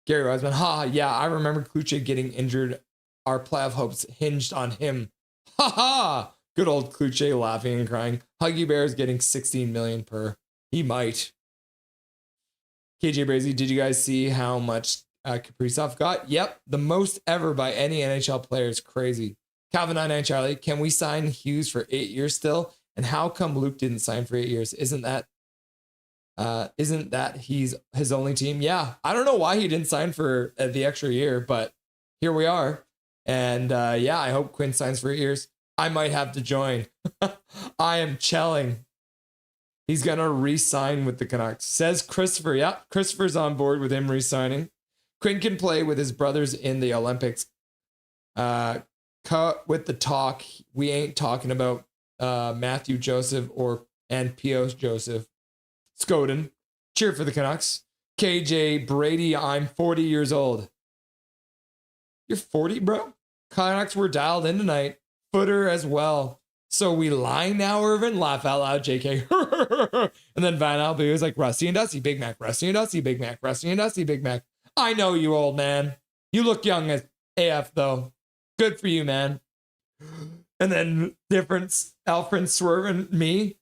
Gary Wiseman. Ha. Yeah. I remember Kluche getting injured. Our playoff hopes hinged on him. Ha ha. Good old Kluche laughing and crying. Huggy Bear's getting 16 million per. He might. KJ Brazy, did you guys see how much Kaprizov got? Yep, the most ever by any NHL player. Is crazy. Calvin 99 Charlie, can we sign Hughes for 8 years still? And how come Luke didn't sign for 8 years? Isn't that he's his only team? Yeah, I don't know why he didn't sign for the extra year, but here we are. And yeah, I hope Quinn signs for 8 years. I might have to join. I am chelling. He's going to re-sign with the Canucks. Says Christopher. Yeah, Christopher's on board with him re-signing. Quinn can play with his brothers in the Olympics. Cut with the talk. We ain't talking about Matthew Joseph and Pios Joseph. Skoden. Cheer for the Canucks. KJ Brady, I'm 40 years old. You're 40, bro? Canucks were dialed in tonight. Footer as well. So we lie now, Irvin? Laugh out loud, JK. And then Van Albu was like, Rusty and Dusty, Big Mac, Rusty and Dusty, Big Mac, Rusty and Dusty, Big Mac. I know you, old man. You look young as AF, though. Good for you, man. And then difference, Alfred swerving me.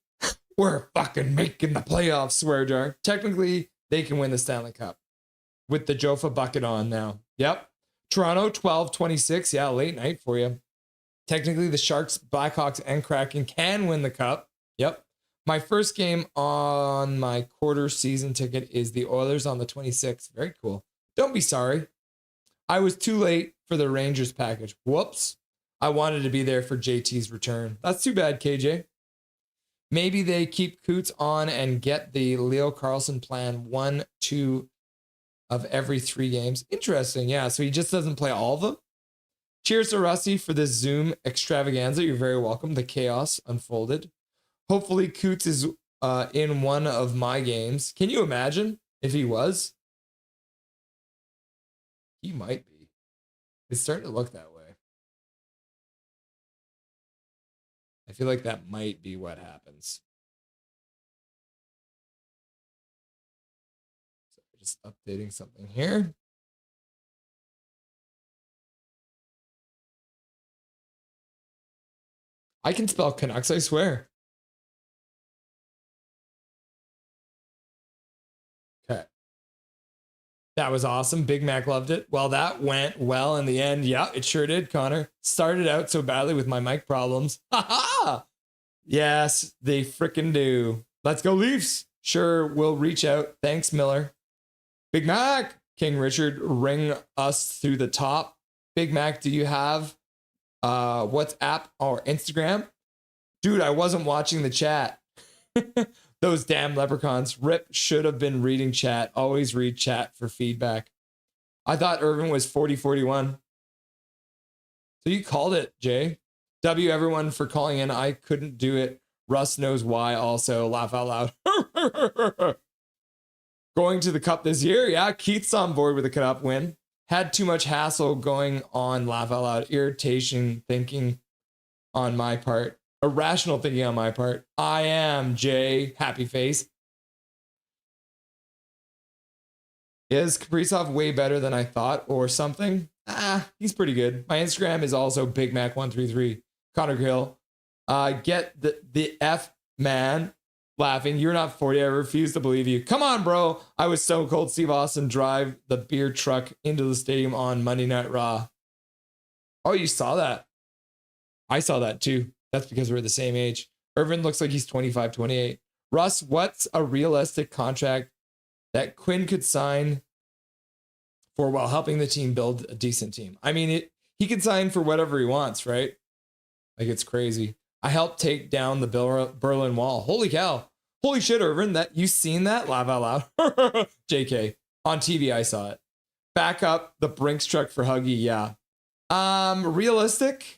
We're fucking making the playoffs, swear jar. Technically, they can win the Stanley Cup with the Jofa bucket on now. Yep. Toronto 12-26. Yeah, late night for you. Technically, the Sharks, Blackhawks, and Kraken can win the cup. Yep. My first game on my quarter season ticket is the Oilers on the 26th. Very cool. Don't be sorry. I was too late for the Rangers package. Whoops. I wanted to be there for JT's return. That's too bad, KJ. Maybe they keep Coots on and get the Leo Carlson plan 1-2 of every 3 games. Interesting. Yeah. So he just doesn't play all of them. Cheers to Rusty for this Zoom extravaganza. You're very welcome. The chaos unfolded. Hopefully Coots is in one of my games. Can you imagine if he was? He might be. It's starting to look that way. I feel like that might be what happens. So just updating something here. I can spell Canucks, I swear. Okay. That was awesome. Big Mac loved it. Well, that went well in the end. Yeah, it sure did, Connor. Started out so badly with my mic problems. Ha ha! Yes, they frickin' do. Let's go Leafs. Sure, we'll reach out. Thanks, Miller. Big Mac. King Richard, ring us through the top. Big Mac, do you have WhatsApp or Instagram? Dude, I wasn't watching the chat. Those damn leprechauns. Rip should have been reading chat. Always read chat for feedback. I thought Irvin was 40-41. So you called it, Jay. W everyone for calling in. I couldn't do it. Russ knows why also. Laugh out loud. Going to the cup this year. Yeah, Keith's on board with the cup win. Had too much hassle going on. Laugh out loud. Irritation thinking on my part. Irrational thinking on my part. I am Jay. Happy face. Is Kaprizov way better than I thought or something? He's pretty good. My Instagram is also Big Mac 133. Connor Hill. Get the F man laughing. You're not 40. I refuse to believe you. Come on, bro. I was so cold. Steve Austin drive the beer truck into the stadium on Monday Night Raw. Oh, you saw that? I saw that too. That's because we're the same age. Irvin looks like he's 25, 28. Russ, what's a realistic contract that Quinn could sign for while helping the team build a decent team? I mean, he can sign for whatever he wants, right? Like, it's crazy. I helped take down the Berlin Wall. Holy cow. Holy shit, Irvin. That you seen that? Laugh out loud. JK. On TV, I saw it. Back up the Brinks truck for Huggy. Yeah. Realistic?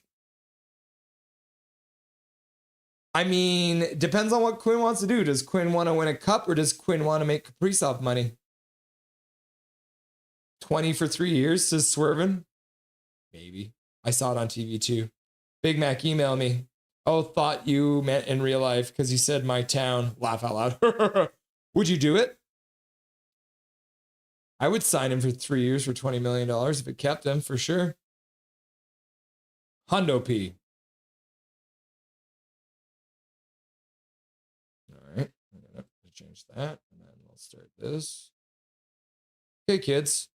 I mean, depends on what Quinn wants to do. Does Quinn want to win a cup or does Quinn want to make Kaprizov money? 20 for 3 years, says Swervin. Maybe. I saw it on TV too. Big Mac, email me. Oh, thought you meant in real life because you said my town. Laugh out loud. Would you do it? I would sign him for 3 years for $20 million if it kept him, for sure. Hundo P. All right. I'm going to change that. And then we'll start this. Okay, kids.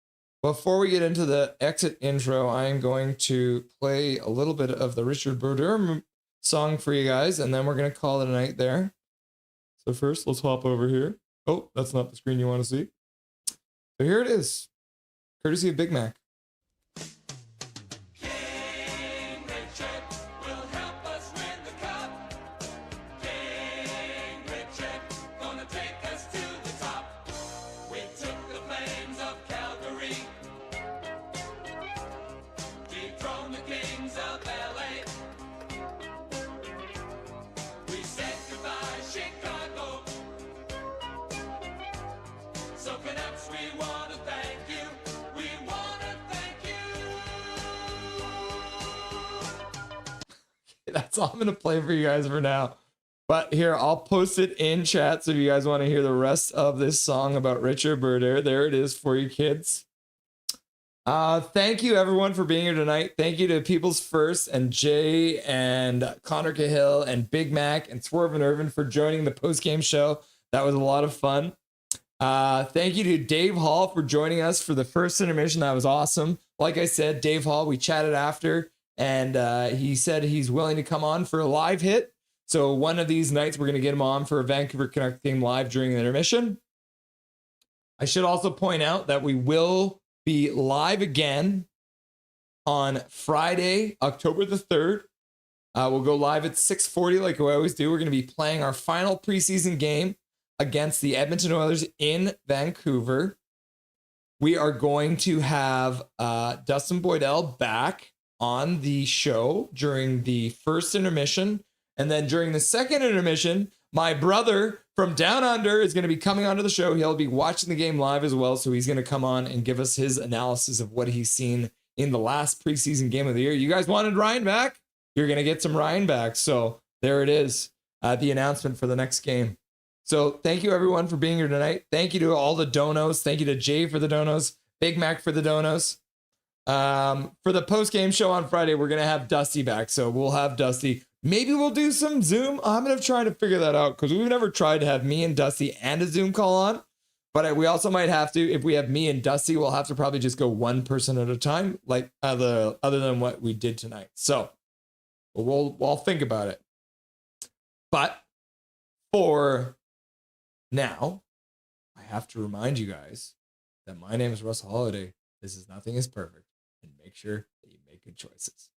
Before we get into the exit intro, I am going to play a little bit of the Richard Brodeur song for you guys, and then we're going to call it a night there. So first, let's hop over here. Oh, that's not the screen you want to see. So here it is, courtesy of Big Mac. That's all I'm going to play for you guys for now. But here, I'll post it in chat so if you guys want to hear the rest of this song about Richard Brodeur. There it is for you kids. Thank you, everyone, for being here tonight. Thank you to People's First and Jay and Connor Cahill and Big Mac and Swerve and Irvin for joining the post-game show. That was a lot of fun. Thank you to Dave Hall for joining us for the first intermission. That was awesome. Like I said, Dave Hall, we chatted after. And he said he's willing to come on for a live hit. So one of these nights, we're going to get him on for a Vancouver Canucks theme live during the intermission. I should also point out that we will be live again on Friday, October the 3rd. We'll go live at 6:40 like we always do. We're going to be playing our final preseason game against the Edmonton Oilers in Vancouver. We are going to have Dustin Boydell back on the show during the first intermission. And then during the second intermission, my brother from Down Under is going to be coming onto the show. He'll be watching the game live as well. So he's going to come on and give us his analysis of what he's seen in the last preseason game of the year. You guys wanted Ryan back? You're going to get some Ryan back. So there it is, the announcement for the next game. So thank you, everyone, for being here tonight. Thank you to all the donos. Thank you to Jay for the donos, Big Mac for the donos. For the post-game show on Friday, we're going to have Dusty back. So we'll have Dusty. Maybe we'll do some Zoom. I'm going to try to figure that out because we've never tried to have me and Dusty and a Zoom call on. But we also might have to, if we have me and Dusty, we'll have to probably just go one person at a time, like other than what we did tonight. So we'll think about it. But for now, I have to remind you guys that my name is Russell Holiday. This is Nothing is Perfect. And make sure that you make good choices.